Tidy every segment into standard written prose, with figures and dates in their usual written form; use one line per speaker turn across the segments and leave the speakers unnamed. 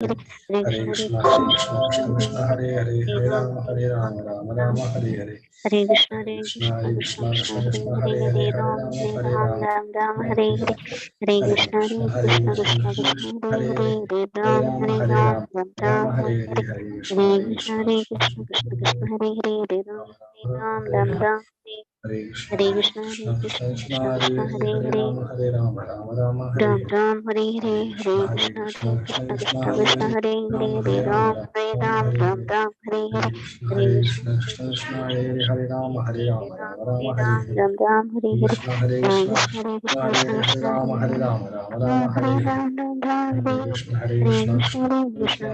Hare Krishna Hare Krishna Krishna Krishna Hare Hare Hare Rama Rama Rama Hare Hare
Hare Krishna
Hare
Krishna
Krishna
Krishna
Krishna
Hare
Krishna
Hare
Hare
Hare
Hare Hare
Ram
Rama
Hare
Hare
Ram
Rama
Ram Ram
Rama
Hare
Hare
Hare
Hare
Hare
Hare
Krishna
Krishna Hare
Krishna
Krishna
Krishna
Krishna
Krishna
Hare
Hare
Hare
Hare
Hare
Ram
Rama
Hare
Hare
Ram
Rama
Ram
Rama
Ram
Hare
Hare
Hare
Hare
Hare Krishna
Hare
Hare
Krishna
Krishna
Hare
Krishna
Krishna
Krishna
Krishna
Hare
Krishna
Hare
Hare Hare Hare Ram Hare Ram Ram Ram
Hare Krishna
Hare
Hare
Krishna
Krishna
Hare
Krishna
Krishna
Krishna
Krishna
Krishna
Krishna
Hare
Krishna
Hare
Hare
Hare Rama Rama Rama Hare
Ram
Hare
Ram Hare Hare
Hare
Hare
Krishna
Krishna
Krishna
Hare
Krishna
Krishna
Krishna
Krishna
Hare
Krishna
Hare
Hare
Rama
Hare
Hare
Hare
Rama
Ram Hare
Rama
Ram
Hare
Ram
Hare
Ram Hare
Hare
Hare
Krishna
Hare
Hare
Krishna
Krishna
Hare
Krishna
Krishna
Krishna
Krishna
Hare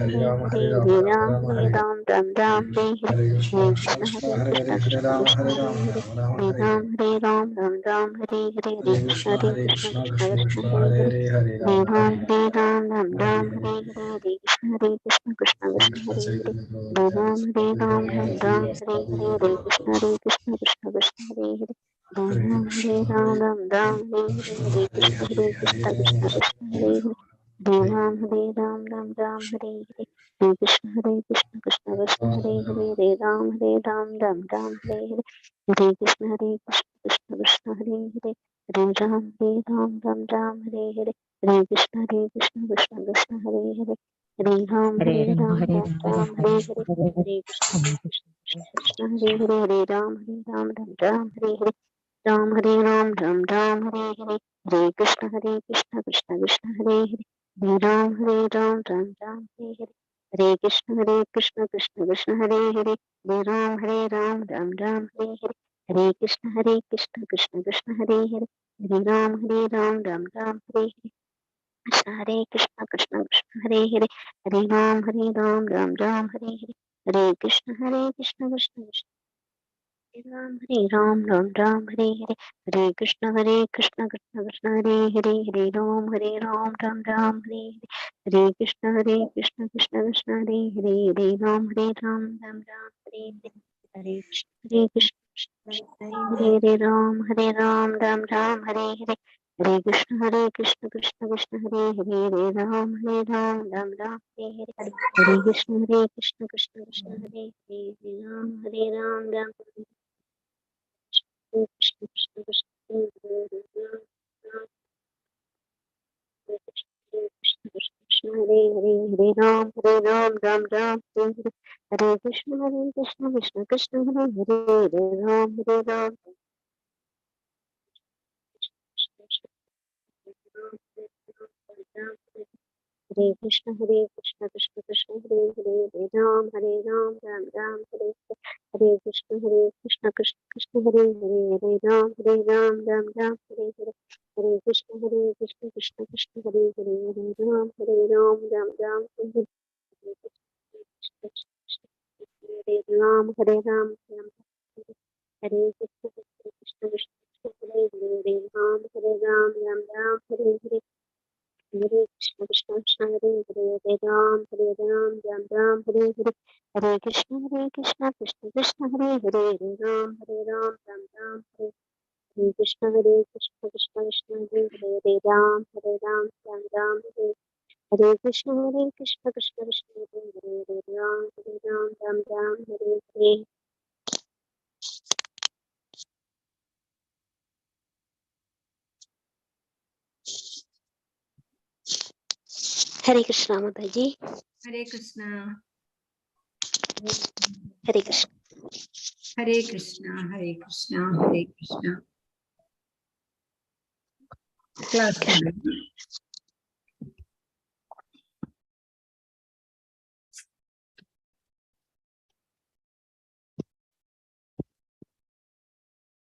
Krishna
Hare
Hare
Rama Hare
Hare
Rama
Ram
Rama
Hare
Rama Hare
Ram
Hare
Ram Ram Hare
Hare
Hare
Krishna Hare
Hare
Krishna
Krishna Hare
Krishna
Krishna
Hare
Krishna
Hare
Krishna
Rama Hare Rama Rama Rama
Hare
Hare Hare
Ram Ram Ram Hare
Hare
Hare
Krishna Hare
Hare
Krishna
Krishna
Krishna
Hare
Krishna
Krishna
Hare
Krishna
Hare
Krishna
Hare
Hare
Rama
Hare
Hare Rama
Hare
Rama
Ram
Rama
Hare
Hare Hare
Ram Ram Ram
Hare
Hare Hare
Krishna
Hare
Krishna
Krishna
Krishna
Hare
Hare
Krishna
Hare Hare
Krishna
Rama
Krishna
Hare
Hare
Rama
Hare
Rama Rama
Hare
Hare
Ram
Hare
Hare Ram Ram Ram Hare Hare Hare
Hare
Krishna
Krishna
Hare
Hare
Krishna
Krishna
Krishna
Krishna
Krishna
Krishna
Hare
Hare
Hare
Hare Hare
Hare
Rama Hare
Ram Hare
Rama
Ram Ram
Rama
Ram
Hare
Hare
Hare
Hare Hare Krishna Hare Krishna Krishna
Hare
Krishna Hare
Krishna
Hare
Chaitanya
Hare
Prabhu
Ram Hare Ram Ram Ram Hare Hare Hare Krishna Hare Krishna Krishna Krishna Hare Hare Hare
Hare
Ram Hare
Krishna
Ram
Hare
Ram Ram Hare Hare Hare
Hare
Krishna
Hare
Hare
Hare
Krishna
Rama
Krishna
Hare
Krishna Hare
Rama
Hare Hare
Hare
Ram Hare Ram Ram Ram Hare Hare Hare Krishna Hare Krishna Krishna Krishna Hare Hare Hare Ram Hare Ram Ram Ram Hare Hare Hare Krishna Hare Krishna Krishna Krishna Hare Hare Hare Ram Hare Ram Ram Ram Hare Hare Hare Krishna Hare Krishna Krishna Krishna Hare Hare Hare Ram
Hare
Hare
Rama,
Ram
Hare
Ram
Rama,
Ram
Rama
Hare
Rama,
Hare
Hare Hare,
Hare Krishna
Hare
Hare
Krishna,
Krishna Krishna Hare Hare Hare Ram Hare Ram Ram Ram Hare Hare Ram Hare Ram Ram Ram Hare Hare Hare Krishna Krishna Krishna Hare Hare Hare Ram Hare Ram Ram Ram Hare Hare Hare Krishna Krishna Krishna Hare Hare Hare Ram Hare Ram Ram Ram Hare Hare Hare Krishna Krishna Krishna Hare Hare Hare Ram Hare Ram Ram Ram Hare Hare Hare Krishna Krishna Krishna Hare Hare Hare Ram Hare Ram Ram Ram Hare Hare Hare Krishna Krishna Krishna Hare Ram Ram Ram Hare Hare Hare Krishna Krishna Krishna Hare Hare Hare Ram Hare Ram Ram Ram Hare Hare Hare Krishna Krishna Krishna Hare Hare Hare Ram Hare Ram Ram Ram Hare Hare Hare Krishna Hare Hare Ram Hare Ram Ram Ram Hare Hare Hare Krishna Krishna Krishna Hare Hare Hare Ram Hare Ram Ram Ram Hare Hare Hare Krishna Krishna Krishna Hare Hare Hare Ram Hare Ram Ram Krishna Krishna Krishna Hare Hare Krishna Krishna Hare Hare Hare Ram Ram Ram Hare Hare Hare Krishna Krishna Krishna Hare Hare Hare Ram Hare Ram Hare Krishna Krishna Krishna Hare Hare Hare Ram Ram Ram Hare Hare Krishna Krishna Krishna Hare Hare Hare Ram Ram Ram Hare Hare Hare Krishna Krishna Krishna Hare Hare Hare Ram Ram Ram Hare Hare Hare Ram Hare Krishna Krishna Krishna Hare Hare Hare Ram Ram Hare Hare Hare Krishna Krishna Krishna Hare Hare Hare Ram Ram Hare Hare Hare Krishna Krishna Krishna Hare Hare Hare Ram Ram Hare Hare Krishna Krishna Krishna Hare Hare Hare Ram Ram Hare Hare Krishna Krishna Krishna Hare Hare Hare Ram Ram Hare Hare Hare Krishna Mataji.
Hare Krishna.
Hare Krishna.
Hare Krishna. Hare Krishna. Hare Krishna. Class.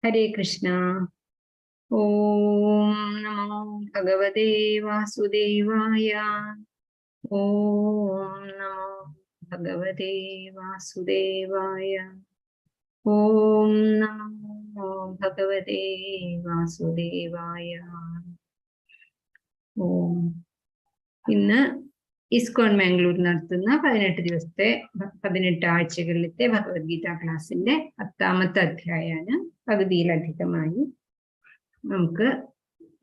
Hare Krishna. Om Namo Bhagavate Vasudevaya. Om Namo Bhagavate Vasudevaya. Om Namo Bhagavate Vasudevaya. Om. ഇന്ന് ഇസ്കോൺ മാംഗ്ലൂർ നടത്തുന്ന 18 ദിവസത്തെ 18 ആഴ്ചകളിലത്തെ ഭഗവത്ഗീത ക്ലാസ്സിന്റെ 10ാമത്തെ അധ്യായമാണ്. പകുതിയിലധികമായി. നമുക്ക്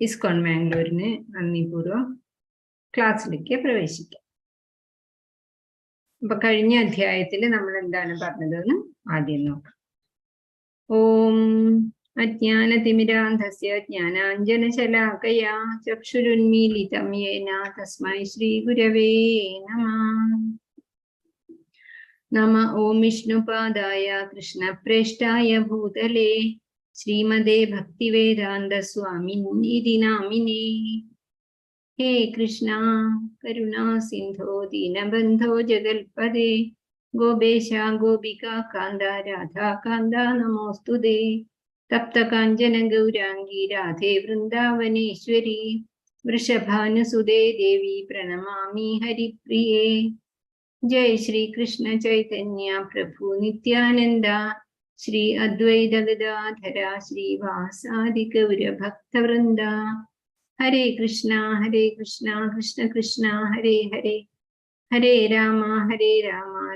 ഇസ്കോൺ മാംഗ്ലൂരിന് നന്ദിപൂർവ്വം ക്ലാസ്സിലേക്ക് പ്രവേശിക്കാം. അപ്പൊ കഴിഞ്ഞ അധ്യായത്തിൽ നമ്മൾ എന്താണ് പറഞ്ഞതെന്ന് ആദ്യം നോക്കാം. ഓം അജ്ഞാനതിമിരാന്ധസ്യ ജ്ഞാനാഞ്ജനശലാകയാ ചക്ഷുരുന്മീലിതം യേന തസ്മൈ ശ്രീഗുരവേ നമഃ. നമ ഓം വിഷ്ണുപാദായ കൃഷ്ണപ്രേഷ്ഠായ ഭൂതലേ ശ്രീമതേ ഭക്തിവേദാന്ത സ്വാമിനിധി നാമിനേ. ഹേ കൃഷ്ണ കരുണാ സിന്ധോ ദീനബന്ധോ ജഗൽപദേ ഗോപേശ ഗോപികാ കാന്ത രാധാകാന്ത നമോസ്തുതേ. തപ്തകാഞ്ചന ഗൗരാംഗി രാധേ വൃന്ദാവനേശ്വരി വൃഷഭാനുസുതേ ദേവി പ്രണമാമി ഹരിപ്രിയേ. ജയ ശ്രീ കൃഷ്ണ ചൈതന്യ പ്രഭു നിത്യാനന്ദ ശ്രീ അദ്വൈത ഗദാധര ശ്രീവാസാദി ഗൗരഭക്തവൃന്ദ. ഹരേ കൃഷ്ണ കൃഷ്ണ കൃഷ്ണ ഹരേ ഹരേ, ഹരേ രാമ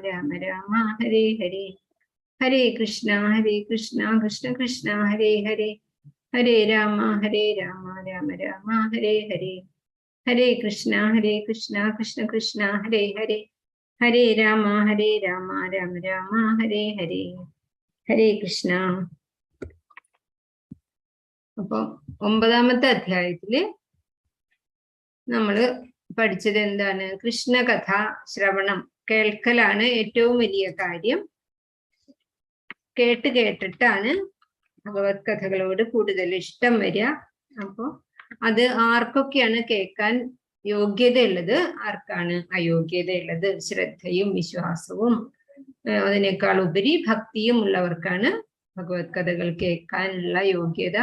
രാമ രാമ ഹരേ ഹരേ. ഹരേ കൃഷ്ണ കൃഷ്ണ കൃഷ്ണ ഹരേ ഹരേ, ഹരേ രാമ രാമ രാമ ഹരേ ഹരേ. ഹരേ കൃഷ്ണ കൃഷ്ണ കൃഷ്ണ ഹരേ ഹരേ, ഹരേ രാമ രാമ രാമ ഹരേ ഹരേ. ഹരേ കൃഷ്ണ. അപ്പൊ 9ാമത്തെ അധ്യായത്തില് നമ്മള് പഠിച്ചത് എന്താണ്? കൃഷ്ണകഥ ശ്രവണം, കേൾക്കലാണ് ഏറ്റവും വലിയ കാര്യം. കേട്ടിട്ടാണ് ഭഗവത് കഥകളോട് കൂടുതൽ ഇഷ്ടം വരിക. അപ്പൊ അത് ആർക്കൊക്കെയാണ് കേൾക്കാൻ യോഗ്യതയുള്ളത്, ആർക്കാണ് അയോഗ്യതയുള്ളത്? ശ്രദ്ധയും വിശ്വാസവും അതിനേക്കാൾ ഉപരി ഭക്തിയും ഉള്ളവർക്കാണ് ഭഗവത് കഥകൾ കേൾക്കാനുള്ള യോഗ്യത.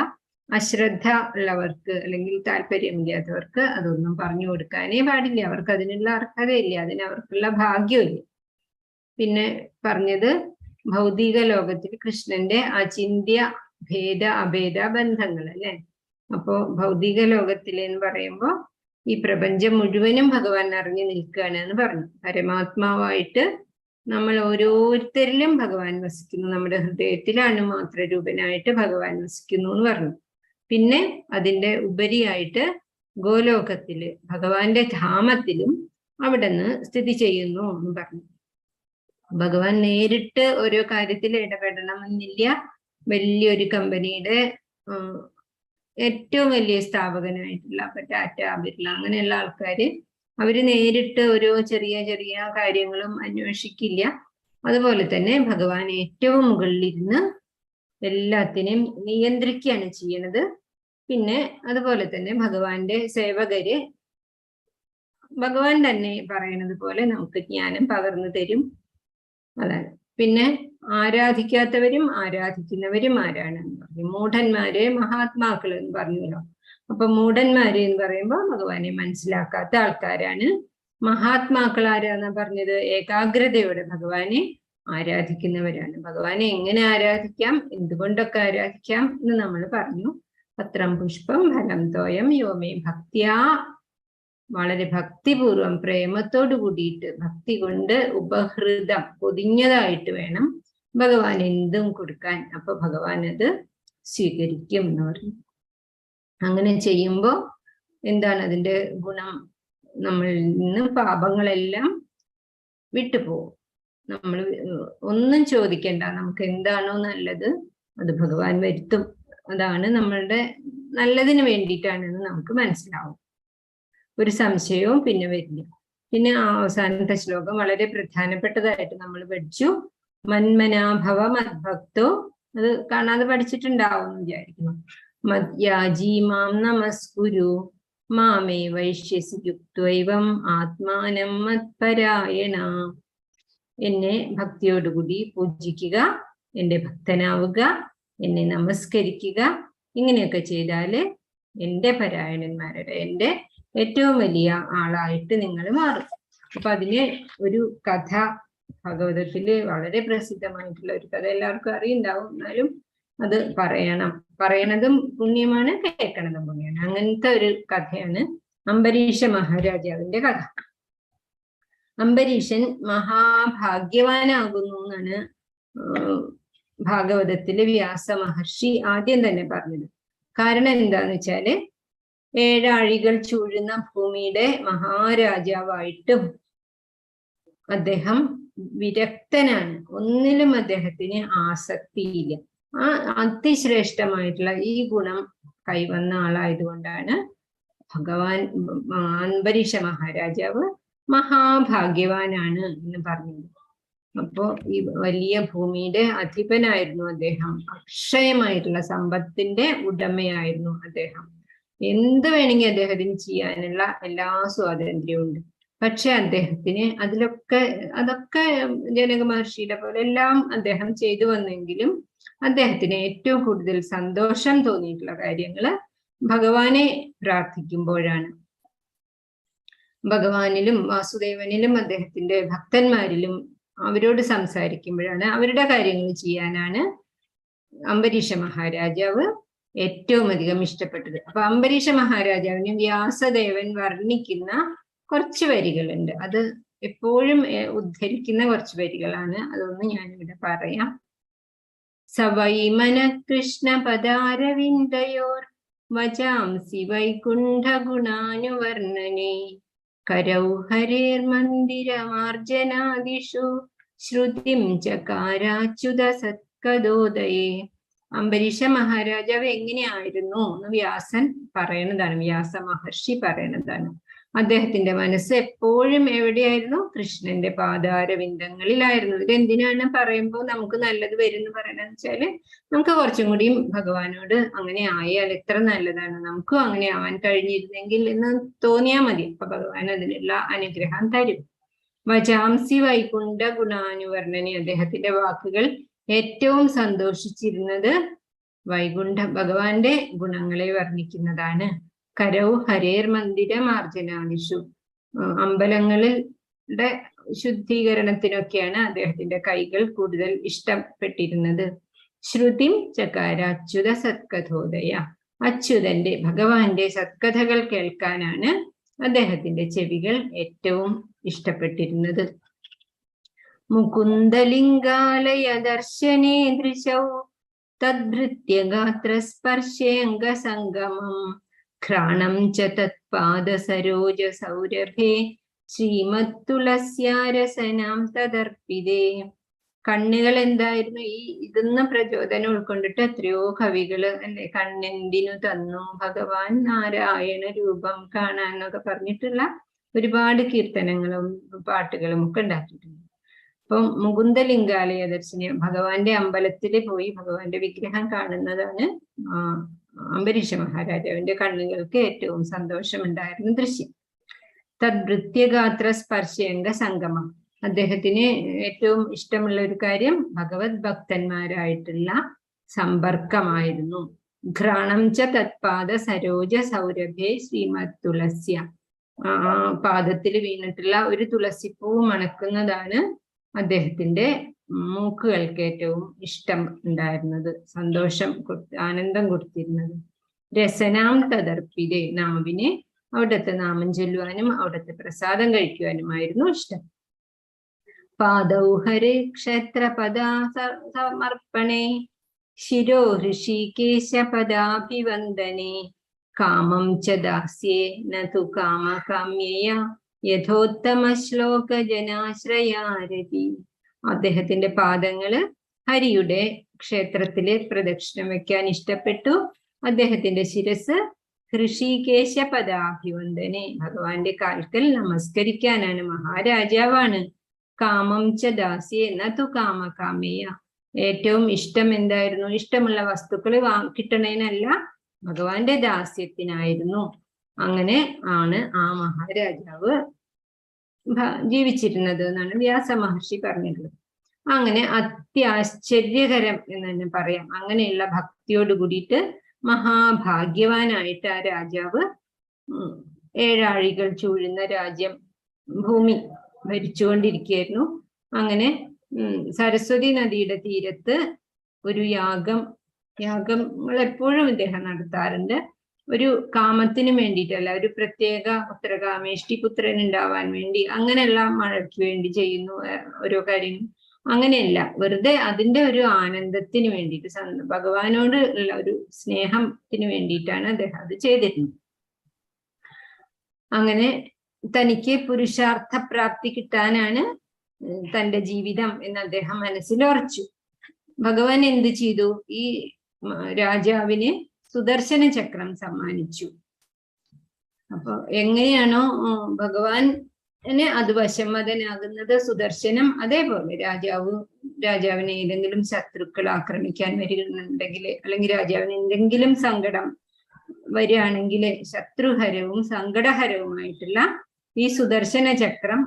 അശ്രദ്ധ ഉള്ളവർക്ക് അല്ലെങ്കിൽ താല്പര്യമില്ലാത്തവർക്ക് അതൊന്നും പറഞ്ഞു കൊടുക്കാനേ പാടില്ല. അവർക്ക് അതിനുള്ള അർഹതയില്ല, അതിനവർക്കുള്ള ഭാഗ്യമില്ല. പിന്നെ പറഞ്ഞത് ഭൗതിക ലോകത്തിൽ കൃഷ്ണന്റെ അചിന്ത്യ ഭേദ അഭേദ ബന്ധങ്ങൾ അല്ലെ. അപ്പോ ഭൗതിക ലോകത്തിലെന്ന് പറയുമ്പോൾ ഈ പ്രപഞ്ചം മുഴുവനും ഭഗവാൻ അറിഞ്ഞു നിൽക്കുകയാണ് എന്ന് പറഞ്ഞു. പരമാത്മാവായിട്ട് നമ്മൾ ഓരോരുത്തരിലും ഭഗവാൻ വസിക്കുന്നു, നമ്മുടെ ഹൃദയത്തിലാണ് മാത്രരൂപനായിട്ട് ഭഗവാൻ വസിക്കുന്നു എന്ന് പറഞ്ഞു. പിന്നെ അതിൻ്റെ ഉപരിയായിട്ട് ഗോലോകത്തില് ഭഗവാന്റെ ധാമത്തിലും അവിടെ നിന്ന് സ്ഥിതി ചെയ്യുന്നു എന്ന് പറഞ്ഞു. ഭഗവാൻ നേരിട്ട് ഓരോ കാര്യത്തിൽ ഇടപെടണമെന്നില്ല. വലിയൊരു കമ്പനിയുടെ ഏറ്റവും വലിയ സ്ഥാപകനായിട്ടുള്ള ടാറ്റ, ബിർള അങ്ങനെയുള്ള ആൾക്കാര് അവര് നേരിട്ട് ഓരോ ചെറിയ ചെറിയ കാര്യങ്ങളും അന്വേഷിക്കില്ല. അതുപോലെ തന്നെ ഭഗവാൻ ഏറ്റവും മുകളിലിരുന്ന് എല്ലാത്തിനെയും നിയന്ത്രിക്കുകയാണ് ചെയ്യണത്. പിന്നെ അതുപോലെ തന്നെ ഭഗവാന്റെ സേവകര് ഭഗവാൻ തന്നെ പറയണത് പോലെ നമുക്ക് ജ്ഞാനം പകർന്നു തരും. അതാണ്. പിന്നെ ആരാധിക്കാത്തവരും ആരാധിക്കുന്നവരും ആരാണെന്ന് പറഞ്ഞു. മൂഢന്മാരെ മഹാത്മാക്കൾ എന്ന് പറഞ്ഞല്ലോ. അപ്പൊ മൂഢന്മാര് എന്ന് പറയുമ്പോൾ ഭഗവാനെ മനസ്സിലാക്കാത്ത ആൾക്കാരാണ്. മഹാത്മാക്കൾ ആരാന്നാ പറഞ്ഞത്? ഏകാഗ്രതയോടെ ഭഗവാനെ ആരാധിക്കുന്നവരാണ്. ഭഗവാനെ എങ്ങനെ ആരാധിക്കാം, എന്തുകൊണ്ടൊക്കെ ആരാധിക്കാം എന്ന് നമ്മൾ പറഞ്ഞു. പത്രം പുഷ്പം ഫലം തോയം യോമേ ഭക്തിയാ, വളരെ ഭക്തിപൂർവം പ്രേമത്തോടു കൂടിയിട്ട് ഭക്തി കൊണ്ട് ഉപഹൃതം പൊതിഞ്ഞതായിട്ട് വേണം ഭഗവാൻ എന്തും കൊടുക്കാൻ. അപ്പൊ ഭഗവാൻ അത് സ്വീകരിക്കും എന്ന് പറഞ്ഞു. അങ്ങനെ ചെയ്യുമ്പോൾ എന്താണ് അതിന്റെ ഗുണം? നമ്മളിൽ നിന്ന് പാപങ്ങളെല്ലാം വിട്ടുപോകും. നമ്മൾ ഒന്നും ചോദിക്കണ്ട, നമുക്ക് എന്താണോ നല്ലത് അത് ഭഗവാൻ വരുത്തും. അതാണ് നമ്മളുടെ നല്ലതിന് വേണ്ടിയിട്ടാണെന്ന് നമുക്ക് മനസ്സിലാവും. ഒരു സംശയവും പിന്നെ വരില്ല. പിന്നെ അവസാനത്തെ ശ്ലോകം വളരെ പ്രധാനപ്പെട്ടതായിട്ട് നമ്മൾ പഠിച്ചു. മന്മനാഭവ മദ്ഭക്തോ, അത് കാണാതെ പഠിച്ചിട്ടുണ്ടാവും എന്ന് വിചാരിക്കുന്നു. മദ്യാജീ മാം നമസ്കുരു മാമേ വൈശ്യസി യുക്ത്വൈവം ആത്മാനം മത്പരായണ. എന്നെ ഭക്തിയോടുകൂടി പൂജിക്കുക, എൻ്റെ ഭക്തനാവുക, എന്നെ നമസ്കരിക്കുക. ഇങ്ങനെയൊക്കെ ചെയ്താല് എൻ്റെ പരായണന്മാരുടെ, എൻ്റെ ഏറ്റവും വലിയ ആളായിട്ട് നിങ്ങൾ മാറും. അപ്പൊ അതിന് ഒരു കഥ ഭാഗവതത്തില് വളരെ പ്രസിദ്ധമായിട്ടുള്ള ഒരു കഥ എല്ലാവർക്കും അറിയുണ്ടാവും. എന്നാലും അത് പറയണതും പുണ്യമാണ്, കേൾക്കണതും പുണ്യമാണ്. അങ്ങനത്തെ ഒരു കഥയാണ് അംബരീഷ മഹാരാജാവിന്റെ കഥ. അംബരീഷൻ മഹാഭാഗ്യവാനാകുന്നു എന്നാണ് ഭാഗവതത്തില് വ്യാസ മഹർഷി ആദ്യം തന്നെ പറഞ്ഞത്. കാരണം എന്താന്ന് വെച്ചാല് 7 ആഴികൾ ചൂഴുന്ന ഭൂമിയുടെ മഹാരാജാവായിട്ടും അദ്ദേഹം വിരക്തനാണ്, ഒന്നിലും അദ്ദേഹത്തിന് ആസക്തിയില്ല. ആ അതിശ്രേഷ്ഠമായിട്ടുള്ള ഈ ഗുണം കൈവന്ന ആളായതുകൊണ്ടാണ് ഭഗവാൻ അംബരീഷ മഹാരാജാവ് മഹാഭാഗ്യവാനാണ് എന്ന് പറഞ്ഞത്. അപ്പോ ഈ വലിയ ഭൂമിയുടെ അധിപനായിരുന്നു അദ്ദേഹം, അക്ഷയമായിട്ടുള്ള സമ്പത്തിന്റെ ഉടമയായിരുന്നു അദ്ദേഹം. എന്ത് വേണമെങ്കിൽ അദ്ദേഹത്തിന് ചെയ്യാനുള്ള എല്ലാ സ്വാതന്ത്ര്യവും ഉണ്ട്. പക്ഷെ അദ്ദേഹത്തിന് അതൊക്കെ ജനക മഹർഷിയുടെ പോലെ എല്ലാം അദ്ദേഹം ചെയ്തു വന്നെങ്കിലും അദ്ദേഹത്തിന് ഏറ്റവും കൂടുതൽ സന്തോഷം തോന്നിയിട്ടുള്ള കാര്യങ്ങള് ഭഗവാനെ പ്രാർത്ഥിക്കുമ്പോഴാണ്. ഭഗവാനിലും വാസുദേവനിലും അദ്ദേഹത്തിന്റെ ഭക്തന്മാരിലും അവരോട് സംസാരിക്കുമ്പോഴാണ്, അവരുടെ കാര്യങ്ങൾ ചെയ്യാനാണ് അംബരീഷ മഹാരാജാവ് ഏറ്റവും അധികം ഇഷ്ടപ്പെട്ടത്. അപ്പൊ അംബരീഷ മഹാരാജാവിന് വ്യാസദേവൻ വർണ്ണിക്കുന്ന കുറച്ച് വരികളുണ്ട്. അത് എപ്പോഴും ഉദ്ധരിക്കുന്ന കുറച്ച് വരികളാണ്. അതൊന്ന് ഞാനിവിടെ പറയാം. സവൈമന കൃഷ്ണ പദാരവിന്ദയോർ വചാംസി വൈകുണ്ഠ ഗുണാനുവർണ്ണനേ കരൗ ഹരേർമന്ദിരമാർജനാദിഷു ശ്രുതിം ചകാരാച്യുത സത്കദോദയേ. അംബരീഷ മഹാരാജാവ് എങ്ങനെയായിരുന്നു എന്ന് വ്യാസൻ പറയണതാണ്, വ്യാസ മഹർഷി പറയണതാണ്. അദ്ദേഹത്തിന്റെ മനസ്സ് എപ്പോഴും എവിടെയായിരുന്നു? കൃഷ്ണന്റെ പാദാരവിന്ദങ്ങളിലായിരുന്നു. ഇതെന്തിനാണ് പറയുമ്പോൾ നമുക്ക് നല്ലത് വരും എന്ന് പറയണെന്ന് വെച്ചാല്, നമുക്ക് കുറച്ചും കൂടിയും ഭഗവാനോട് അങ്ങനെ ആയാൽ എത്ര നല്ലതാണ്, നമുക്കും അങ്ങനെ ആവാൻ കഴിഞ്ഞിരുന്നെങ്കിൽ എന്ന് തോന്നിയാൽ മതി. അപ്പൊ ഭഗവാൻ അതിനുള്ള അനുഗ്രഹം തരും. വചാംസി വൈകുണ്ഠ ഗുണാനുവർണ്ണനെ, അദ്ദേഹത്തിന്റെ വാക്കുകൾ ഏറ്റവും സന്തോഷിച്ചിരുന്നത് വൈകുണ്ഠ ഭഗവാന്റെ ഗുണങ്ങളെ വർണ്ണിക്കുന്നതാണ്. കരൗ ഹരേർ മന്ദിരം അർജനാദിഷു, അമ്പലങ്ങളുടെ ശുദ്ധീകരണത്തിനൊക്കെയാണ് അദ്ദേഹത്തിന്റെ കൈകൾ കൂടുതൽ ഇഷ്ടപ്പെട്ടിരുന്നത്. ശ്രുതിം ചകാര അച്യുത സത്കഥോദയ, അച്യുതന്റെ ഭഗവാന്റെ സത്കഥകൾ കേൾക്കാനാണ് അദ്ദേഹത്തിന്റെ ചെവികൾ ഏറ്റവും ഇഷ്ടപ്പെട്ടിരുന്നത്. മുകുന്ദലിംഗാലയ ദർശനേ ദൃശൗ തദ്ഭൃത്യഗാത്ര സ്പർശേംഗ സംഗമം ഘ്രാണം ച തത്പാദ സരോജ സൗരഭേ ശ്രീമത്തുളസ്യാരസനാം തദർപ്പിതേ. കണ്ണുകൾ എന്തായിരുന്നു? ഇതെന്ന് പ്രചോദനം ഉൾക്കൊണ്ടിട്ട് എത്രയോ കവികള് അല്ലെ, കണ്ണെന്തിനു തന്നു ഭഗവാൻ നാരായണ രൂപം കാണാൻ എന്നൊക്കെ പറഞ്ഞിട്ടുള്ള ഒരുപാട് കീർത്തനങ്ങളും പാട്ടുകളും ഒക്കെ ഉണ്ടാക്കിയിട്ടുണ്ട്. അപ്പം മുകുന്ദലിംഗാലയ ദർശനം, ഭഗവാന്റെ അമ്പലത്തിൽ പോയി ഭഗവാന്റെ വിഗ്രഹം കാണുന്നതാണ് അംബരീഷ മഹാരാജാവിന്റെ കണ്ണുകൾക്ക് ഏറ്റവും സന്തോഷമുണ്ടായിരുന്ന ദൃശ്യം. തദ്ഭൃത്യഗാത്ര സ്പർശേംഗ സംഗമം, അദ്ദേഹത്തിന് ഏറ്റവും ഇഷ്ടമുള്ള ഒരു കാര്യം ഭഗവത് ഭക്തന്മാരായിട്ടുള്ള സമ്പർക്കമായിരുന്നു. ഘ്രാണം ച തത്പാദ സരോജ സൗരഭേ ശ്രീമത് തുളസ്യ, പാദത്തിൽ വീണിട്ടുള്ള ഒരു തുളസിപ്പൂ മണക്കുന്നതാണ് അദ്ദേഹത്തിന്റെ മൂക്കുകൾക്ക് ഏറ്റവും ഇഷ്ടം ഉണ്ടായിരുന്നത്, സന്തോഷം ആനന്ദം കൊടുത്തിരുന്നത്. രസനാം തദർപ്പിതേ, നാവിനെ അവിടുത്തെ നാമം ചൊല്ലുവാനും അവിടുത്തെ പ്രസാദം കഴിക്കുവാനുമായിരുന്നു ഇഷ്ടം. പാദൗ ഹരേ ക്ഷേത്ര പദാ സമർപ്പണേ ശിരോ ഋഷികേശ പദാഭിവന്ദനേ കാമം ച ദാസ്യേ നതു കാമകാമ്യയ യഥോത്തമ ശ്ലോക ജനാശ്രയാരതി. അദ്ദേഹത്തിന്റെ പാദങ്ങള് ഹരിയുടെ ക്ഷേത്രത്തില് പ്രദക്ഷിണം വെക്കാൻ ഇഷ്ടപ്പെട്ടു. അദ്ദേഹത്തിന്റെ ശിരസ് ഋഷികേശ പദാഭിവന്ദനെ, ഭഗവാന്റെ കാൽക്കൽ നമസ്കരിക്കാനാണ്. മഹാരാജാവാണ്. കാമം ച ദാസ്യേ നതു കാമകാമേയ, ഏറ്റവും ഇഷ്ടം എന്തായിരുന്നു? ഇഷ്ടമുള്ള വസ്തുക്കൾ കിട്ടണേനല്ല, ഭഗവാന്റെ ദാസ്യത്തിനായിരുന്നു. അങ്ങനെ ആണ് ആ മഹാരാജാവ് ജീവിച്ചിരുന്നത് എന്നാണ് വ്യാസ മഹർഷി പറഞ്ഞിട്ടുള്ളത്. അങ്ങനെ അത്യാശ്ചര്യകരം എന്ന് തന്നെ പറയാം. അങ്ങനെയുള്ള ഭക്തിയോട് കൂടിയിട്ട് മഹാഭാഗ്യവാനായിട്ട് ആ രാജാവ് 7 ആഴികൾ ചൂഴുന്ന രാജ്യം ഭൂമി ഭരിച്ചുകൊണ്ടിരിക്കുകയായിരുന്നു. അങ്ങനെ സരസ്വതി നദിയുടെ തീരത്ത് ഒരു യാഗങ്ങൾ എപ്പോഴും ഇദ്ദേഹം നടത്താറുണ്ട്. ഒരു കാമത്തിന് വേണ്ടിയിട്ടല്ല, ഒരു പ്രത്യേക പുത്രകാമേഷ്ടി പുത്രൻ ഉണ്ടാവാൻ വേണ്ടി, അങ്ങനെയുള്ള മഴയ്ക്ക് വേണ്ടി ചെയ്യുന്നു ഓരോ കാര്യങ്ങൾ. അങ്ങനെയല്ല, വെറുതെ അതിന്റെ ഒരു ആനന്ദത്തിന് വേണ്ടിയിട്ട്, ഭഗവാനോട് ഉള്ള ഒരു സ്നേഹത്തിന് വേണ്ടിയിട്ടാണ് അദ്ദേഹം അത് ചെയ്തിരുന്നത്. അങ്ങനെ തനിക്ക് പുരുഷാർത്ഥ പ്രാപ്തി കിട്ടാനാണ് തന്റെ ജീവിതം എന്ന് അദ്ദേഹം മനസ്സിൽ ഉറച്ചു. ഭഗവാൻ എന്ത് ചെയ്തു? ഈ രാജാവിന് സുദർശന ചക്രം സമ്മാനിച്ചു. അപ്പൊ എങ്ങനെയാണോ ഭഗവാന് അത് വശംവദനാകുന്നത് സുദർശനം, അതേപോലെ രാജാവിനെ ഏതെങ്കിലും ശത്രുക്കൾ ആക്രമിക്കാൻ വരികയുണ്ടെങ്കിൽ, അല്ലെങ്കിൽ രാജാവിന് എന്തെങ്കിലും സങ്കടം വരികയാണെങ്കിൽ ശത്രുഹരവും സങ്കടഹരവുമായിട്ടുള്ള ഈ സുദർശന ചക്രം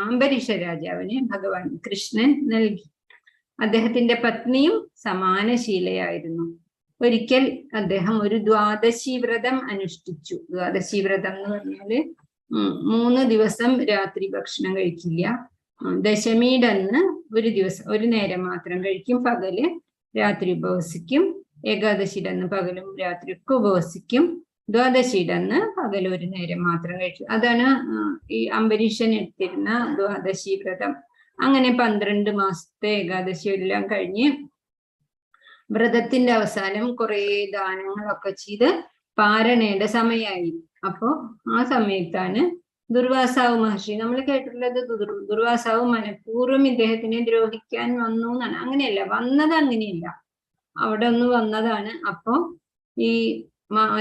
അംബരീഷ രാജാവിന് ഭഗവാൻ കൃഷ്ണൻ നൽകി. അദ്ദേഹത്തിന്റെ പത്നിയും സമാനശീലയായിരുന്നു. ഒരിക്കൽ അദ്ദേഹം ഒരു ദ്വാദശി വ്രതം അനുഷ്ഠിച്ചു. ദ്വാദശി വ്രതം എന്ന് പറഞ്ഞാല് 3 ദിവസം രാത്രി ഭക്ഷണം കഴിക്കില്ല. ദശമിയുടെ അന്ന് ഒരു നേരം മാത്രം കഴിക്കും, പകല് രാത്രി ഉപവസിക്കും. ഏകാദശിയുടെ അന്ന് പകലും രാത്രിയൊക്കെ ഉപവസിക്കും. ദ്വാദശിയുടെ അന്ന് പകൽ ഒരു നേരം മാത്രം കഴിച്ചു. അതാണ് ഈ അംബരീഷൻ എടുത്തിരുന്ന ദ്വാദശി വ്രതം. അങ്ങനെ 12 മാസത്തെ ഏകാദശി എല്ലാം കഴിഞ്ഞ് വ്രതത്തിന്റെ അവസാനം കുറെ ദാനങ്ങളൊക്കെ ചെയ്ത് പാരണയുടെ സമയമായി. അപ്പോ ആ സമയത്താണ് ദുർവാസാവ് മഹർഷി, നമ്മൾ കേട്ടിട്ടുള്ളത് ദുർവാസാവ് മനഃപൂർവ്വം ഇദ്ദേഹത്തിനെ ദ്രോഹിക്കാൻ വന്നു എന്നാണ്. അങ്ങനെയല്ല, അങ്ങനെയല്ല, അവിടെ ഒന്ന് വന്നതാണ്. അപ്പോ ഈ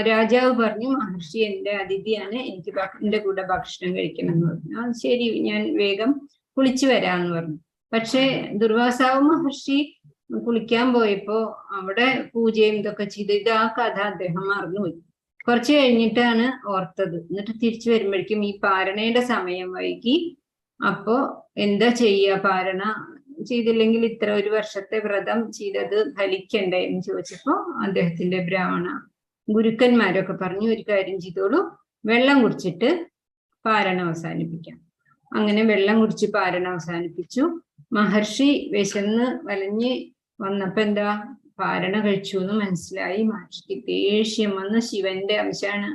രാജാവ് പറഞ്ഞു, മഹർഷി എന്റെ അതിഥിയാണ്, എനിക്ക് എന്റെ കൂടെ ഭക്ഷണം കഴിക്കണം എന്ന് പറഞ്ഞു. ആ ശരി, ഞാൻ വേഗം കുളിച്ചു വരാന്ന് പറഞ്ഞു. പക്ഷെ ദുർവാസാവ് മഹർഷി കുളിക്കാൻ പോയപ്പോ അവിടെ പൂജയും ഇതൊക്കെ ചെയ്ത് ആ കഥ അദ്ദേഹം മറന്നുപോയി. കുറച്ച് കഴിഞ്ഞിട്ടാണ് ഓർത്തത്. എന്നിട്ട് തിരിച്ചു വരുമ്പോഴേക്കും ഈ പാരണയുടെ സമയം വൈകി. അപ്പോ എന്താ ചെയ്യുക, പാരണ ചെയ്തില്ലെങ്കിൽ ഇത്ര ഒരു വർഷത്തെ വ്രതം ചെയ്തത് ഫലിക്കണ്ടേ എന്ന് ചോദിച്ചപ്പോ അദ്ദേഹത്തിന്റെ ബ്രാഹ്മണ ഗുരുക്കന്മാരൊക്കെ പറഞ്ഞു, ഒരു കാര്യം ചെയ്തോളൂ, വെള്ളം കുടിച്ചിട്ട് പാരണ അവസാനിപ്പിക്കാം. അങ്ങനെ വെള്ളം കുടിച്ച് പാരണ അവസാനിപ്പിച്ചു. മഹർഷി വിശന്ന് വലഞ്ഞ് വന്നപ്പോ എന്താ, പാരണ കഴിച്ചു എന്ന് മനസ്സിലായി. മഹർഷിക്ക് ദേഷ്യം വന്ന്, ശിവന്റെ അംശമാണ്,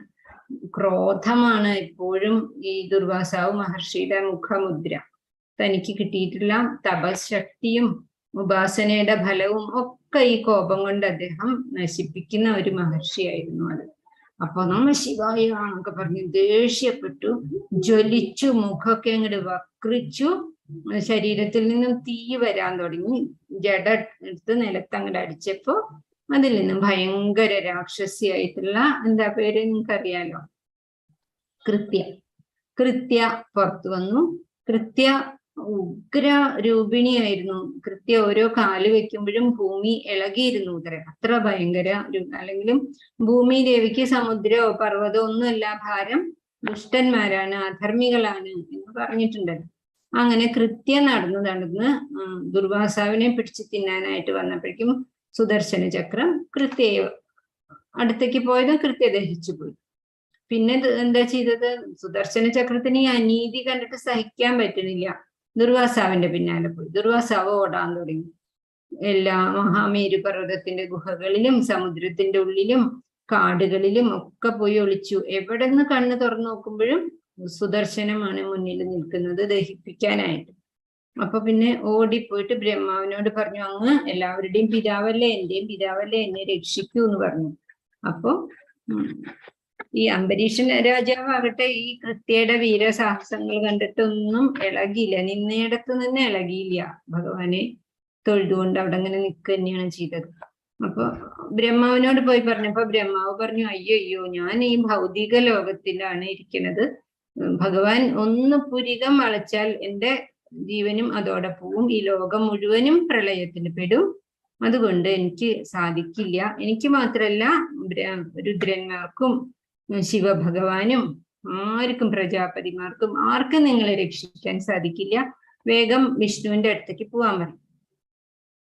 ക്രോധമാണ് എപ്പോഴും ഈ ദുർവാസാവ് മഹർഷിയുടെ മുഖമുദ്ര. തനിക്ക് കിട്ടിയിട്ടുള്ള തപശക്തിയും ഉപാസനയുടെ ഫലവും ഒക്കെ ഈ കോപം കൊണ്ട് അദ്ദേഹം നശിപ്പിക്കുന്ന ഒരു മഹർഷിയായിരുന്നു അത്. അപ്പൊ നമ്മ ശിവായ എന്നൊക്കെ പറഞ്ഞ് ദേഷ്യപ്പെട്ടു, ജ്വലിച്ചു, മുഖമൊക്കെ അങ്ങോട്ട് വക്രിച്ചു, ശരീരത്തിൽ നിന്നും തീ വരാൻ തുടങ്ങി. ജഡ എടുത്ത് നിലത്തങ്ങോട്ട് അടിച്ചപ്പോ അതിൽ നിന്നും ഭയങ്കര രാക്ഷസിയായിട്ടുള്ള, എന്താ പേര് നിങ്ങൾക്കറിയാലോ, കൃത്യ പുറത്തു വന്നു. കൃത്യ ഉഗ്ര രൂപിണിയായിരുന്നു. കൃത്യ ഓരോ കാല് വെക്കുമ്പോഴും ഭൂമി ഇളകിയിരുന്നു ഉത്തരം, അത്ര ഭയങ്കര. അല്ലെങ്കിലും ഭൂമി ദേവിക്ക് സമുദ്രമോ പർവ്വതമോ ഒന്നുമല്ല ഭാരം, ദുഷ്ടന്മാരാണ്, അധർമ്മികളാണ് എന്ന് പറഞ്ഞിട്ടുണ്ടല്ലോ. അങ്ങനെ കൃത്യ നടന്ന് ദുർവാസാവിനെ പിടിച്ചു തിന്നാനായിട്ട് വന്നപ്പോഴേക്കും സുദർശന ചക്രം കൃത്യയെ അടുത്തേക്ക് പോയത് കൃത്യ ദഹിച്ചു പോയി. പിന്നെ എന്താ ചെയ്തത്, സുദർശന ചക്രത്തിന് ഈ അനീതി കണ്ടിട്ട് സഹിക്കാൻ പറ്റുന്നില്ല, ദുർവാസാവിന്റെ പിന്നാലെ പോയി. ദുർവാസാവ് ഓടാൻ തുടങ്ങി. എല്ലാ മഹാമേരു പർവ്വതത്തിന്റെ ഗുഹകളിലും സമുദ്രത്തിന്റെ ഉള്ളിലും കാടുകളിലും ഒക്കെ പോയി ഒളിച്ചു. എവിടെ നിന്ന് കണ്ണ് തുറന്നു നോക്കുമ്പോഴും സുദർശനമാണ് മുന്നിൽ നിൽക്കുന്നത് ദഹിപ്പിക്കാനായിട്ട്. അപ്പൊ പിന്നെ ഓടിപ്പോയിട്ട് ബ്രഹ്മാവിനോട് പറഞ്ഞു, അങ്ങ് എല്ലാവരുടെയും പിതാവല്ലേ, എന്റെയും പിതാവല്ലേ, എന്നെ രക്ഷിക്കൂ എന്ന് പറഞ്ഞു. അപ്പോ ഈ അംബരീഷൻ രാജാവാകട്ടെ ഈ കൃത്യയുടെ വീരസാഹസങ്ങൾ കണ്ടിട്ടൊന്നും ഇളകിയില്ല, നിന്നയിടത്ത് നിന്ന് ഇളകിയില്ല. ഭഗവാനെ തൊഴുതുകൊണ്ട് അവിടെ അങ്ങനെ നിൽക്കുക തന്നെയാണ് ചെയ്തത്. അപ്പൊ ബ്രഹ്മാവിനോട് പോയി പറഞ്ഞപ്പോ ബ്രഹ്മാവ് പറഞ്ഞു, അയ്യോ, ഞാൻ ഈ ഭൗതിക ലോകത്തിലാണ് ഇരിക്കുന്നത്. ഭഗവാൻ ഒന്ന് പുരികം വളച്ചാൽ എന്റെ ജീവനും അതോടെ പോവും, ഈ ലോകം മുഴുവനും പ്രളയത്തിന് പെടും. അതുകൊണ്ട് എനിക്ക് സാധിക്കില്ല. എനിക്ക് മാത്രല്ല, രുദ്രന്മാർക്കും ശിവഭഗവാനും ആർക്കും, പ്രജാപതിമാർക്കും ആർക്കും നിങ്ങളെ രക്ഷിക്കാൻ സാധിക്കില്ല. വേഗം വിഷ്ണുവിന്റെ അടുത്തേക്ക് പോവാൻ പറഞ്ഞു.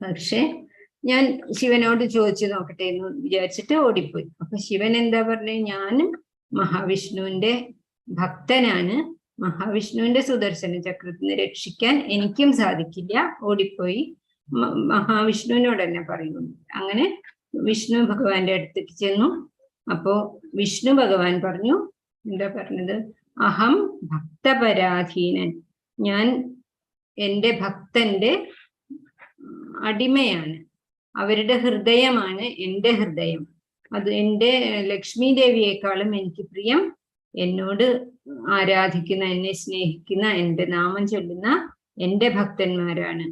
പക്ഷെ ഞാൻ ശിവനോട് ചോദിച്ചു നോക്കട്ടെ എന്ന് വിചാരിച്ചിട്ട് ഓടിപ്പോയി. അപ്പൊ ശിവൻ എന്താ പറഞ്ഞേ, ഞാനും മഹാവിഷ്ണുവിന്റെ ഭക്തനാണ്, മഹാവിഷ്ണുവിന്റെ സുദർശന ചക്രത്തിന് രക്ഷിക്കാൻ എനിക്കും സാധിക്കില്ല, ഓടിപ്പോയി മഹാവിഷ്ണുവിനോട് തന്നെ പറയുന്നു. അങ്ങനെ വിഷ്ണു ഭഗവാന്റെ അടുത്തേക്ക് ചെന്നു. അപ്പോ വിഷ്ണു ഭഗവാൻ പറഞ്ഞു, എന്താ പറഞ്ഞത്, അഹം ഭക്തപരാധീനൻ, ഞാൻ എൻ്റെ ഭക്തന്റെ അടിമയാണ്, അവരുടെ ഹൃദയമാണ് എൻ്റെ ഹൃദയം. അത് എൻ്റെ ലക്ഷ്മി ദേവിയേക്കാളും എനിക്ക് പ്രിയം എന്നോട് ആരാധിക്കുന്ന, എന്നെ സ്നേഹിക്കുന്ന, എൻ്റെ നാമം ചൊല്ലുന്ന എന്റെ ഭക്തന്മാരാണ്.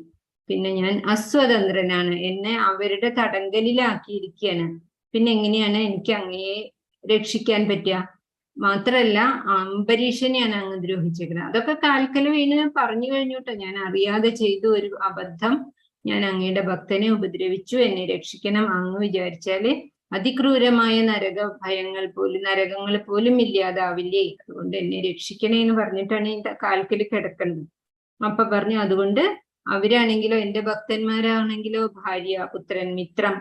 പിന്നെ ഞാൻ അസ്വതന്ത്രനാണ്, എന്നെ അവരുടെ തടങ്കലിലാക്കിയിരിക്കുകയാണ്. പിന്നെ എങ്ങനെയാണ് എനിക്ക് അങ്ങയെ രക്ഷിക്കാൻ പറ്റുക? മാത്രല്ല അംബരീഷനെയാണ് അങ്ങ് ദ്രോഹിച്ചേക്കുന്നത്. അതൊക്കെ കാൽക്കൽ വീണ് പറഞ്ഞു കഴിഞ്ഞോട്ടെ, ഞാൻ അറിയാതെ ചെയ്തു ഒരു അബദ്ധം, ഞാൻ അങ്ങയുടെ ഭക്തനെ ഉപദ്രവിച്ചു, എന്നെ രക്ഷിക്കണം അങ്ങ് വിചാരിച്ചാല് അതിക്രൂരമായ നരകങ്ങൾ പോലും ഇല്ലാതാവില്ലേ? അതുകൊണ്ട് എന്നെ രക്ഷിക്കണേ എന്ന് പറഞ്ഞിട്ടാണ് എന്റെ കാൽക്കൽ കിടക്കുന്നത്. അപ്പൊ പറഞ്ഞു, അതുകൊണ്ട് അവരാണെങ്കിലോ, എന്റെ ഭക്തന്മാരാണെങ്കിലോ ഭാര്യ, പുത്രൻ, മിത്രം,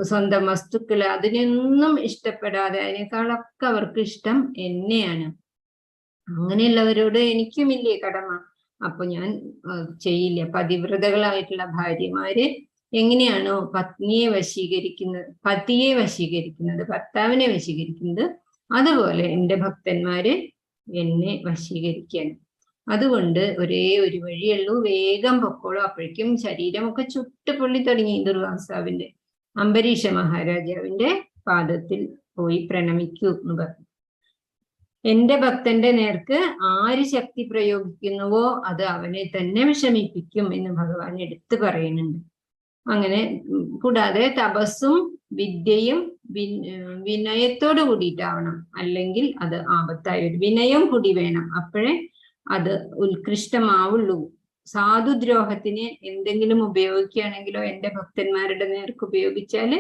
സ്വന്തം വസ്തുക്കള് അതിനൊന്നും ഇഷ്ടപ്പെടാതെ, അതിനേക്കാളൊക്കെ അവർക്ക് ഇഷ്ടം എന്നെയാണ്. അങ്ങനെയുള്ളവരോട് എനിക്കുമില്ലേ കടമ? അപ്പൊ ഞാൻ ചെയ്യില്ല. പതിവ്രതകളായിട്ടുള്ള ഭാര്യമാര് എങ്ങനെയാണോ പത്നിയെ പതിയെ വശീകരിക്കുന്നത്, ഭർത്താവിനെ വശീകരിക്കുന്നത്, അതുപോലെ എന്റെ ഭക്തന്മാര് എന്നെ വശീകരിക്കാൻ. അതുകൊണ്ട് ഒരേ ഒരു വഴിയുള്ളൂ, വേഗം പൊക്കോളൂ. അപ്പോഴേക്കും ശരീരമൊക്കെ ചുട്ടുപൊള്ളി തുടങ്ങി. ദുർവാസാവിന്റെ അംബരീഷ മഹാരാജാവിന്റെ പാദത്തിൽ പോയി പ്രണമിക്കൂ എന്ന് പറഞ്ഞു. എന്റെ ഭക്തന്റെ നേർക്ക് ആര് ശക്തി പ്രയോഗിക്കുന്നുവോ അത് അവനെ തന്നെ വിഷമിപ്പിക്കും എന്ന് ഭഗവാൻ എടുത്തു പറയുന്നുണ്ട്. അങ്ങനെ കൂടാതെ തപസ്സും വിദ്യയും വിനയത്തോട് കൂടിയിട്ടാവണം, അല്ലെങ്കിൽ അത് ആപത്തായ ഒരു വിനയം കൂടി വേണം, അപ്പോഴേ അത് ഉത്കൃഷ്ടമാവുള്ളൂ. സാധുദ്രോഹത്തിന് എന്തെങ്കിലും ഉപയോഗിക്കുകയാണെങ്കിലോ എന്റെ ഭക്തന്മാരുടെ നേർക്ക് ഉപയോഗിച്ചാല്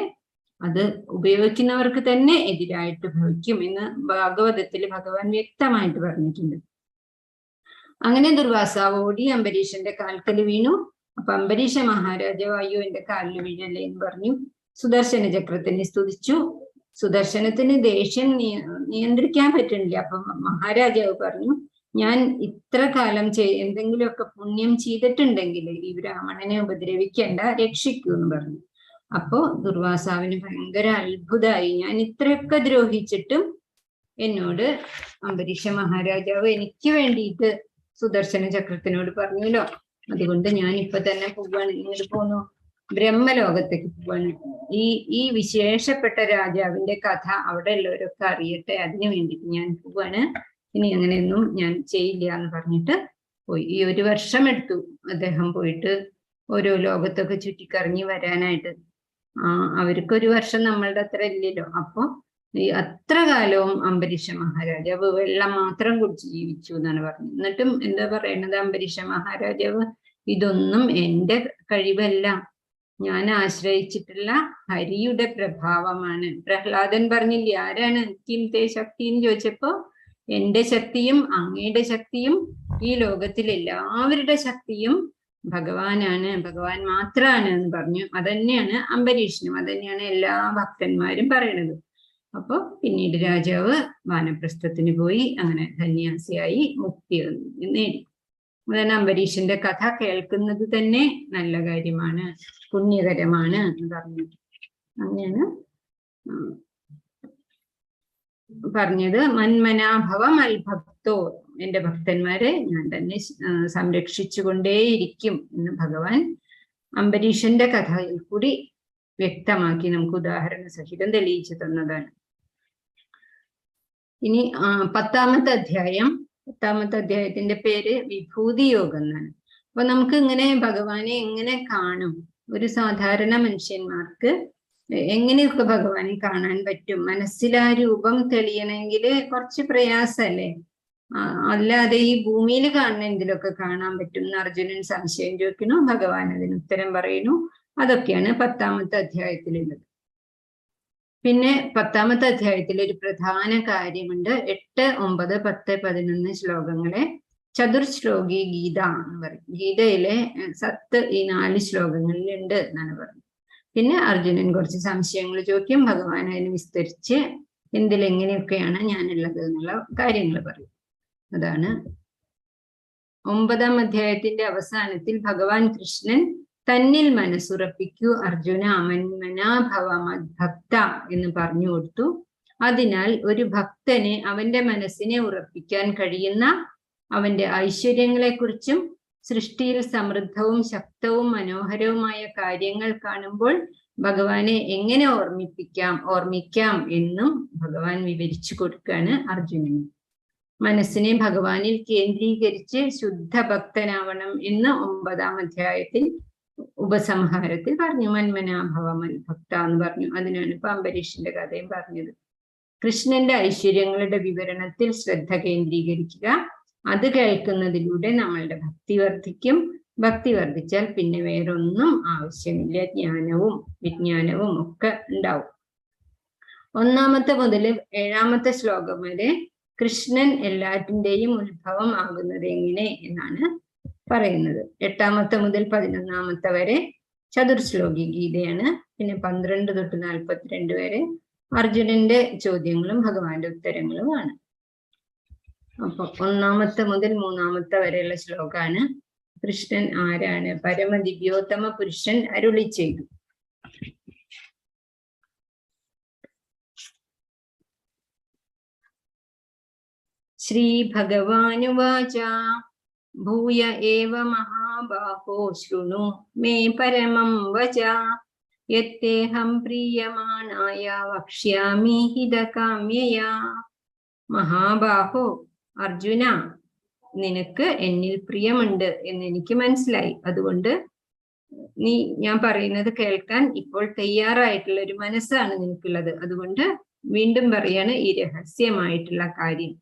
അത് ഉപയോഗിക്കുന്നവർക്ക് തന്നെ എതിരായിട്ട് ഭവിക്കും എന്ന് ഭാഗവതത്തിൽ ഭഗവാൻ വ്യക്തമായിട്ട് പറഞ്ഞിട്ടുണ്ട്. അങ്ങനെ ദുർവാസാവ് ഓടി അംബരീഷന്റെ കാൽക്കൽ വീണു. അപ്പൊ അംബരീഷ മഹാരാജാവ് അയ്യോ എന്റെ കാലിൽ വീഴല്ലേ എന്ന് പറഞ്ഞു. സുദർശന ചക്രത്തിനെ സ്തുതിച്ചു. സുദർശനത്തിന് ദേഷ്യം നിയന്ത്രിക്കാൻ പറ്റുന്നില്ല. അപ്പൊ മഹാരാജാവ് പറഞ്ഞു, ഞാൻ ഇത്ര കാലം എന്തെങ്കിലുമൊക്കെ പുണ്യം ചെയ്തിട്ടുണ്ടെങ്കിൽ ഈ ബ്രാഹ്മണനെ ഉപദ്രവിക്കേണ്ട, രക്ഷിക്കൂ എന്ന് പറഞ്ഞു. അപ്പോ ദുർവാസാവിന് ഭയങ്കര അത്ഭുതമായി. ഞാൻ ഇത്രയൊക്കെ ദ്രോഹിച്ചിട്ടും എന്നോട് അംബരീഷ മഹാരാജാവ് എനിക്ക് വേണ്ടിയിട്ട് സുദർശന ചക്രത്തിനോട് പറഞ്ഞല്ലോ, അതുകൊണ്ട് ഞാൻ ഇപ്പൊ തന്നെ പോവാണ്. ഇങ്ങോട്ട് പോന്നു, ബ്രഹ്മലോകത്തേക്ക് പോവാണ്. ഈ വിശേഷപ്പെട്ട രാജാവിന്റെ കഥ അവിടെ ഉള്ളവരൊക്കെ അറിയട്ടെ, അതിനു വേണ്ടിയിട്ട് ഞാൻ പോവാണ്. ഇനി അങ്ങനെയൊന്നും ഞാൻ ചെയ്യില്ല എന്ന് പറഞ്ഞിട്ട് പോയി. ഈ 1 വർഷം എടുത്തു അദ്ദേഹം പോയിട്ട് ഓരോ ലോകത്തൊക്കെ ചുറ്റിക്കറങ്ങി വരാനായിട്ട്. അവർക്ക് 1 വർഷം നമ്മളുടെ അത്ര ഇല്ലല്ലോ. അപ്പൊ ഈ അത്ര കാലവും അംബരീഷ മഹാരാജാവ് വെള്ളം മാത്രം കുടിച്ച് ജീവിച്ചു എന്നാണ് പറഞ്ഞത്. എന്നിട്ടും എന്താ പറയണത് അംബരീഷ മഹാരാജാവ്, ഇതൊന്നും എന്റെ കഴിവല്ല, ഞാൻ ആശ്രയിച്ചിട്ടുള്ള ഹരിയുടെ പ്രഭാവമാണ്. പ്രഹ്ലാദൻ പറഞ്ഞില്ലേ, ആരാണ് കിം തേ ശക്തി എന്ന് ചോദിച്ചപ്പോ, എന്റെ ശക്തിയും അങ്ങയുടെ ശക്തിയും ഈ ലോകത്തിൽ എല്ലാവരുടെ ശക്തിയും ഭഗവാനാണ്, ഭഗവാൻ മാത്രമാണ് എന്ന് പറഞ്ഞു. അതന്നെയാണ് അംബരീഷനും, അതന്നെയാണ് എല്ലാ ഭക്തന്മാരും പറയണത്. അപ്പൊ പിന്നീട് രാജാവ് വാനപ്രസ്ഥത്തിന് പോയി, അങ്ങനെ സന്യാസിയായി മുക്തി നേടി. അതാണ് അംബരീഷന്റെ കഥ കേൾക്കുന്നത് തന്നെ നല്ല കാര്യമാണ്, പുണ്യകരമാണ് എന്ന് പറഞ്ഞു. അങ്ങനെയാണ് പറഞ്ഞത്. മന്മനാഭവ മൽഭക്തോ, എന്റെ ഭക്തന്മാരെ ഞാൻ തന്നെ സംരക്ഷിച്ചു കൊണ്ടേയിരിക്കും എന്ന് ഭഗവാൻ അംബരീഷന്റെ കഥയിൽ കൂടി വ്യക്തമാക്കി നമുക്ക് ഉദാഹരണ സഹിതം തെളിയിച്ചു തന്നതാണ്. ഇനി 10ാമത്തെ അധ്യായം. 10ാമത്തെ അധ്യായത്തിന്റെ പേര് വിഭൂതി യോഗം എന്നാണ്. അപ്പൊ നമുക്ക് ഇങ്ങനെ ഭഗവാനെ എങ്ങനെ കാണും? ഒരു സാധാരണ മനുഷ്യന്മാർക്ക് എങ്ങനെയൊക്കെ ഭഗവാനെ കാണാൻ പറ്റും? മനസ്സിൽ ആ രൂപം തെളിയണമെങ്കിൽ കുറച്ച് പ്രയാസമല്ലേ? അല്ലാതെ ഈ ഭൂമിയിൽ കാണുന്ന എന്തിലൊക്കെ കാണാൻ പറ്റും എന്ന് അർജുനൻ സംശയം ചോദിക്കുന്നു. ഭഗവാൻ അതിന് ഉത്തരം പറയുന്നു. അതൊക്കെയാണ് 10ാമത്തെ അധ്യായത്തിലുള്ളത്. പിന്നെ 10ാമത്തെ അധ്യായത്തിൽ ഒരു പ്രധാന കാര്യമുണ്ട്. 8, 9, 10, 11 ശ്ലോകങ്ങളെ ചതുർശ്ലോകി ഗീത എന്ന് പറയും. ഗീതയിലെ സത്ത് ഈ 4 ശ്ലോകങ്ങളിലുണ്ട് എന്നാണ് പറയുന്നത്. പിന്നെ അർജുനൻ കുറച്ച് സംശയങ്ങൾ ചോദിക്കും. ഭഗവാൻ അതിന് വിസ്തരിച്ച് എന്തിലെങ്ങനെയൊക്കെയാണ് ഞാനുള്ളത് എന്നുള്ള കാര്യങ്ങൾ പറയും. അതാണ് 9ാം അധ്യായത്തിന്റെ അവസാനത്തിൽ ഭഗവാൻ കൃഷ്ണൻ തന്നിൽ മനസ്സുറപ്പിക്കൂ അർജുന, മന്മനാഭവ മദ്ഭക്ത എന്ന് പറഞ്ഞു കൊടുത്തു. അതിനാൽ ഒരു ഭക്തന് അവന്റെ മനസ്സിനെ ഉറപ്പിക്കാൻ കഴിയുന്ന അവന്റെ ഐശ്വര്യങ്ങളെക്കുറിച്ചും സൃഷ്ടിയിൽ സമൃദ്ധവും ശക്തവും മനോഹരവുമായ കാര്യങ്ങൾ കാണുമ്പോൾ ഭഗവാനെ എങ്ങനെ ഓർമ്മിക്കാം എന്നും ഭഗവാൻ വിവരിച്ചു കൊടുക്കുകയാണ് അർജുനന്. മനസ്സിനെ ഭഗവാനിൽ കേന്ദ്രീകരിച്ച് ശുദ്ധ ഭക്തനാവണം എന്ന് 9-ാം അധ്യായത്തിൽ ഉപസംഹാരത്തിൽ പറഞ്ഞു. മന്മനാഭവ മൽഭക്ത എന്ന് പറഞ്ഞു. അതിനാണ് ഇപ്പൊ അംബരീഷിന്റെ കഥയും പറഞ്ഞത്. കൃഷ്ണന്റെ ഐശ്വര്യങ്ങളുടെ വിവരണത്തിൽ ശ്രദ്ധ കേന്ദ്രീകരിക്കുക. അത് കേൾക്കുന്നതിലൂടെ നമ്മളുടെ ഭക്തി വർദ്ധിക്കും. ഭക്തി വർദ്ധിച്ചാൽ പിന്നെ വേറൊന്നും ആവശ്യമില്ല. ജ്ഞാനവും വിജ്ഞാനവും ഒക്കെ ഉണ്ടാവും. 1 മുതൽ 7 ശ്ലോകം വരെ കൃഷ്ണൻ എല്ലാറ്റിൻ്റെയും ഉത്ഭവം ആകുന്നത് എങ്ങനെ എന്നാണ് പറയുന്നത്. 8 മുതൽ 11 വരെ ചതുർശ്ലോകി ഗീതയാണ്. പിന്നെ 12 തൊട്ട് 42 വരെ അർജുനന്റെ ചോദ്യങ്ങളും ഭഗവാന്റെ ഉത്തരങ്ങളുമാണ്. അപ്പൊ 1 മുതൽ 3 വരെയുള്ള ശ്ലോകാണ് കൃഷ്ണൻ ആരാണ്, പരമദിവ്യോത്തമ പുരുഷൻ അരുളി ചെയ്തു. ശ്രീ ഭഗവാനുവാച ഭൂയ ഏവ മഹാബാഹോ ശൃണു മേ പരമം വച യത്തേഹം പ്രീയമാണായ വക്ഷ്യാമി ഹിതകാമ്യയാ. മഹാബാഹോ, അർജുന, നിനക്ക് എന്നിൽ പ്രിയമുണ്ട് എന്ന് എനിക്ക് മനസ്സിലായി. അതുകൊണ്ട് ഞാൻ പറയുന്നത് കേൾക്കാൻ ഇപ്പോൾ തയ്യാറായിട്ടുള്ള ഒരു മനസ്സാണ് നിനക്കുള്ളത്. അതുകൊണ്ട് വീണ്ടും പറയാണ് ഈ രഹസ്യമായിട്ടുള്ള കാര്യം.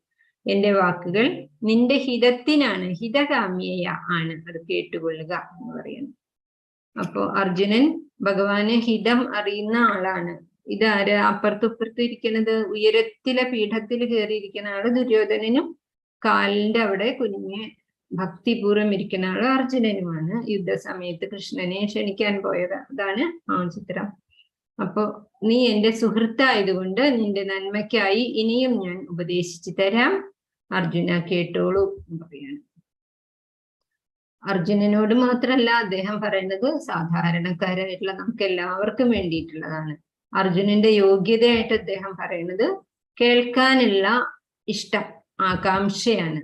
എന്റെ വാക്കുകൾ നിന്റെ ഹിതത്തിനാണ്, ഹിതകാമ്യയ ആണ്, അത് കേട്ടുകൊള്ളുക എന്ന് പറയുന്നു. അപ്പോ അർജുനൻ ഭഗവാന് ഹിതം അറിയുന്ന ആളാണ്. ഇതാര് അപ്പുറത്തുപ്പുറത്തും ഇരിക്കുന്നത്? ഉയരത്തിലെ പീഠത്തിൽ കയറിയിരിക്കുന്ന ആള് ദുര്യോധനനും കാലിന്റെ അവിടെ കുനിഞ്ഞ് ഭക്തിപൂർവ്വം ഇരിക്കുന്ന ആള് അർജുനനുമാണ്. യുദ്ധസമയത്ത് കൃഷ്ണനെ ക്ഷണിക്കാൻ പോയത്. അതാണ് ആ ചിത്രം. അപ്പോ നീ എന്റെ സുഹൃത്തായതുകൊണ്ട് നിന്റെ നന്മയ്ക്കായി ഇനിയും ഞാൻ ഉപദേശിച്ചു തരാം. അർജുന കേട്ടോളൂ എന്ന് പറയാണ്. അർജുനനോട് മാത്രല്ല അദ്ദേഹം പറയുന്നത്, സാധാരണക്കാരായിട്ടുള്ള നമുക്ക് എല്ലാവർക്കും വേണ്ടിയിട്ടുള്ളതാണ്. അർജുനന്റെ യോഗ്യതയായിട്ട് അദ്ദേഹം പറയുന്നത് കേൾക്കാനുള്ള ഇഷ്ടം, ആകാംക്ഷയാണ്.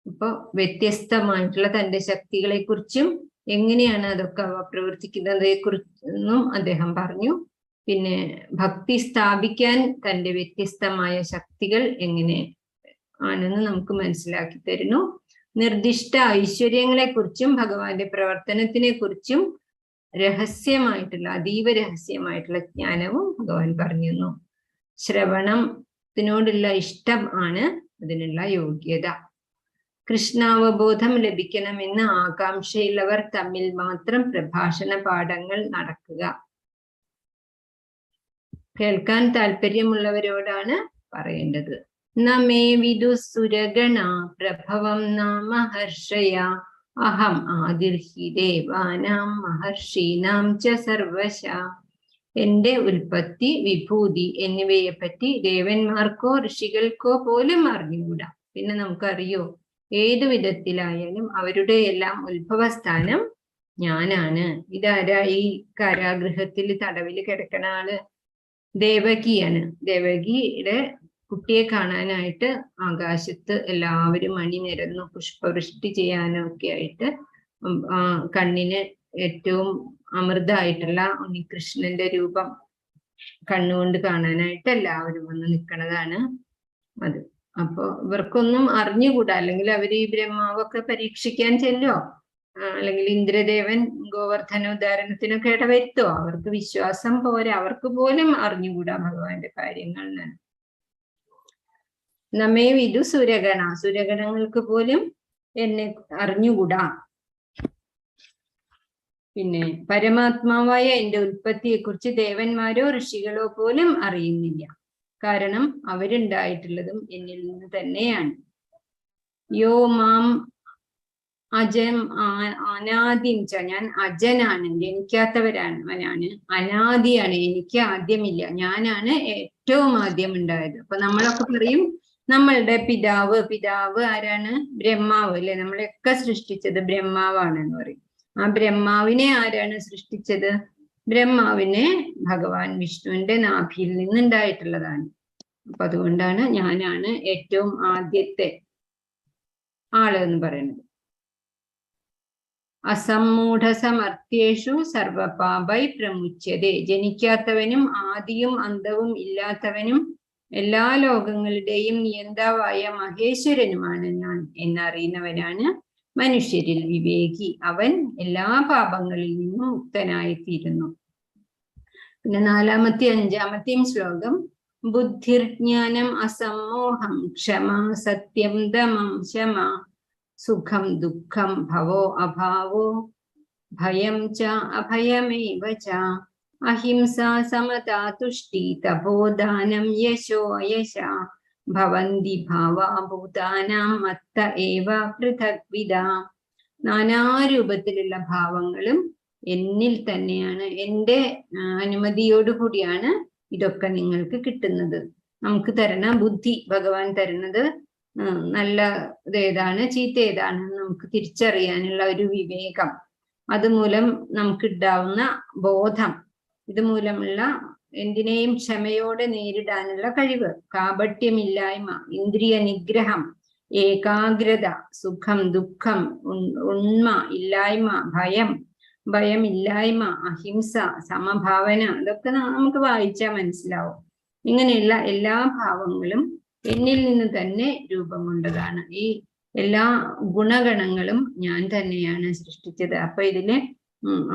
ഇപ്പൊ വ്യത്യസ്തമായിട്ടുള്ള തന്റെ ശക്തികളെ കുറിച്ചും എങ്ങനെയാണ് അതൊക്കെ പ്രവർത്തിക്കുന്നതിനെ കുറിച്ചൊന്നും അദ്ദേഹം പറഞ്ഞു. പിന്നെ ഭക്തി സ്ഥാപിക്കാൻ തന്റെ വ്യത്യസ്തമായ ശക്തികൾ എങ്ങനെ ആണെന്ന് നമുക്ക് മനസ്സിലാക്കി തരുന്നു. നിർദ്ദിഷ്ട ഐശ്വര്യങ്ങളെ കുറിച്ചും ഭഗവാന്റെ പ്രവർത്തനത്തിനെ കുറിച്ചും രഹസ്യമായിട്ടുള്ള, അതീവ രഹസ്യമായിട്ടുള്ള ജ്ഞാനവും ഭഗവാൻ പറഞ്ഞു. ശ്രവണത്തിനോടുള്ള ഇഷ്ടം ആണ് അതിനുള്ള യോഗ്യത. കൃഷ്ണാവബോധം ലഭിക്കണമെന്ന് ആകാംക്ഷയുള്ളവർ തമ്മിൽ മാത്രം പ്രഭാഷണ പാഠങ്ങൾ നടക്കുക. കേൾക്കാൻ താല്പര്യമുള്ളവരോടാണ് പറയേണ്ടത്. നമേ വിദുസുരഗണ പ്രഭവം നാമ ഹർഷയ അഹം ആദിർഹി ദേവാനാം മഹർഷീനാം ച സർവശ. എന്റെ ഉൽപ്പത്തി, വിഭൂതി എന്നിവയെ പറ്റി ദേവന്മാർക്കോ ഋഷികൾക്കോ പോലും അറിഞ്ഞുകൂടാ. പിന്നെ നമുക്കറിയോ, ഏതു വിധത്തിലായാലും അവരുടെ എല്ലാം ഉത്ഭവസ്ഥാനം ഞാനാണ്. ഇതാരാ? ഈ കാരാഗൃഹത്തിൽ തടവിൽ കിടക്കണ ആള് ദേവകിയാണ്. ദേവകിയുടെ കുട്ടിയെ കാണാനായിട്ട് ആകാശത്ത് എല്ലാവരും അണിനിരന്നു, പുഷ്പവൃഷ്ടി ചെയ്യാനും ഒക്കെ ആയിട്ട്. കണ്ണിന് ഏറ്റവും അമൃതായിട്ടുള്ള ഉണ്ണികൃഷ്ണന്റെ രൂപം കണ്ണുകൊണ്ട് കാണാനായിട്ട് എല്ലാവരും വന്ന് നിൽക്കുന്നതാണ് അത്. അപ്പൊ ഇവർക്കൊന്നും അറിഞ്ഞുകൂടാ. അല്ലെങ്കിൽ അവർ ഈ ബ്രഹ്മാവൊക്കെ പരീക്ഷിക്കാൻ ചെല്ലോ, അല്ലെങ്കിൽ ഇന്ദ്രദേവൻ ഗോവർദ്ധനോദ്ധാരണത്തിനൊക്കെ ഇടവരുത്തോ? അവർക്ക് വിശ്വാസം പോരാ, അവർക്ക് പോലും അറിഞ്ഞുകൂടാ ഭഗവാന്റെ കാര്യങ്ങൾ. നമ്മേ വിദു സുരഗണ, സുരഗണങ്ങൾക്ക് പോലും എന്നെ അറിഞ്ഞുകൂടാ. പിന്നെ പരമാത്മാവായ എന്റെ ഉൽപ്പത്തിയെ കുറിച്ച് ദേവന്മാരോ ഋഷികളോ പോലും അറിയുന്നില്ല. കാരണം അവരുണ്ടായിട്ടുള്ളതും എന്നിൽ നിന്ന് തന്നെയാണ്. യോ മാം അജം അനാദിം ച, ഞാൻ അജനാണ്, ജനിക്കാത്തവരാണ്, അനാദിയാണ്, എനിക്ക് ആദ്യമില്ല, ഞാനാണ് ഏറ്റവും ആദ്യം ഉണ്ടായത്. അപ്പൊ നമ്മളൊക്കെ പറയും നമ്മളുടെ പിതാവ് ആരാണ്? ബ്രഹ്മാവ് അല്ലെ? നമ്മളെയൊക്കെ സൃഷ്ടിച്ചത് ബ്രഹ്മാവാണെന്ന് പറയും. ആ ബ്രഹ്മാവിനെ ആരാണ് സൃഷ്ടിച്ചത്? ബ്രഹ്മാവിനെ ഭഗവാൻ വിഷ്ണുവിന്റെ നാഭിയിൽ നിന്നുണ്ടായിട്ടുള്ളതാണ്. അപ്പൊ അതുകൊണ്ടാണ് ഞാനാണ് ഏറ്റവും ആദ്യത്തെ ആള് എന്ന് പറയുന്നത്. അസമ്മൂഢ സമർത്ഥ്യേഷു സർവപാപൈ പ്രമുച്യതേ. ജനിക്കാത്തവനും ആദിയും അന്തവും ഇല്ലാത്തവനും എല്ലാ ലോകങ്ങളുടെയും നിയന്താവായ മഹേശ്വരനുമാണ് ഞാൻ എന്നറിയുന്നവനാണ് മനുഷ്യരിൽ വിവേകി. അവൻ എല്ലാ പാപങ്ങളിൽ നിന്നും മുക്തനായിത്തീരുന്നു. പിന്നെ 4-ാമത്തെയും 5-ാമത്തെയും ശ്ലോകം ബുദ്ധിർജ്ഞാനം അസമ്മോഹം ക്ഷമ സത്യം ദമം ശമ സുഖം ദുഃഖം ഭവോ അഭാവോ ഭയം ച അഭയമേവ ച അഹിംസ സമതാ തുഷ്ടി തപോദാനം യശോ യശ ഭവന്തി ഭാവാ ഭൂതാനാം മത്ത ഏവ പൃഥഗ്വിദ. നാനാരൂപത്തിലുള്ള ഭാവങ്ങളും എന്നിൽ തന്നെയാണ്. എൻ്റെ അനുമതിയോടുകൂടിയാണ് ഇതൊക്കെ നിങ്ങൾക്ക് കിട്ടുന്നത്. നമുക്ക് തരണ ബുദ്ധി ഭഗവാൻ തരുന്നത് നല്ല ഏതാണ് ചീത്ത ഏതാണെന്ന് നമുക്ക് തിരിച്ചറിയാനുള്ള ഒരു വിവേകം, അതുമൂലം നമുക്കുണ്ടാവുന്ന ബോധം, ഇതുമൂലമുള്ള എന്തിനേയും ക്ഷമയോടെ നേരിടാനുള്ള കഴിവ്, കാപട്യമില്ലായ്മ, ഇന്ദ്രിയ നിഗ്രഹം, ഏകാഗ്രത, സുഖം ദുഃഖം, ഉണ്മ ഇല്ലായ്മ, ഭയമില്ലായ്മ, അഹിംസ, സമഭാവന, ഇതൊക്കെ നമുക്ക് വായിച്ചാൽ മനസ്സിലാവും. ഇങ്ങനെയുള്ള എല്ലാ ഭാവങ്ങളും എന്നിൽ നിന്ന് തന്നെ രൂപം കൊണ്ടതാണ്. ഈ എല്ലാ ഗുണഗണങ്ങളും ഞാൻ തന്നെയാണ് സൃഷ്ടിച്ചത്. അപ്പൊ ഇതില്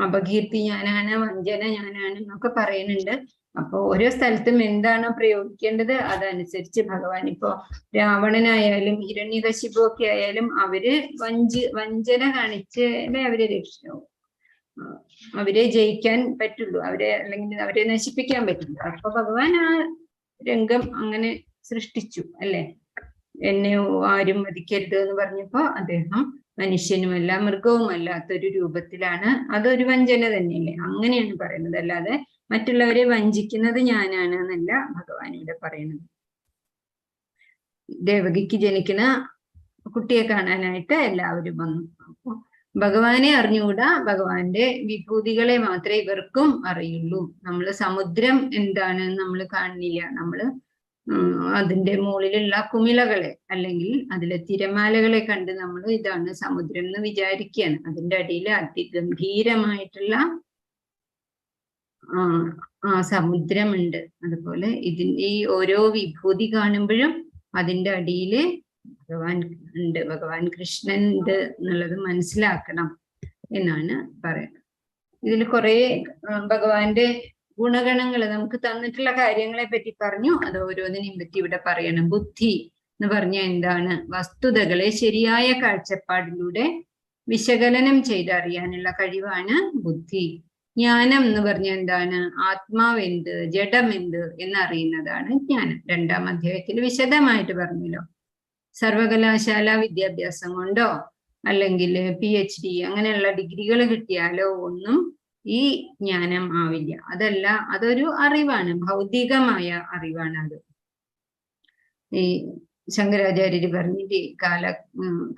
അപകീർത്തി ഞാനാണ്, വഞ്ചന ഞാനാണ് എന്നൊക്കെ പറയുന്നുണ്ട്. അപ്പൊ ഓരോ സ്ഥലത്തും എന്താണോ പ്രയോഗിക്കേണ്ടത് അതനുസരിച്ച് ഭഗവാൻ, ഇപ്പോ രാവണനായാലും ഹിരണ്യകശിപു ഒക്കെ ആയാലും അവര് വഞ്ചന കാണിച്ച് അവരെ ജയിക്കാൻ പറ്റുള്ളൂ, അല്ലെങ്കിൽ അവരെ നശിപ്പിക്കാൻ പറ്റുള്ളൂ. അപ്പൊ ഭഗവാൻ ആ രംഗം അങ്ങനെ സൃഷ്ടിച്ചു അല്ലെ. എന്നെ ആരും വധിക്കരുത് എന്ന് പറഞ്ഞപ്പോ അദ്ദേഹം മനുഷ്യനുമല്ല മൃഗവുമല്ലാത്തൊരു രൂപത്തിലാണ്. അതൊരു വഞ്ചന തന്നെയല്ലേ, അങ്ങനെയാണ് പറയുന്നത്. അല്ലാതെ മറ്റുള്ളവരെ വഞ്ചിക്കുന്നത് ഞാനാണ് എന്നല്ല ഭഗവാൻ ഇവിടെ പറയുന്നത്. ദേവകിക്ക് ജനിക്കുന്ന കുട്ടിയെ കാണാനായിട്ട് എല്ലാവരും വന്നു. അപ്പൊ ഭഗവാനെ അറിഞ്ഞുകൂടാ, ഭഗവാന്റെ വിഭൂതികളെ മാത്രമേ ഇവർക്കും അറിയുള്ളൂ. നമ്മൾ സമുദ്രം എന്താണെന്ന് നമ്മൾ കാണുന്നില്ല, നമ്മള് അതിന്റെ മുകളിലുള്ള കുമിളകളെ അല്ലെങ്കിൽ അതിലെ തിരമാലകളെ കണ്ട് നമ്മൾ ഇതാണ് സമുദ്രം എന്ന് വിചാരിക്കുകയാണ്. അതിന്റെ അടിയിൽ അതിഗംഭീരമായിട്ടുള്ള സമുദ്രമുണ്ട്. അതുപോലെ ഈ ഓരോ വിഭൂതി കാണുമ്പോഴും അതിന്റെ അടിയില് ഭഗവാൻ ഉണ്ട്, ഭഗവാൻ കൃഷ്ണൻ ഉണ്ട് എന്നുള്ളത് മനസ്സിലാക്കണം എന്നാണ് പറയുന്നത്. ഇതിൽ കുറെ ഭഗവാന്റെ ഗുണഗണങ്ങൾ നമുക്ക് തന്നിട്ടുള്ള കാര്യങ്ങളെ പറ്റി പറഞ്ഞു. അത് ഓരോന്നിനെയും പറ്റി ഇവിടെ പറയണം. ബുദ്ധി എന്ന് പറഞ്ഞാൽ എന്താണ്? വസ്തുതകളെ ശരിയായ കാഴ്ചപ്പാടിലൂടെ വിശകലനം ചെയ്തറിയാനുള്ള കഴിവാണ് ബുദ്ധി. ജ്ഞാനം എന്ന് പറഞ്ഞാൽ എന്താണ്? ആത്മാവെന്ത് ജഡമെന്ത് എന്നറിയുന്നതാണ് ജ്ഞാനം. 2-ാം അധ്യായത്തിൽ വിശദമായിട്ട് പറഞ്ഞല്ലോ. സർവകലാശാല വിദ്യാഭ്യാസം കൊണ്ടോ അല്ലെങ്കിൽ PhD അങ്ങനെയുള്ള ഡിഗ്രികൾ കിട്ടിയാലോ ഒന്നും ഈ ജ്ഞാനം ആവില്ല. അതല്ല, അതൊരു അറിവാണ്, ഭൗതികമായ അറിവാണ് അത്. ഈ ശങ്കരാചാര്യര് പറഞ്ഞിട്ട്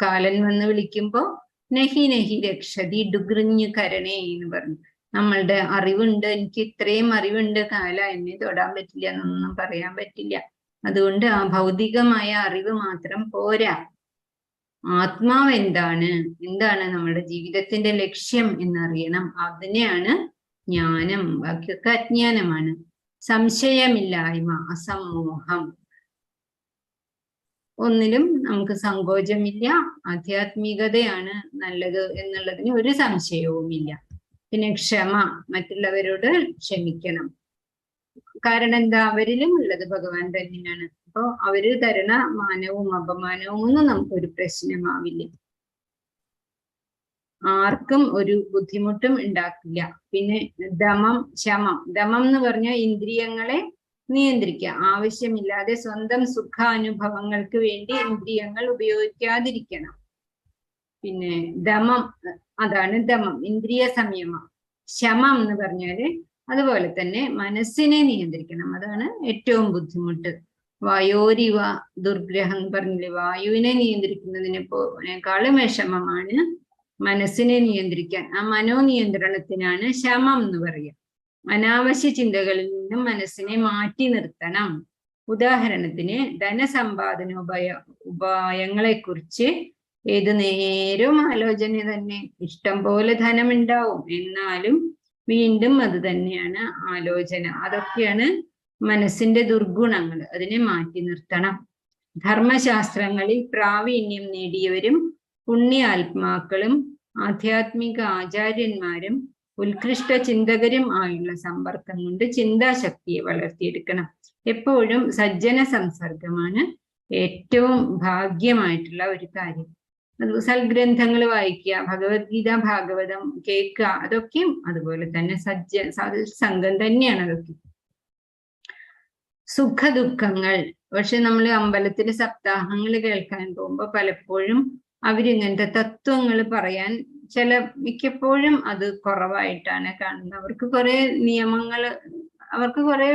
കാലൻ വന്ന് വിളിക്കുമ്പോ നഹി രക്ഷതി ഡുഗ്രിഞ്ഞ് കരണേ എന്ന് പറഞ്ഞു. നമ്മളുടെ അറിവുണ്ട്, എനിക്ക് ഇത്രയും അറിവുണ്ട്, കാല എന്നെ തൊടാൻ പറ്റില്ല എന്നൊന്നും പറയാൻ പറ്റില്ല. അതുകൊണ്ട് ആ ഭൗതികമായ അറിവ് മാത്രം പോരാ. ആത്മാവ് എന്താണ് നമ്മുടെ ജീവിതത്തിന്റെ ലക്ഷ്യം എന്നറിയണം. അതിനെയാണ് ജ്ഞാനം. ബാക്കിയൊക്കെ അജ്ഞാനമാണ്. സംശയമില്ലായ്മ, അസമ്മോഹം, ഒന്നിലും നമുക്ക് സങ്കോചമില്ല. ആധ്യാത്മികതയാണ് നല്ലത് എന്നുള്ളതിന് ഒരു സംശയവുമില്ല. പിന്നെ ക്ഷമ, മറ്റുള്ളവരോട് ക്ഷമിക്കണം. കാരണം എന്താ? അവരിലും ഉള്ളത് ഭഗവാൻ തന്നെയാണ്. അപ്പൊ അവര് തരണ മാനവും അപമാനവും ഒന്നും നമുക്കൊരു പ്രശ്നമാവില്ല, ആർക്കും ഒരു ബുദ്ധിമുട്ടും ഉണ്ടാക്കില്ല. പിന്നെ ദമം ശമം. ദമം എന്ന് പറഞ്ഞാൽ ഇന്ദ്രിയങ്ങളെ നിയന്ത്രിക്കുക. ആവശ്യമില്ലാതെ സ്വന്തം സുഖാനുഭവങ്ങൾക്ക് വേണ്ടി ഇന്ദ്രിയങ്ങൾ ഉപയോഗിക്കാതിരിക്കണം. പിന്നെ ദമം, അതാണ് ദമം, ഇന്ദ്രിയ സംയമം. ശമം എന്ന് പറഞ്ഞാല് അതുപോലെ തന്നെ മനസ്സിനെ നിയന്ത്രിക്കണം. അതാണ് ഏറ്റവും ബുദ്ധിമുട്ട്. വായോരിവ ദുർഗ്രഹം പറഞ്ഞില്ലേ, വായുവിനെ നിയന്ത്രിക്കുന്നതിനേക്കാളും വിഷമമാണ് മനസ്സിനെ നിയന്ത്രിക്കാൻ. ആ മനോനിയന്ത്രണത്തിനാണ് ശമം എന്ന് പറയുക. അനാവശ്യ ചിന്തകളിൽ നിന്നും മനസ്സിനെ മാറ്റി നിർത്തണം. ഉദാഹരണത്തിന് ഉപായങ്ങളെ കുറിച്ച് ഏത് നേരവും ആലോചന തന്നെ. ഇഷ്ടം പോലെ ധനമുണ്ടാവും, എന്നാലും വീണ്ടും അത് തന്നെയാണ് ആലോചന. അതൊക്കെയാണ് മനസ്സിന്റെ ദുർഗുണങ്ങൾ അതിനെ മാറ്റി നിർത്തണം. ധർമ്മശാസ്ത്രങ്ങളിൽ പ്രാവീണ്യം നേടിയവരും പുണ്യാത്മാക്കളും ആധ്യാത്മിക ആചാര്യന്മാരും ഉത്കൃഷ്ട ചിന്തകരും ആയുള്ള സമ്പർക്കം കൊണ്ട് ചിന്താശക്തിയെ വളർത്തിയെടുക്കണം. എപ്പോഴും സജ്ജന സംസർഗമാണ് ഏറ്റവും ഭാഗ്യമായിട്ടുള്ള ഒരു കാര്യം. അത് സൽഗ്രന്ഥങ്ങൾ വായിക്കുക, ഭഗവത്ഗീത ഭാഗവതം കേൾക്കുക, അതൊക്കെയും അതുപോലെ തന്നെ സംഘം തന്നെയാണ് അതൊക്കെ. സുഖദുഃഖങ്ങൾ, പക്ഷെ നമ്മൾ അമ്പലത്തിലെ സപ്താഹങ്ങൾ കേൾക്കാൻ പോകുമ്പോൾ പലപ്പോഴും അവരിങ്ങനത്തെ തത്വങ്ങൾ പറയാൻ മിക്കപ്പോഴും അത് കുറവായിട്ടാണ് കാണുന്നത്. അവർക്ക് കുറെ നിയമങ്ങൾ, അവർക്ക് കുറെ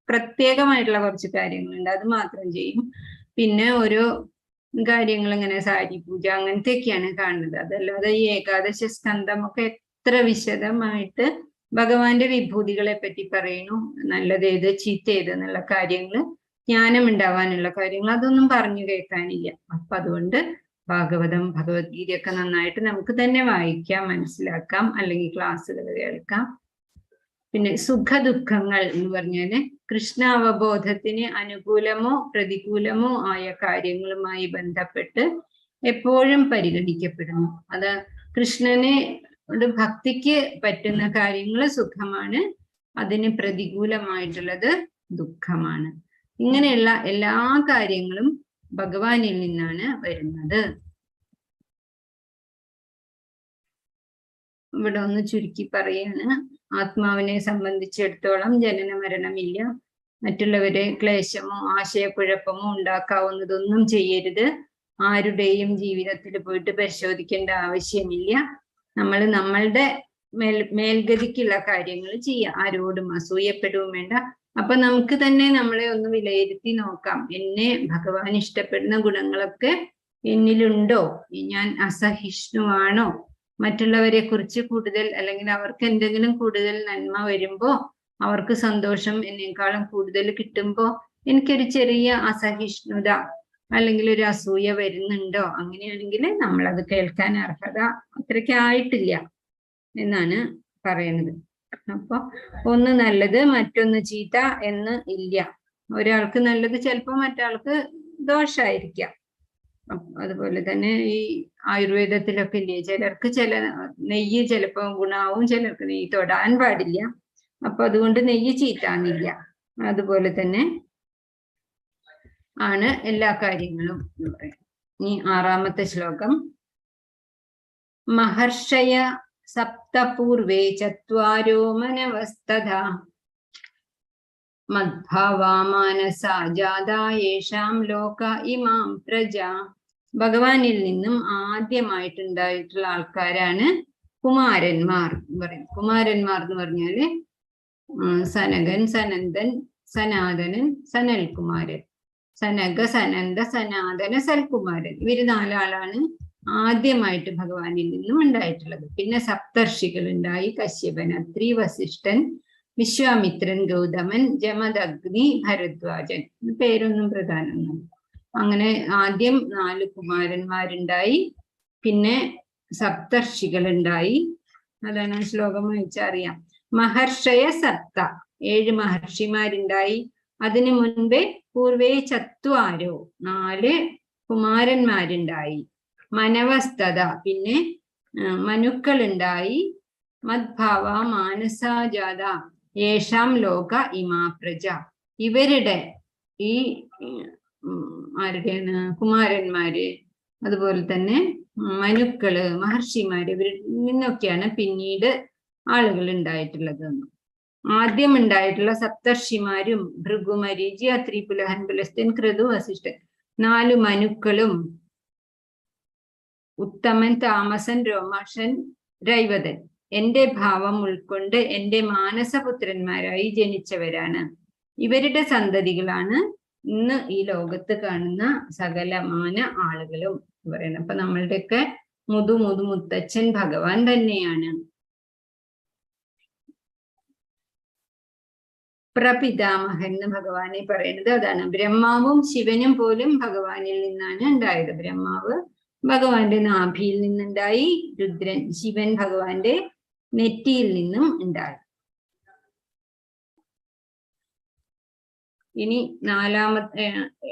പ്രത്യേകമായിട്ടുള്ള കുറച്ച് കാര്യങ്ങളുണ്ട്, അത് മാത്രം ചെയ്യും. പിന്നെ ഓരോ കാര്യങ്ങൾ ഇങ്ങനെ സാരി പൂജ അങ്ങനത്തെയൊക്കെയാണ് കാണുന്നത്. അതല്ലാതെ ഈ ഏകാദശ സ്കന്ധമൊക്കെ എത്ര വിശദമായിട്ട് ഭഗവാന്റെ വിഭൂതികളെ പറ്റി പറയുന്നു, നല്ലതേത് ചീത്തേത് എന്നുള്ള കാര്യങ്ങൾ, ജ്ഞാനം ഉണ്ടാവാനുള്ള കാര്യങ്ങൾ, അതൊന്നും പറഞ്ഞു കേൾക്കാനില്ല. അപ്പൊ അതുകൊണ്ട് ഭാഗവതം ഭഗവത്ഗീതയൊക്കെ നന്നായിട്ട് നമുക്ക് തന്നെ വായിക്കാം, മനസ്സിലാക്കാം, അല്ലെങ്കിൽ ക്ലാസ്സുകൾ കേൾക്കാം. പിന്നെ സുഖദുഃഖങ്ങൾ എന്ന് പറഞ്ഞാല് കൃഷ്ണ അവബോധത്തിന് അനുകൂലമോ പ്രതികൂലമോ ആയ കാര്യങ്ങളുമായി ബന്ധപ്പെട്ട് എപ്പോഴും പരിഗണിക്കപ്പെടുന്നു. അത് കൃഷ്ണനെ ഭക്തിക്ക് പറ്റുന്ന കാര്യങ്ങൾ സുഖമാണ്, അതിന് പ്രതികൂലമായിട്ടുള്ളത് ദുഃഖമാണ്. ഇങ്ങനെയുള്ള എല്ലാ കാര്യങ്ങളും ഭഗവാനിൽ നിന്നാണ് വരുന്നത്. ഇവിടെ ഒന്ന് ചുരുക്കി പറയാണ്, ആത്മാവിനെ സംബന്ധിച്ചിടത്തോളം ജനന മരണമില്ല. മറ്റുള്ളവരെ ക്ലേശമോ ആശയക്കുഴപ്പമോ ഉണ്ടാക്കാവുന്നതൊന്നും ചെയ്യരുത്. ആരുടെയും ജീവിതത്തിൽ പോയിട്ട് പരിശോധിക്കേണ്ട ആവശ്യമില്ല. നമ്മൾ നമ്മളുടെ മേൽഗതിക്കുള്ള കാര്യങ്ങൾ ചെയ്യുക, ആരോടും അസൂയപ്പെടുകയും വേണ്ട. അപ്പൊ നമുക്ക് തന്നെ നമ്മളെ ഒന്ന് വിലയിരുത്തി നോക്കാം, എന്നെ ഭഗവാൻ ഇഷ്ടപ്പെടുന്ന ഗുണങ്ങളൊക്കെ എന്നിലുണ്ടോ? ഞാൻ അസഹിഷ്ണുവാണോ? മറ്റുള്ളവരെ കുറിച്ച് കൂടുതൽ, അല്ലെങ്കിൽ അവർക്ക് എന്തെങ്കിലും കൂടുതൽ നന്മ വരുമ്പോ, അവർക്ക് സന്തോഷം എന്നേക്കാളും കൂടുതൽ കിട്ടുമ്പോ എനിക്കൊരു ചെറിയ അസഹിഷ്ണുത അല്ലെങ്കിൽ ഒരു അസൂയ വരുന്നുണ്ടോ? അങ്ങനെയാണെങ്കിൽ നമ്മളത് കേൾക്കാൻ അർഹത അത്രയ്ക്ക് ആയിട്ടില്ല എന്നാണ് പറയുന്നത്. അപ്പൊ ഒന്ന് നല്ലത് മറ്റൊന്ന് ചീത്ത എന്ന് ഇല്ല. ഒരാൾക്ക് നല്ലത് ചിലപ്പോൾ മറ്റാൾക്ക് ദോഷമായിരിക്കാം. അതുപോലെ തന്നെ ഈ ആയുർവേദത്തിലൊക്കെ ഇല്ലേ, ചിലർക്ക് ചില നെയ്യ് ചിലപ്പോൾ ഗുണാവും, ചിലർക്ക് നെയ്യ് തൊടാൻ പാടില്ല. അപ്പൊ അതുകൊണ്ട് നെയ്യ് ചീത്താന്നില്ല. അതുപോലെ തന്നെ ആണ് എല്ലാ കാര്യങ്ങളും എന്ന് പറയാം. ഇനി 6ാമത്തെ ശ്ലോകം. മഹർഷയ സപ്തപൂർവേ ചത്വാരോ മനവസ്തഥാ മദ്ഭാവാ മാനസാ ജാതാ യേഷാം ലോക ഇമാം പ്രജ. ഭഗവാനിൽ നിന്നും ആദ്യമായിട്ടുണ്ടായിട്ടുള്ള ആൾക്കാരാണ് കുമാരന്മാർ എന്ന് പറയും. കുമാരന്മാർ എന്ന് പറഞ്ഞാല് സനകൻ, സനന്ദൻ, സനാതനൻ, സനൽകുമാരൻ. സനക, സനന്ദ, സനാതന, സൽകുമാരൻ, ഇവര് 4 ആളാണ് ആദ്യമായിട്ട് ഭഗവാനിൽ നിന്നും ഉണ്ടായിട്ടുള്ളത്. പിന്നെ സപ്തർഷികൾ ഉണ്ടായി, കശ്യപൻ, അത്രി, വസിഷ്ഠൻ, വിശ്വാമിത്രൻ, ഗൗതമൻ, ജമദഗ്നി, ഭരദ്വാജൻ. പേരൊന്നും പ്രധാനമൊന്നും. അങ്ങനെ ആദ്യം 4 കുമാരന്മാരുണ്ടായി, പിന്നെ സപ്തർഷികൾ ഉണ്ടായി. അതാണ് ശ്ലോകം വായിച്ചാൽ അറിയാം. മഹർഷയ സപ്ത, 7 മഹർഷിമാരുണ്ടായി. അതിനു മുൻപേ പൂർവേ ചത്വാരോ, 4 കുമാരന്മാരുണ്ടായി. മനവസ്തത, പിന്നെ മനുക്കളുണ്ടായി. മദ്ഭാവ മാനസാജാത യേഷാം ലോക ഇമാ പ്രജ. ഇവരുടെ ഈ ആരുടെയാണ്? കുമാരന്മാര്, അതുപോലെ തന്നെ മനുക്കള്, മഹർഷിമാര്, ഇവരിൽ നിന്നൊക്കെയാണ് പിന്നീട് ആളുകൾ ഉണ്ടായിട്ടുള്ളത്. ആദ്യം ഉണ്ടായിട്ടുള്ള സപ്തർഷിമാരും ഭൃഗു, മരീചി, അത്രി, പുലഹൻ, പുലസ്ത്യൻ, ക്രതു, വസിഷ്ഠൻ, 4 മനുക്കളും ഉത്തമൻ, താമസൻ, രോമാഷൻ, രൈവതൻ എന്റെ ഭാവം ഉൾക്കൊണ്ട് എന്റെ മാനസപുത്രന്മാരായി ജനിച്ചവരാണ്. ഇവരുടെ സന്തതികളാണ് ഇന്ന് ഈ ലോകത്ത് കാണുന്ന സകലമാന ആളുകളും പറയുന്നത്. അപ്പൊ നമ്മളുടെയൊക്കെ മുത്തച്ഛൻ ഭഗവാൻ തന്നെയാണ്. പ്രപിതാമഹൻ എന്ന് ഭഗവാനെ പറയുന്നത് അതാണ്. ബ്രഹ്മാവും ശിവനും പോലും ഭഗവാനിൽ നിന്നാണ് ഉണ്ടായത്. ബ്രഹ്മാവ് ഭഗവാന്റെ നാഭിയിൽ നിന്നുണ്ടായി, രുദ്രൻ, ശിവൻ ഭഗവാന്റെ നെറ്റിയിൽ നിന്നും ഉണ്ടായി. ഇനി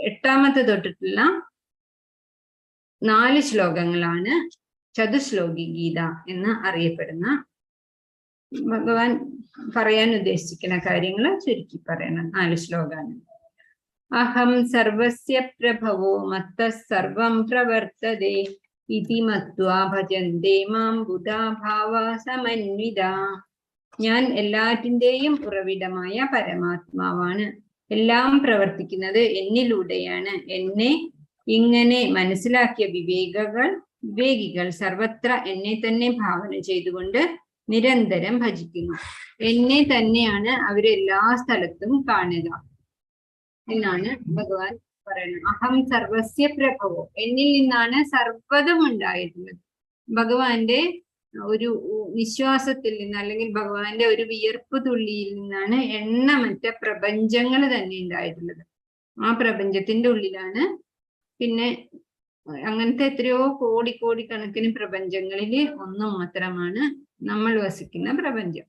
8ാമത്തെ തൊട്ടിട്ടുള്ള 4 ശ്ലോകങ്ങളാണ് ചതുശ്ലോകി ഗീത എന്ന് അറിയപ്പെടുന്ന. ഭഗവാൻ പറയാൻ ഉദ്ദേശിക്കുന്ന കാര്യങ്ങൾ ചുരുക്കി പറയണം. 4 ശ്ലോകാണ്. അഹം സർവസ്യ പ്രഭവോ മത്തഃ സർവം പ്രവർത്തതേ ഇതി മത്വാ ഭജന്തേ മാം ബുധാ ഭാവാ സമന്വിതാ. ഞാൻ എല്ലാറ്റിൻ്റെയും ഉറവിടമായ പരമാത്മാവാണ്. എല്ലാം പ്രവർത്തിക്കുന്നത് എന്നിലൂടെയാണ്. എന്നെ ഇങ്ങനെ മനസ്സിലാക്കിയ വിവേകികൾ സർവത്ര എന്നെ തന്നെ ഭാവന ചെയ്തുകൊണ്ട് നിരന്തരം ഭജിക്കുന്നു. എന്നെ തന്നെയാണ് അവരെല്ലാ സ്ഥലത്തും കാണുക എന്നാണ് ഭഗവാൻ പറയുന്നത്. അഹം സർവസ്യ പ്രഭവോ, എന്നിൽ നിന്നാണ് സർവ്വതും ഉണ്ടായിട്ടുള്ളത്. ഭഗവാന്റെ ഒരു നിശ്വാസത്തിൽ നിന്ന് അല്ലെങ്കിൽ ഭഗവാന്റെ ഒരു വിയർപ്പ് തുള്ളിയിൽ നിന്നാണ് എണ്ണമറ്റ പ്രപഞ്ചങ്ങൾ തന്നെ ഉണ്ടായിട്ടുള്ളത്. ആ പ്രപഞ്ചത്തിന്റെ ഉള്ളിലാണ് പിന്നെ അങ്ങനത്തെ എത്രയോ കോടിക്കണക്കിന് പ്രപഞ്ചങ്ങളിൽ ഒന്ന് മാത്രമാണ് നമ്മൾ വസിക്കുന്ന പ്രപഞ്ചം.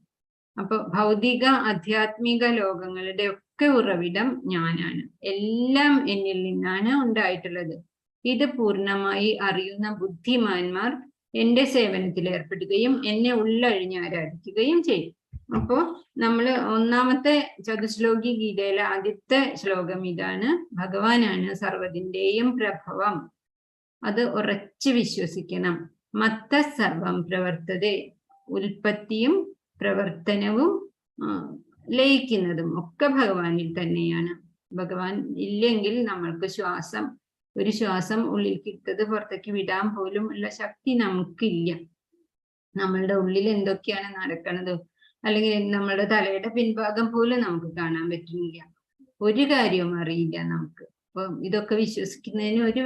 അപ്പൊ ഭൗതിക ആധ്യാത്മിക ലോകങ്ങളുടെ ഒക്കെ ഉറവിടം ഞാനാണ്. എല്ലാം എന്നിൽ നിന്നാണ് ഉണ്ടായിട്ടുള്ളത്. ഇത് പൂർണ്ണമായി അറിയുന്ന ബുദ്ധിമാന്മാർ എന്റെ സേവനത്തിൽ ഏർപ്പെടുകയും എന്നെ ഉള്ളഴിഞ്ഞ് ആരാധിക്കുകയും ചെയ്യും. അപ്പോ നമ്മള് 1ാമത്തെ ചതുശ്ലോകി ഗീതയിലെ ആദ്യത്തെ ശ്ലോകം ഇതാണ്. ഭഗവാനാണ് സർവ്വതിന്റെയും പ്രഭവം. അത് ഉറച്ചു വിശ്വസിക്കണം. മത്തഃ സർവം പ്രവർത്തതേ, ഉൽപ്പത്തിയും പ്രവർത്തനവും ലയിക്കുന്നതും ഒക്കെ ഭഗവാനിൽ തന്നെയാണ്. ഭഗവാൻ ഇല്ലെങ്കിൽ നമ്മൾക്ക് ഒരു ശ്വാസം ഉള്ളിൽ കിട്ടത് പുറത്തേക്ക് വിടാൻ പോലും ഉള്ള ശക്തി നമുക്കില്ല. നമ്മളുടെ ഉള്ളിൽ എന്തൊക്കെയാണ് നടക്കുന്നത്, അല്ലെങ്കിൽ നമ്മളുടെ തലയുടെ പിൻഭാഗം പോലും നമുക്ക് കാണാൻ പറ്റുന്നില്ല. ഒരു കാര്യവും അറിയില്ല നമുക്ക്. അപ്പൊ ഇതൊക്കെ വിശ്വസിക്കുന്നതിന് ഒരു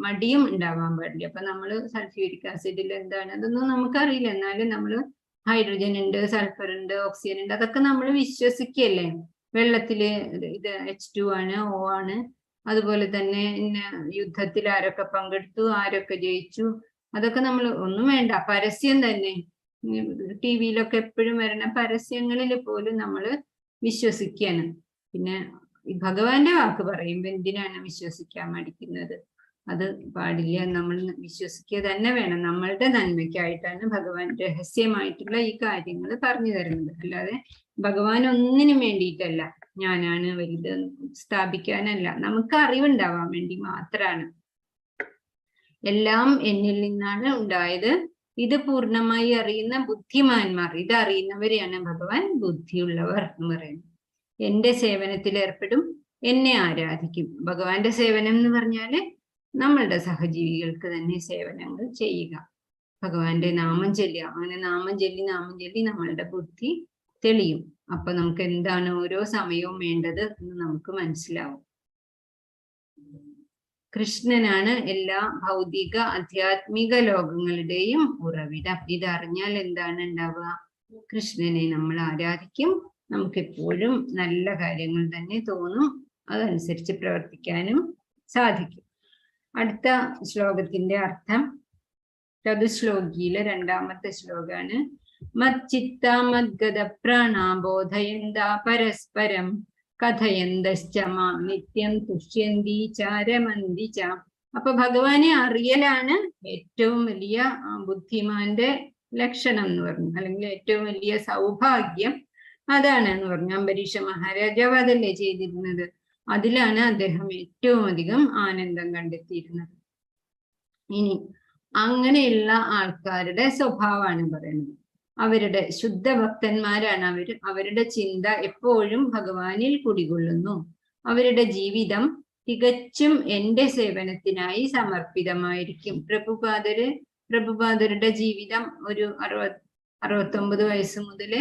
മടിയും ഉണ്ടാവാൻ പാടില്ല. അപ്പൊ നമ്മള് സൾഫ്യൂരിക് ആസിഡിൽ എന്താണ് അതൊന്നും നമുക്കറിയില്ല. എന്നാലും നമ്മള് ഹൈഡ്രജൻ ഉണ്ട്, സൾഫർ ഉണ്ട്, ഓക്സിജൻ ഉണ്ട്, അതൊക്കെ നമ്മൾ വിശ്വസിക്കല്ലേ. വെള്ളത്തില് ഇത് H2 ആണ്, O ആണ്. അതുപോലെ തന്നെ യുദ്ധത്തിൽ ആരൊക്കെ പങ്കെടുത്തു, ആരൊക്കെ ജയിച്ചു, അതൊക്കെ നമ്മൾ ഒന്നും വേണ്ട. പരസ്യം തന്നെ TV-യിലൊക്കെ എപ്പോഴും വരുന്ന പരസ്യങ്ങളിൽ പോലും നമ്മൾ വിശ്വസിക്കാണ്. പിന്നെ ഭഗവാന്റെ വാക്ക് പറയുമ്പോൾ എന്തിനാണ് വിശ്വസിക്കാൻ മടിക്കുന്നത്? അത് പാടില്ല. നമ്മൾ വിശ്വസിക്കുക തന്നെ വേണം. നമ്മളുടെ നന്മയ്ക്കായിട്ടാണ് ഭഗവാൻ രഹസ്യമായിട്ടുള്ള ഈ കാര്യങ്ങൾ പറഞ്ഞു തരുന്നത്. അല്ലാതെ ഭഗവാൻ ഒന്നിനും വേണ്ടിയിട്ടല്ല, ഞാനാണ് വലുത് സ്ഥാപിക്കാനല്ല, നമുക്ക് അറിവുണ്ടാവാൻ വേണ്ടി മാത്രമാണ്. എല്ലാം എന്നിൽ നിന്നാണ് ഉണ്ടായത്. ഇത് പൂർണ്ണമായി അറിയുന്ന ബുദ്ധിമാന്മാർ, ഇത് അറിയുന്നവരെയാണ് ഭഗവാൻ ബുദ്ധിയുള്ളവർ എന്ന് പറയുന്നത്. എന്റെ സേവനത്തിൽ ഏർപ്പെടും, എന്നെ ആരാധിക്കും. ഭഗവാന്റെ സേവനം എന്ന് പറഞ്ഞാല് നമ്മളുടെ സഹജീവികൾക്ക് തന്നെ സേവനങ്ങൾ ചെയ്യുക, ഭഗവാന്റെ നാമം ചൊല്ലുക. അങ്ങനെ നാമം ചൊല്ലി നമ്മളുടെ ബുദ്ധി തെളിയും. അപ്പൊ നമുക്ക് എന്താണ് ഓരോ സമയവും വേണ്ടത് എന്ന് നമുക്ക് മനസ്സിലാവും. കൃഷ്ണനാണ് എല്ലാ ഭൗതിക ആധ്യാത്മിക ലോകങ്ങളുടെയും ഉറവിടം. ഇതറിഞ്ഞാൽ എന്താണ് ഉണ്ടാവുക? കൃഷ്ണനെ നമ്മൾ ആരാധിക്കും. നമുക്ക് എപ്പോഴും നല്ല കാര്യങ്ങൾ തന്നെ തോന്നും. അതനുസരിച്ച് പ്രവർത്തിക്കാനും സാധിക്കും. അടുത്ത ശ്ലോകത്തിന്റെ അർത്ഥം ചതുശ്ലോകിയിലെ 2ാമത്തെ ശ്ലോകാണ്. മച്ചിത്ത മദ്ഗത പ്രാണാബോധയന്ത പരസ്പരം കഥയന്തശ്ച മാം നിത്യം തുഷ്യന്തി ചാരമന്തി ച. അപ്പൊ ഭഗവാനെ അറിയലാണ് ഏറ്റവും വലിയ ബുദ്ധിമാന്റെ ലക്ഷണം എന്ന് പറഞ്ഞു, അല്ലെങ്കിൽ ഏറ്റവും വലിയ സൗഭാഗ്യം അതാണ് എന്ന് പറഞ്ഞു. അംബരീഷ മഹാരാജാവ് അതല്ലേ ചെയ്തിരുന്നത്. അതിലാണ് അദ്ദേഹം ഏറ്റവും അധികം ആനന്ദം കണ്ടെത്തിയിരുന്നത്. ഇനി അങ്ങനെയുള്ള ആൾക്കാരുടെ സ്വഭാവമാണ് പറയുന്നത്. അവരുടെ ശുദ്ധ ഭക്തന്മാരാണ്. അവരുടെ ചിന്ത എപ്പോഴും ഭഗവാനിൽ കുടികൊള്ളുന്നു. അവരുടെ ജീവിതം തികച്ചും എന്റെ സേവനത്തിനായി സമർപ്പിതമായിരിക്കും. പ്രഭുപാദരുടെ ജീവിതം ഒരു 69 വയസ്സ് മുതല്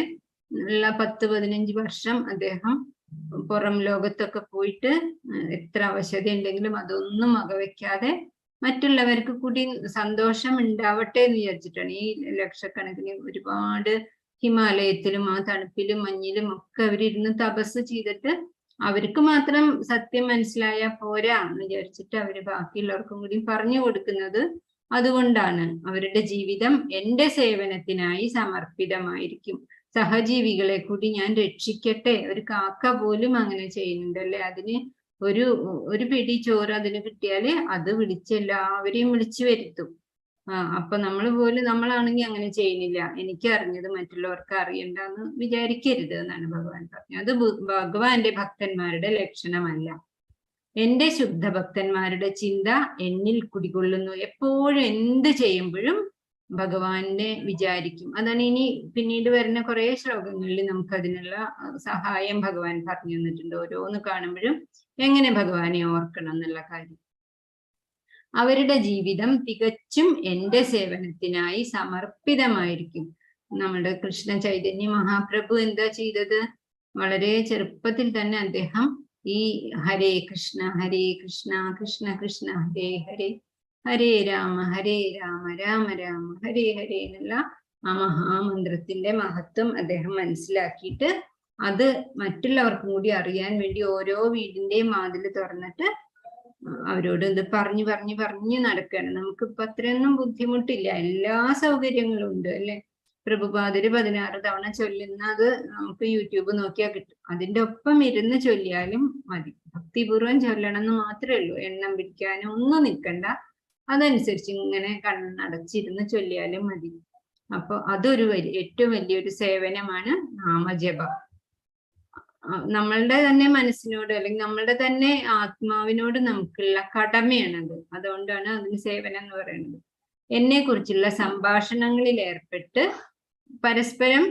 ഉള്ള 10-15 വർഷം അദ്ദേഹം പുറം ലോകത്തൊക്കെ പോയിട്ട് എത്ര അവശത ഉണ്ടെങ്കിലും അതൊന്നും വകവെക്കാതെ മറ്റുള്ളവർക്ക് കൂടി സന്തോഷം ഉണ്ടാവട്ടെ എന്ന് വിചാരിച്ചിട്ടാണ്. ഈ ലക്ഷക്കണക്കിന് ഒരുപാട് ഹിമാലയത്തിലും ആ തണുപ്പിലും മഞ്ഞിലും ഒക്കെ അവരിരുന്ന് തപസ് ചെയ്തിട്ട് അവർക്ക് മാത്രം സത്യം മനസ്സിലായാൽ പോരാ എന്ന് വിചാരിച്ചിട്ട് അവര് ബാക്കിയുള്ളവർക്കും കൂടി പറഞ്ഞു കൊടുക്കുന്നത് അതുകൊണ്ടാണ് അവരുടെ ജീവിതം എന്റെ സേവനത്തിനായി സമർപ്പിതമായിരിക്കും. സഹജീവികളെ കൂടി ഞാൻ രക്ഷിക്കട്ടെ. ഒരു കാക്ക പോലും അങ്ങനെ ചെയ്യുന്നുണ്ടല്ലേ. അതിന് ഒരു പിടി ചോറ് അതിന് കിട്ടിയാല് അത് എല്ലാവരെയും വിളിച്ചു വരുത്തും. അപ്പൊ നമ്മളാണെങ്കിൽ അങ്ങനെ ചെയ്യുന്നില്ല. എനിക്ക് അറിഞ്ഞത് മറ്റുള്ളവർക്ക് അറിയണ്ടെന്ന് വിചാരിക്കരുത് എന്നാണ് ഭഗവാൻ പറഞ്ഞത്. അത് ഭഗവാന്റെ ഭക്തന്മാരുടെ ലക്ഷണമല്ല. എന്റെ ശുദ്ധ ഭക്തന്മാരുടെ ചിന്ത എന്നിൽ കുടികൊള്ളുന്നു. എപ്പോഴും എന്ത് ചെയ്യുമ്പോഴും ഭഗവാനെ വിചാരിക്കും. അതാണ് ഇനി പിന്നീട് വരുന്ന കുറെ ശ്ലോകങ്ങളിൽ നമുക്ക് അതിനുള്ള സഹായം ഭഗവാൻ പറഞ്ഞു തന്നിട്ടുണ്ട്. ഓരോന്ന് കാണുമ്പോഴും എങ്ങനെ ഭഗവാനെ ഓർക്കണം എന്നുള്ള കാര്യം. അവരുടെ ജീവിതം തികച്ചും എന്റെ സേവനത്തിനായി സമർപ്പിതമായിരിക്കും. നമ്മുടെ കൃഷ്ണ ചൈതന്യ മഹാപ്രഭു എന്താ ചെയ്തത്? വളരെ ചെറുപ്പത്തിൽ തന്നെ അദ്ദേഹം ഈ ഹരേ കൃഷ്ണ കൃഷ്ണ കൃഷ്ണ ഹരേ ഹരേ, ഹരേ രാമ രാമ രാമ ഹരേ ഹരേ എന്നുള്ള ആ മഹാമന്ത്രത്തിന്റെ മഹത്വം അദ്ദേഹം മനസ്സിലാക്കിയിട്ട് അത് മറ്റുള്ളവർക്കും കൂടി അറിയാൻ വേണ്ടി ഓരോ വീടിന്റെയും വാതിൽ തുറന്നിട്ട് അവരോട് ഇത് പറഞ്ഞു നടക്കുകയാണ്. നമുക്കിപ്പൊ അത്രയൊന്നും ബുദ്ധിമുട്ടില്ല, എല്ലാ സൗകര്യങ്ങളും ഉണ്ട് അല്ലെ. പ്രഭുപാദര് 16 തവണ ചൊല്ലുന്നത് നമുക്ക് യൂട്യൂബ് നോക്കിയാൽ കിട്ടും. അതിന്റെ ഒപ്പം ഇരുന്ന് ചൊല്ലിയാലും മതി. ഭക്തിപൂർവ്വം ചൊല്ലണം എന്ന് മാത്രമേ ഉള്ളൂ. എണ്ണം പിടിക്കാനും ഒന്നും നിൽക്കണ്ട. അതനുസരിച്ച് ഇങ്ങനെ കണ്ണടച്ചിരുന്ന് ചൊല്ലിയാലും മതി. അപ്പൊ അതൊരു ഏറ്റവും വലിയൊരു സേവനമാണ് നാമജപം. നമ്മളുടെ തന്നെ മനസ്സിനോട് അല്ലെങ്കിൽ നമ്മളുടെ തന്നെ ആത്മാവിനോട് നമുക്കുള്ള കടമയാണത്. അതുകൊണ്ടാണ് അതിന് സേവനം എന്ന് പറയുന്നത്. എന്നെ കുറിച്ചുള്ള സംഭാഷണങ്ങളിൽ ഏർപ്പെട്ട് പരസ്പരം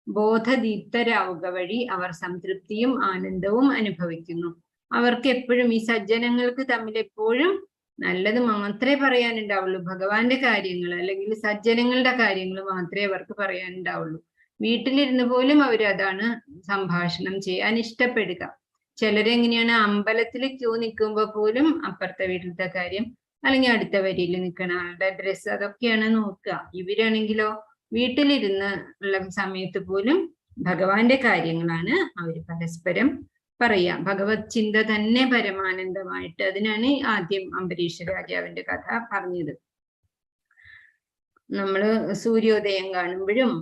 ബോധദീപ്തരാവുക വഴി അവർ സംതൃപ്തിയും ആനന്ദവും അനുഭവിക്കുന്നു. അവർക്ക് എപ്പോഴും ഈ സജ്ജനങ്ങൾക്ക് തമ്മിൽ എപ്പോഴും നല്ലത് മാത്രമേ പറയാനുണ്ടാവുള്ളൂ. ഭഗവാന്റെ കാര്യങ്ങൾ അല്ലെങ്കിൽ സജ്ജനങ്ങളുടെ കാര്യങ്ങൾ മാത്രമേ അവർക്ക് പറയാനുണ്ടാവുള്ളൂ. വീട്ടിലിരുന്ന് പോലും അവരതാണ് സംഭാഷണം ചെയ്യാൻ ഇഷ്ടപ്പെടുക. ചിലരെങ്ങനെയാണ്, അമ്പലത്തിൽ ക്യൂ നിൽക്കുമ്പോൾ പോലും അപ്പുറത്തെ വീട്ടിലത്തെ കാര്യം അല്ലെങ്കിൽ അടുത്ത വരിയിൽ നിൽക്കുന്ന ആളുടെ ഡ്രസ്സ് അതൊക്കെയാണ് നോക്കുക. ഇവരാണെങ്കിലോ വീട്ടിലിരുന്ന് ഉള്ള സമയത്ത് പോലും ഭഗവാന്റെ കാര്യങ്ങളാണ് അവർ പരസ്പരം പറയാ. ഭഗവത് ചിന്ത തന്നെ പരമാനന്ദമായിട്ട്. അതിനാണ് ആദ്യം അംബരീഷ രാജാവിന്റെ കഥ പറഞ്ഞത്. നമ്മള് സൂര്യോദയം കാണുമ്പോഴും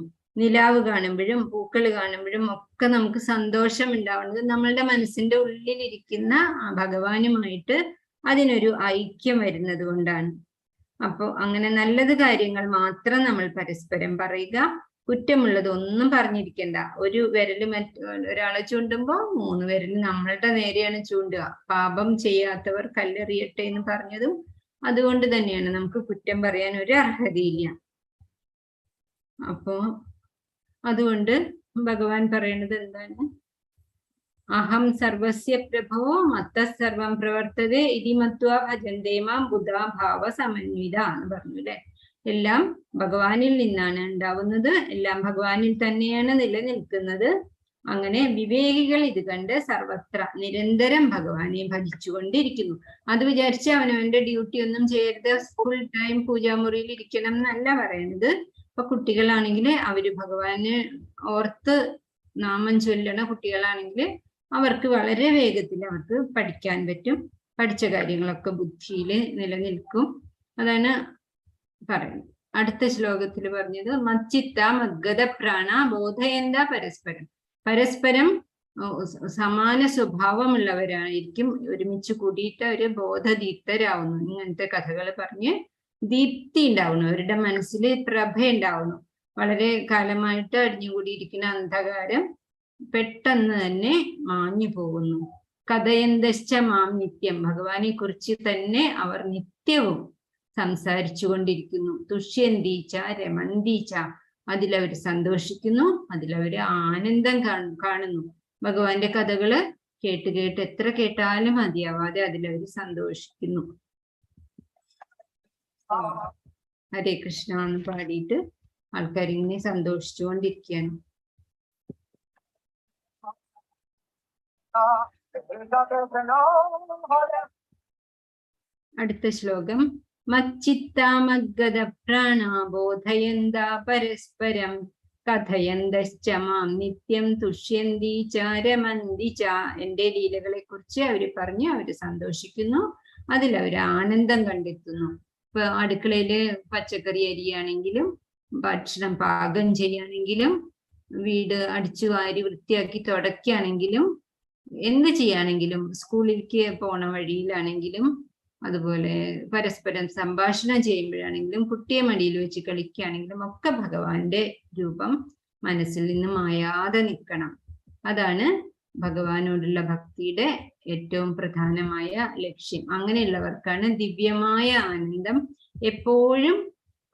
നിലാവ് കാണുമ്പോഴും പൂക്കൾ കാണുമ്പോഴും ഒക്കെ നമുക്ക് സന്തോഷം ഉണ്ടാവുന്നത് നമ്മളുടെ മനസ്സിന്റെ ഉള്ളിലിരിക്കുന്ന ഭഗവാനുമായിട്ട് അതിനൊരു ഐക്യം വരുന്നത് കൊണ്ടാണ്. അപ്പോൾ അങ്ങനെ നല്ലത് കാര്യങ്ങൾ മാത്രം നമ്മൾ പരസ്പരം പറയുക. കുറ്റമുള്ളത് ഒന്നും പറഞ്ഞിരിക്കണ്ട. ഒരു വിരല് ഒരാളെ ചൂണ്ടുമ്പോ 3 വിരല് നമ്മളുടെ നേരെയാണ് ചൂണ്ടുക. പാപം ചെയ്യാത്തവർ കല്ലെറിയട്ടെ എന്ന് പറഞ്ഞതും അതുകൊണ്ട് തന്നെയാണ്. നമുക്ക് കുറ്റം പറയാൻ ഒരു അർഹതയില്ല. അപ്പോ അതുകൊണ്ട് ഭഗവാൻ പറയുന്നത് എന്താണ്? അഹം സർവസ്യ പ്രഭോ മത്ത സർവം പ്രവർത്തതേ ഇതി മത്വാ ഭജന്തേ മാം ബുധാ ഭാവ സമന്വിത എന്ന് പറഞ്ഞു അല്ലെ. എല്ലാം ഭഗവാനിൽ നിന്നാണ് ഉണ്ടാവുന്നത്, എല്ലാം ഭഗവാനിൽ തന്നെയാണ് നിലനിൽക്കുന്നത്. അങ്ങനെ വിവേകികൾ ഇത് കണ്ട് സർവത്ര നിരന്തരം ഭഗവാനെ ഭജിച്ചുകൊണ്ടിരിക്കുന്നു. അത് വിചാരിച്ച് അവനവന്റെ ഡ്യൂട്ടി ഒന്നും ചെയ്യരുത്, ഫുൾ ടൈം പൂജാമുറിയിൽ ഇരിക്കണം എന്നല്ല പറയുന്നത്. ഇപ്പൊ കുട്ടികളാണെങ്കിൽ അവര് ഭഗവാനെ ഓർത്ത് നാമം ചൊല്ലണ കുട്ടികളാണെങ്കിൽ അവർക്ക് വളരെ വേഗത്തിൽ അവർക്ക് പഠിക്കാൻ പറ്റും. പഠിച്ച കാര്യങ്ങളൊക്കെ ബുദ്ധിയിൽ നിലനിൽക്കും. അതാണ് പറയുന്നത്. അടുത്ത ശ്ലോകത്തിൽ പറഞ്ഞത് മച്ചിത്ത മദ്ഗത പ്രാണ ബോധയന്ത പരസ്പരം. പരസ്പരം സമാന സ്വഭാവമുള്ളവരായിരിക്കും, ഒരുമിച്ച് കൂടിയിട്ട് അവര് ബോധദീപ്തരാവുന്നു. ഇങ്ങനത്തെ കഥകൾ പറഞ്ഞ് ദീപ്തി ഉണ്ടാവുന്നു, അവരുടെ മനസ്സിൽ പ്രഭ ഉണ്ടാവുന്നു. വളരെ കാലമായിട്ട് അടിഞ്ഞുകൂടിയിരിക്കുന്ന അന്ധകാരം പെട്ടെന്ന് തന്നെ മാഞ്ഞു പോകുന്നു. കഥയന്തശ്ച മാം നിത്യം. ഭഗവാനെ കുറിച്ച് തന്നെ അവർ നിത്യവും സംസാരിച്ചു കൊണ്ടിരിക്കുന്നു. തുഷ്യന്തീച്ച രമന്തീച്ച. അതിലവർ സന്തോഷിക്കുന്നു, അതിലവര് ആനന്ദം കാണുന്നു. ഭഗവാന്റെ കഥകള് കേട്ട് കേട്ട് എത്ര കേട്ടാലും മതിയാവാതെ അതിലവര് സന്തോഷിക്കുന്നു. ഹരേ കൃഷ്ണ എന്ന് പാടിയിട്ട് ആൾക്കാർ ഇങ്ങനെ സന്തോഷിച്ചുകൊണ്ടിരിക്കുകയാണ്. അടുത്ത ശ്ലോകം മച്ചിത്താമഗത പ്രാണ ബോധയന്ത പരസ്പരം കഥയന്തശ്ച മാം നിത്യം തുഷ്യന്തി ചാരമന്തി ച. എന്റെ ലീലകളെ കുറിച്ച് അവര് പറഞ്ഞ് അവര് സന്തോഷിക്കുന്നു, അതിലവര് ആനന്ദം കണ്ടെത്തുന്നു. ഇപ്പൊ അടുക്കളയില് പച്ചക്കറി അരിയാണെങ്കിലും ഭക്ഷണം പാകം ചെയ്യാണെങ്കിലും വീട് അടിച്ചു വാരി വൃത്തിയാക്കി തുടക്കുകയാണെങ്കിലും എന്ത് ചെയ്യാണെങ്കിലും സ്കൂളിലേക്ക് പോണ വഴിയിലാണെങ്കിലും അതുപോലെ പരസ്പരം സംഭാഷണം ചെയ്യുമ്പോഴാണെങ്കിലും കുട്ടിയെ മടിയിൽ വെച്ച് കളിക്കുകയാണെങ്കിലും ഒക്കെ ഭഗവാന്റെ രൂപം മനസ്സിൽ നിന്ന് മായാതെ നിൽക്കണം. അതാണ് ഭഗവാനോടുള്ള ഭക്തിയുടെ ഏറ്റവും പ്രധാനമായ ലക്ഷ്യം. അങ്ങനെയുള്ളവർക്കാണ് ദിവ്യമായ ആനന്ദം എപ്പോഴും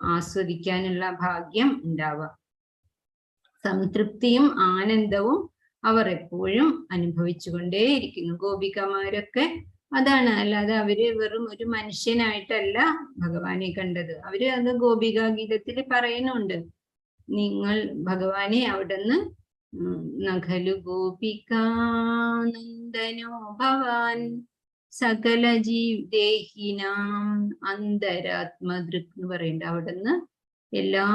ആസ്വദിക്കാനുള്ള ഭാഗ്യം ഉണ്ടാവുക. സംതൃപ്തിയും ആനന്ദവും അവർ എപ്പോഴും അനുഭവിച്ചുകൊണ്ടേയിരിക്കുന്നു. ഗോപികമാരൊക്കെ അതാണ്. അല്ലാതെ അവര് വെറും ഒരു മനുഷ്യനായിട്ടല്ല ഭഗവാനെ കണ്ടത്. അവര് അത് ഗോപികാ ഗീതത്തിൽ പറയുന്നുണ്ട്. നിങ്ങൾ ഭഗവാനെ അവിടുന്ന് നഖലു ഗോപികാനന്ദനോ ഭവാൻ സകല ജീവദേഹിനാം അന്തരാത്മദൃക് എന്ന് പറയുന്നുണ്ട്. അവിടുന്ന് എല്ലാ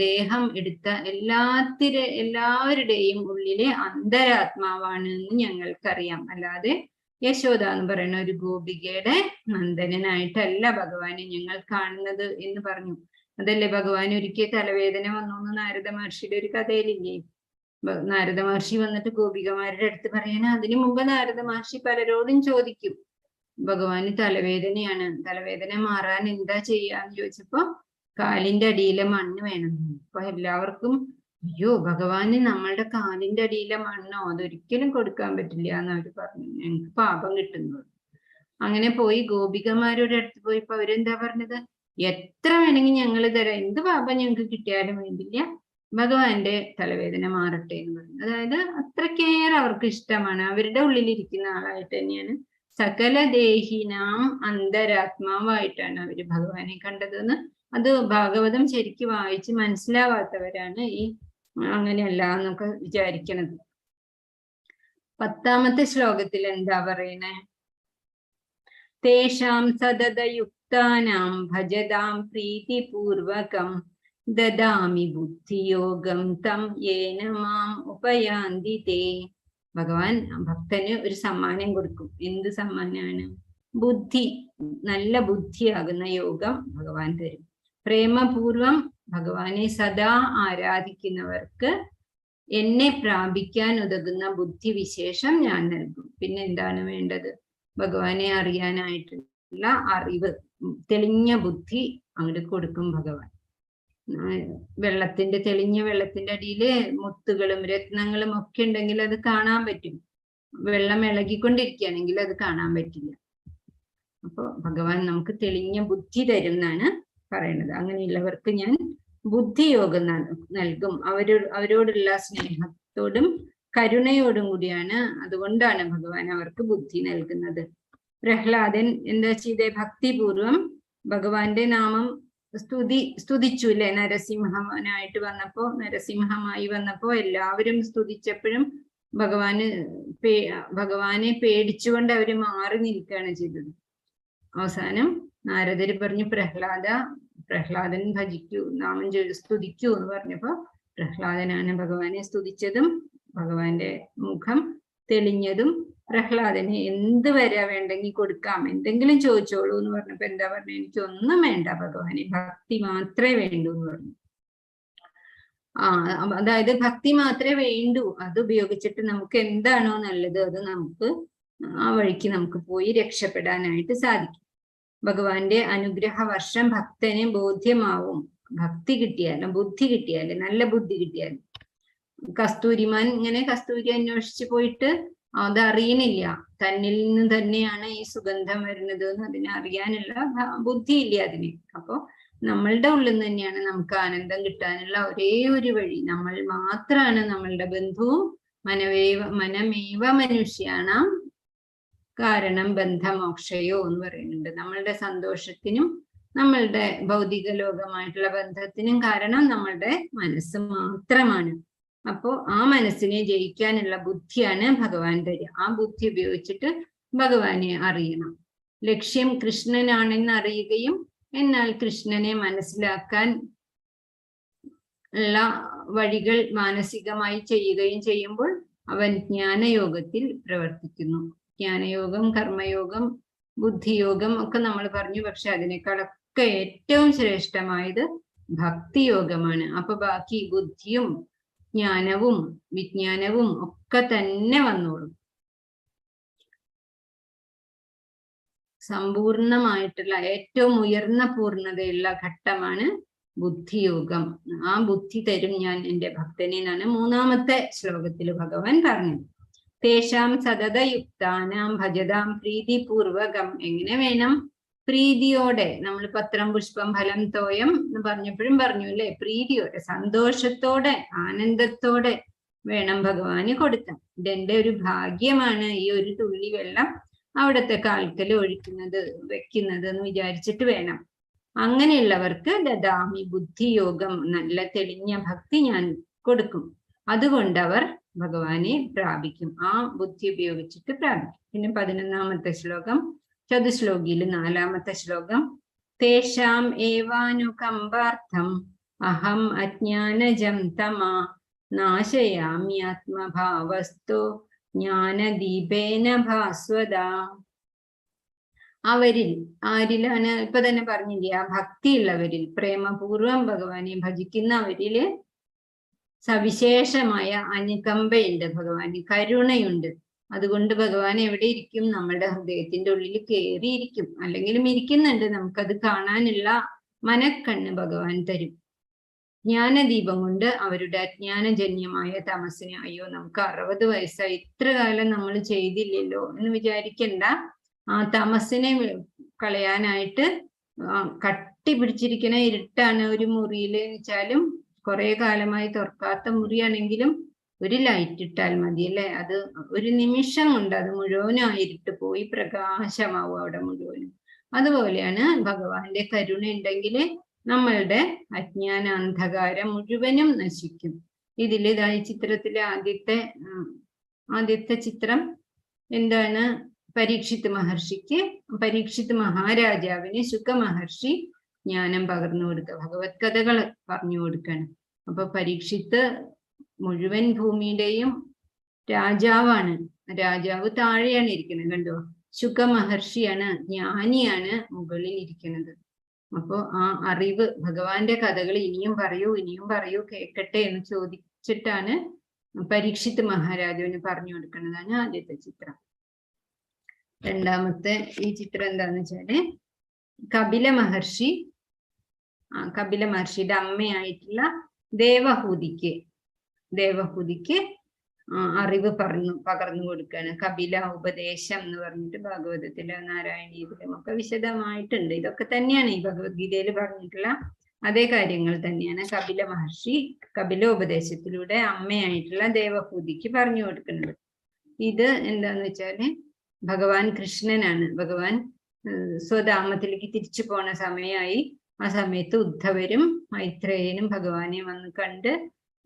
ദേഹം എടുത്ത എല്ലാവരുടെയും ഉള്ളിലെ അന്തരാത്മാവാണ് എന്ന് ഞങ്ങൾക്കറിയാം. അല്ലാതെ യശോദ എന്ന് പറയുന്ന ഒരു ഗോപികയുടെ നന്ദനായിട്ടല്ല ഭഗവാനെ ഞങ്ങൾ കാണുന്നത് എന്ന് പറഞ്ഞു. അതല്ലേ ഭഗവാൻ ഒരിക്കൽ തലവേദന വന്നു എന്ന് നാരദ മഹർഷിയുടെ ഒരു കഥയിലില്ലേ? നാരദ മഹർഷി വന്നിട്ട് ഗോപികമാരുടെ അടുത്ത് പറയണ. അതിനു മുമ്പ് നാരദ മഹർഷി പലരോടും ചോദിക്കും, ഭഗവാന് തലവേദനയാണ്, തലവേദന മാറാൻ എന്താ ചെയ്യാന്ന് ചോദിച്ചപ്പോ കാലിന്റെ അടിയിലെ മണ്ണ് വേണം. അപ്പൊ എല്ലാവർക്കും അയ്യോ ഭഗവാന് നമ്മളുടെ കാലിന്റെ അടിയിലെ മണ്ണോ അതൊരിക്കലും കൊടുക്കാൻ പറ്റില്ല എന്ന് അവര് പറഞ്ഞു. ഞങ്ങൾക്ക് പാപം കിട്ടുന്നു. അങ്ങനെ പോയി ഗോപികമാരുടെ അടുത്ത് പോയിപ്പോ അവരെന്താ പറഞ്ഞത്? എത്ര വേണമെങ്കിൽ ഞങ്ങൾ തരാം, എന്ത് പാപം ഞങ്ങൾക്ക് കിട്ടിയാലും വേണ്ടില്ല, ഭഗവാന്റെ തലവേദന മാറട്ടെ എന്ന് പറഞ്ഞു. അതായത് അത്രക്കേറെ അവർക്ക് ഇഷ്ടമാണ്. അവരുടെ ഉള്ളിലിരിക്കുന്ന ആളായിട്ട് തന്നെയാണ്. സകല ദേഹിനാം അന്തരാത്മാവായിട്ടാണ് അവര് ഭഗവാനെ കണ്ടതെന്ന്. അത് ഭാഗവതം ശരിക്കും വായിച്ച് മനസ്സിലാവാത്തവരാണ് ഈ അങ്ങനെയല്ല എന്നൊക്കെ വിചാരിക്കണത്. 10ാമത്തെ ശ്ലോകത്തിൽ എന്താ പറയണേ? തേഷാം സതതയുക്താനാം ഭജതാം പ്രീതിപൂർവകം ദദാമി ബുദ്ധിയോഗം തം യേന മാം ഉപയാന്തി തേ. ഭഗവാൻ ഭക്തന് ഒരു സമ്മാനം കൊടുക്കും. എന്ത് സമ്മാനമാണ്? ബുദ്ധി, നല്ല ബുദ്ധിയാകുന്ന യോഗം ഭഗവാൻ തരും. പ്രേമപൂർവം ഭഗവാനെ സദാ ആരാധിക്കുന്നവർക്ക് എന്നെ പ്രാപിക്കാൻ ഉതകുന്ന ബുദ്ധിവിശേഷം ഞാൻ നൽകും. പിന്നെ എന്താണ് വേണ്ടത്? ഭഗവാനെ അറിയാനായിട്ടുള്ള അറിവ്, തെളിഞ്ഞ ബുദ്ധി അങ്ങോട്ട് കൊടുക്കും ഭഗവാൻ. തെളിഞ്ഞ വെള്ളത്തിന്റെ അടിയില് മുത്തുകളും രത്നങ്ങളും ഒക്കെ ഉണ്ടെങ്കിൽ അത് കാണാൻ പറ്റും. വെള്ളം ഇളകിക്കൊണ്ടിരിക്കുകയാണെങ്കിൽ അത് കാണാൻ പറ്റില്ല. അപ്പൊ ഭഗവാൻ നമുക്ക് തെളിഞ്ഞ ബുദ്ധി തരുന്നാണ് പറയണത്. അങ്ങനെയുള്ളവർക്ക് ഞാൻ ബുദ്ധിയോഗം നൽകും. അവരോടുള്ള സ്നേഹത്തോടും കരുണയോടും കൂടിയാണ്. അതുകൊണ്ടാണ് ഭഗവാൻ അവർക്ക് ബുദ്ധി നൽകുന്നത്. പ്രഹ്ലാദൻ എന്താ ചെയ്തേ? ഭക്തിപൂർവം ഭഗവാന്റെ നാമം സ്തുതിച്ചു അല്ലെ? നരസിംഹനായിട്ട് വന്നപ്പോ, നരസിംഹമായി വന്നപ്പോ എല്ലാവരും സ്തുതിച്ചപ്പോഴും ഭഗവാനെ പേടിച്ചുകൊണ്ട് അവര് മാറി നിൽക്കുകയാണ് ചെയ്തത്. അവസാനം നാരദര് പറഞ്ഞു, പ്രഹ്ലാദൻ ഭജിക്കൂ, നാമം സ്തുതിക്കൂ എന്ന് പറഞ്ഞപ്പോ പ്രഹ്ലാദനാണ് ഭഗവാനെ സ്തുതിച്ചതും ഭഗവാന്റെ മുഖം തെളിഞ്ഞതും പ്രഹ്ലാദന് എന്ത് വരെ വേണ്ടെങ്കിൽ കൊടുക്കാം, എന്തെങ്കിലും ചോദിച്ചോളൂ എന്ന് പറഞ്ഞപ്പോ എന്താ പറഞ്ഞു? എനിക്കൊന്നും വേണ്ട ഭഗവാനെ, ഭക്തി മാത്രമേ വേണ്ടൂ എന്ന് പറഞ്ഞു. അതായത് ഭക്തി മാത്രമേ വേണ്ടൂ. അത് ഉപയോഗിച്ചിട്ട് നമുക്ക് എന്താണോ നല്ലത് അത് നമുക്ക് ആ വഴിക്ക് നമുക്ക് പോയി രക്ഷപ്പെടാനായിട്ട് സാധിക്കും. ഭഗവാന്റെ അനുഗ്രഹ വർഷം ഭക്തന് ബോധ്യമാവും. ഭക്തി കിട്ടിയാലും ബുദ്ധി കിട്ടിയാലും നല്ല ബുദ്ധി കിട്ടിയാലും. കസ്തൂരിമാൻ ഇങ്ങനെ കസ്തൂരി അന്വേഷിച്ച് പോയിട്ട് അത് അറിയണില്ല, തന്നിൽ നിന്ന് തന്നെയാണ് ഈ സുഗന്ധം വരുന്നത് എന്ന് അതിനെ അറിയാനുള്ള ബുദ്ധി ഇല്ല അതിന്. അപ്പൊ നമ്മളുടെ ഉള്ളിൽ നിന്ന് തന്നെയാണ് നമുക്ക് ആനന്ദം കിട്ടാനുള്ള ഒരേ ഒരു വഴി. നമ്മൾ മാത്രമാണ് നമ്മളുടെ ബന്ധുവും. മനമേവ മനുഷ്യാണാം കാരണം ബന്ധമോക്ഷയോ എന്ന് പറയുന്നുണ്ട്. നമ്മളുടെ സന്തോഷത്തിനും നമ്മളുടെ ഭൗതിക ലോകമായിട്ടുള്ള ബന്ധത്തിനും കാരണം നമ്മളുടെ മനസ്സ് മാത്രമാണ്. അപ്പോ ആ മനസ്സിനെ ജയിക്കാനുള്ള ബുദ്ധിയാണ് ഭഗവാൻ തരിക. ആ ബുദ്ധി ഉപയോഗിച്ചിട്ട് ഭഗവാനെ അറിയണം. ലക്ഷ്യം കൃഷ്ണനാണെന്ന് അറിയുകയും എന്നാൽ കൃഷ്ണനെ മനസ്സിലാക്കാൻ ഉള്ള വഴികൾ മാനസികമായി ചെയ്യുകയും ചെയ്യുമ്പോൾ അവൻ ജ്ഞാനയോഗത്തിൽ പ്രവർത്തിക്കുന്നു. ജ്ഞാനയോഗം, കർമ്മയോഗം, ബുദ്ധിയോഗം ഒക്കെ നമ്മൾ പറഞ്ഞു. പക്ഷെ അതിനേക്കാളൊക്കെ ഒക്കെ ഏറ്റവും ശ്രേഷ്ഠമായത് ഭക്തിയോഗമാണ്. അപ്പൊ ബാക്കി ബുദ്ധിയും ജ്ഞാനവും വിജ്ഞാനവും ഒക്കെ തന്നെ വന്നോളും. സമ്പൂർണമായിട്ടുള്ള ഏറ്റവും ഉയർന്ന പൂർണ്ണതയുള്ള ഘട്ടമാണ് ബുദ്ധിയോഗം. ആ ബുദ്ധി തരും ഞാൻ എൻ്റെ ഭക്തനെ എന്നാണ് 3-ാമത്തെ ശ്ലോകത്തിൽ ഭഗവാൻ പറഞ്ഞത്. തേഷാം സതതയുക്താനാം ഭജതാം പ്രീതിപൂർവകം. എങ്ങനെ വേണം? പ്രീതിയോടെ. നമ്മൾ പത്രം പുഷ്പം ഫലം തോയം എന്ന് പറഞ്ഞപ്പോഴും പറഞ്ഞു അല്ലേ? പ്രീതിയോടെ, സന്തോഷത്തോടെ, ആനന്ദത്തോടെ വേണം ഭഗവാന് കൊടുക്കാൻ. ഇതെന്റെ ഒരു ഭാഗ്യമാണ് ഈ ഒരു തുള്ളി വെള്ളം അവിടത്തെ കാൽക്കൽ ഒഴിക്കുന്നത് വെക്കുന്നത് എന്ന് വിചാരിച്ചിട്ട് വേണം. അങ്ങനെയുള്ളവർക്ക് ദദാമി ബുദ്ധിയോഗം, നല്ല തെളിഞ്ഞ ഭക്തി ഞാൻ കൊടുക്കും. അതുകൊണ്ട് അവർ ഭഗവാനെ പ്രാപിക്കും. ആ ബുദ്ധി ഉപയോഗിച്ചിട്ട് പ്രാപിക്കും. പിന്നെ 11-ാമത്തെ ശ്ലോകം, ചതുശ്ലോകിയിൽ 4-ാമത്തെ ശ്ലോകം. തേഷാം ഏവാനുകമ്പാർത്ഥം അഹം അജ്ഞാനജം തമാ നാശയാമി ആത്മഭാവസ്തോ ജ്ഞാനദീപേന ഭാസ്വത. അവരിൽ ആരിലാണ്? ഇപ്പൊ തന്നെ പറഞ്ഞില്ലേ, ആ ഭക്തിയുള്ളവരിൽ, പ്രേമപൂർവം ഭഗവാനെ ഭജിക്കുന്നവരില് സവിശേഷമായ അനുകമ്പയുണ്ട്, ഭഗവാന് കരുണയുണ്ട്. അതുകൊണ്ട് ഭഗവാൻ എവിടെ ഇരിക്കും? നമ്മളുടെ ഹൃദയത്തിന്റെ ഉള്ളിൽ കയറിയിരിക്കും. അല്ലെങ്കിലും ഇരിക്കുന്നുണ്ട്, നമുക്കത് കാണാനുള്ള മനക്കണ്ണ് ഭഗവാൻ തരും. ജ്ഞാനദീപം കൊണ്ട് അവരുടെ അജ്ഞാനജന്യമായ തമസിനെ, അയ്യോ നമുക്ക് 60 വയസ്സായി, ഇത്ര കാലം നമ്മൾ ചെയ്തില്ലല്ലോ എന്ന് വിചാരിക്കണ്ട. ആ തമസിനെ കളയാനായിട്ട് കട്ടി പിടിച്ചിരിക്കുന്ന ഇരുട്ടാണ് ഒരു മുറിയിൽ വെച്ചാലും, കുറെ കാലമായി തുറക്കാത്ത മുറിയാണെങ്കിലും ഒരു ലൈറ്റ് ഇട്ടാൽ മതി അല്ലേ? അത് ഒരു നിമിഷം കൊണ്ട് അത് മുഴുവനും ഇരുട്ട് പോയി പ്രകാശമാവും അവിടെ മുഴുവനും. അതുപോലെയാണ് ഭഗവാന്റെ കരുണ ഉണ്ടെങ്കിൽ നമ്മളുടെ അജ്ഞാന അന്ധകാരം മുഴുവനും നശിക്കും. ഇതിൽ ഇതാ ഈ ചിത്രത്തിലെ ആദ്യത്തെ ചിത്രം എന്താണ്? പരീക്ഷിത് മഹർഷിക്ക്, പരീക്ഷിത് മഹാരാജാവിന് ശുക മഹർഷി ജ്ഞാനം പകർന്നു കൊടുക്കുക, ഭഗവത് കഥകൾ പറഞ്ഞു കൊടുക്കണം. അപ്പൊ പരീക്ഷിത്ത് മുഴുവൻ ഭൂമിയുടെയും രാജാവാണ്. രാജാവ് താഴെയാണ് ഇരിക്കുന്നത്, കണ്ടോ? ശുക മഹർഷിയാണ്, ജ്ഞാനിയാണ് മുകളിൽ ഇരിക്കുന്നത്. അപ്പോ ആ അറിവ്, ഭഗവാന്റെ കഥകൾ ഇനിയും പറയൂ കേൾക്കട്ടെ എന്ന് ചോദിച്ചിട്ടാണ് പരീക്ഷിത് മഹാരാജാവിന് പറഞ്ഞു കൊടുക്കുന്നതാണ് ആദ്യത്തെ ചിത്രം. രണ്ടാമത്തെ ഈ ചിത്രം എന്താന്ന് വെച്ചാല് കപില മഹർഷിയുടെ അമ്മയായിട്ടുള്ള ദേവഹൂതിക്ക് അറിവ് പകർന്നു കൊടുക്കുകയാണ്. കപില ഉപദേശം എന്ന് പറഞ്ഞിട്ട് ഭാഗവതത്തിലെ നാരായണീയത്തിലും ഒക്കെ വിശദമായിട്ടുണ്ട്. ഇതൊക്കെ തന്നെയാണ് ഈ ഭഗവത്ഗീതയിൽ പറഞ്ഞിട്ടുള്ള അതേ കാര്യങ്ങൾ തന്നെയാണ് കപില മഹർഷി കപിലോപദേശത്തിലൂടെ അമ്മയായിട്ടുള്ള ദേവഹൂതിക്ക് പറഞ്ഞു കൊടുക്കുന്നത്. ഇത് എന്താന്ന് വെച്ചാല് ഭഗവാൻ കൃഷ്ണനാണ്. ഭഗവാൻ സ്വധാമത്തിലേക്ക് തിരിച്ചു പോണ സമയമായി. ആ സമയത്ത് ഉദ്ധവരും മൈത്രേയനും ഭഗവാനെ വന്ന് കണ്ട്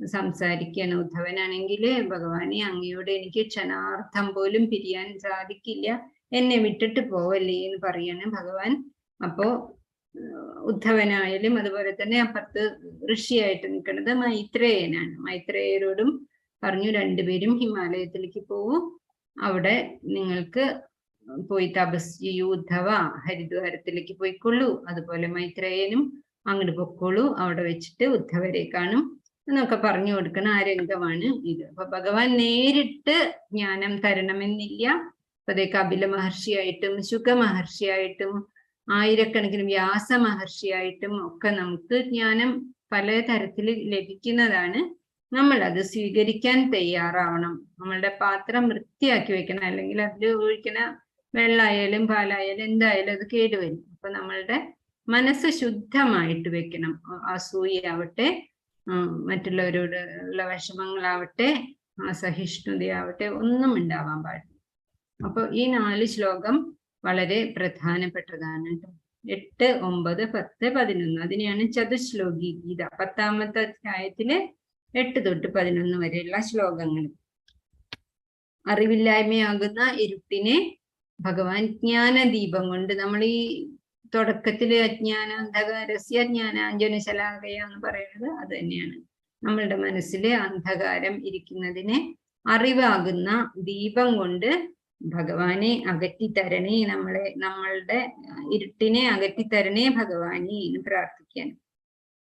സംസാരിക്കുകയാണ്. ഉദ്ധവനാണെങ്കിൽ ഭഗവാനെ, അങ്ങയോട് എനിക്ക് ക്ഷണാർത്ഥം പോലും പിരിയാൻ സാധിക്കില്ല, എന്നെ വിട്ടിട്ട് പോവല്ലേ എന്ന് പറയാണ് ഭഗവാൻ. അപ്പോ ഉദ്ധവനായാലും അതുപോലെ തന്നെ അപ്പുറത്ത് ഋഷിയായിട്ട് നിൽക്കുന്നത് മൈത്രേയനാണ്. മൈത്രേയരോടും പറഞ്ഞു, രണ്ടുപേരും ഹിമാലയത്തിലേക്ക് പോവും, അവിടെ നിങ്ങൾക്ക് പോയി തപസ് ചെയ്യൂ. ഉദ്ധവ ഹരിദ്വാരത്തിലേക്ക് പോയിക്കൊള്ളൂ, അതുപോലെ മൈത്രേയനും അങ്ങോട്ട് പൊക്കോളൂ, അവിടെ വെച്ചിട്ട് ഉദ്ധവരെ കാണും എന്നൊക്കെ പറഞ്ഞു കൊടുക്കുന്ന ആ രംഗമാണ് ഇത്. അപ്പൊ ഭഗവാൻ നേരിട്ട് ജ്ഞാനം തരണമെന്നില്ല. അപ്പൊ അതേ കപില മഹർഷിയായിട്ടും ശുക മഹർഷിയായിട്ടും ആയിരക്കണക്കിന് വ്യാസ മഹർഷിയായിട്ടും ഒക്കെ നമുക്ക് ജ്ഞാനം പല തരത്തിൽ ലഭിക്കുന്നതാണ്. നമ്മൾ അത് സ്വീകരിക്കാൻ തയ്യാറാവണം. നമ്മളുടെ പാത്രം വൃത്തിയാക്കി വെക്കണം, അല്ലെങ്കിൽ അതിൽ ഒഴിക്കുന്ന വെള്ളമായാലും പാലായാലും എന്തായാലും അത് കേടുവരും. അപ്പൊ നമ്മളുടെ മനസ്സ് ശുദ്ധമായിട്ട് വെക്കണം. അസൂയാവട്ടെ, മറ്റുള്ളവരോടുള്ള വിഷമങ്ങളാവട്ടെ, അസഹിഷ്ണുതയാവട്ടെ, ഒന്നും ഉണ്ടാവാൻ പാടില്ല. അപ്പൊ ഈ 4 ശ്ലോകം വളരെ പ്രധാനപ്പെട്ടതാണ്. 8, 9, 10, 11 അതിനെയാണ് ചതുശ്ലോകി ഗീത. 10-ാമത്തെ അധ്യായത്തില് 8 തൊട്ട് 11 വരെയുള്ള ശ്ലോകങ്ങൾ. അറിവില്ലായ്മയാകുന്ന ഇരുട്ടിനെ ഭഗവാൻ ജ്ഞാനദീപം കൊണ്ട്, നമ്മൾ ഈ തുടക്കത്തില് അജ്ഞാന അന്ധകാരസ്യ ജ്ഞാനാഞ്ജനശലാകയ എന്ന് പറയുന്നത് അത് തന്നെയാണ്. നമ്മളുടെ മനസ്സിലെ അന്ധകാരം ഇരിക്കുന്നതിനെ അറിവാകുന്ന ദീപം കൊണ്ട് ഭഗവാനെ അകറ്റിത്തരണേ, നമ്മളുടെ ഇരുട്ടിനെ അകറ്റിത്തരണേ ഭഗവാനെ എന്ന് പ്രാർത്ഥിക്കാൻ.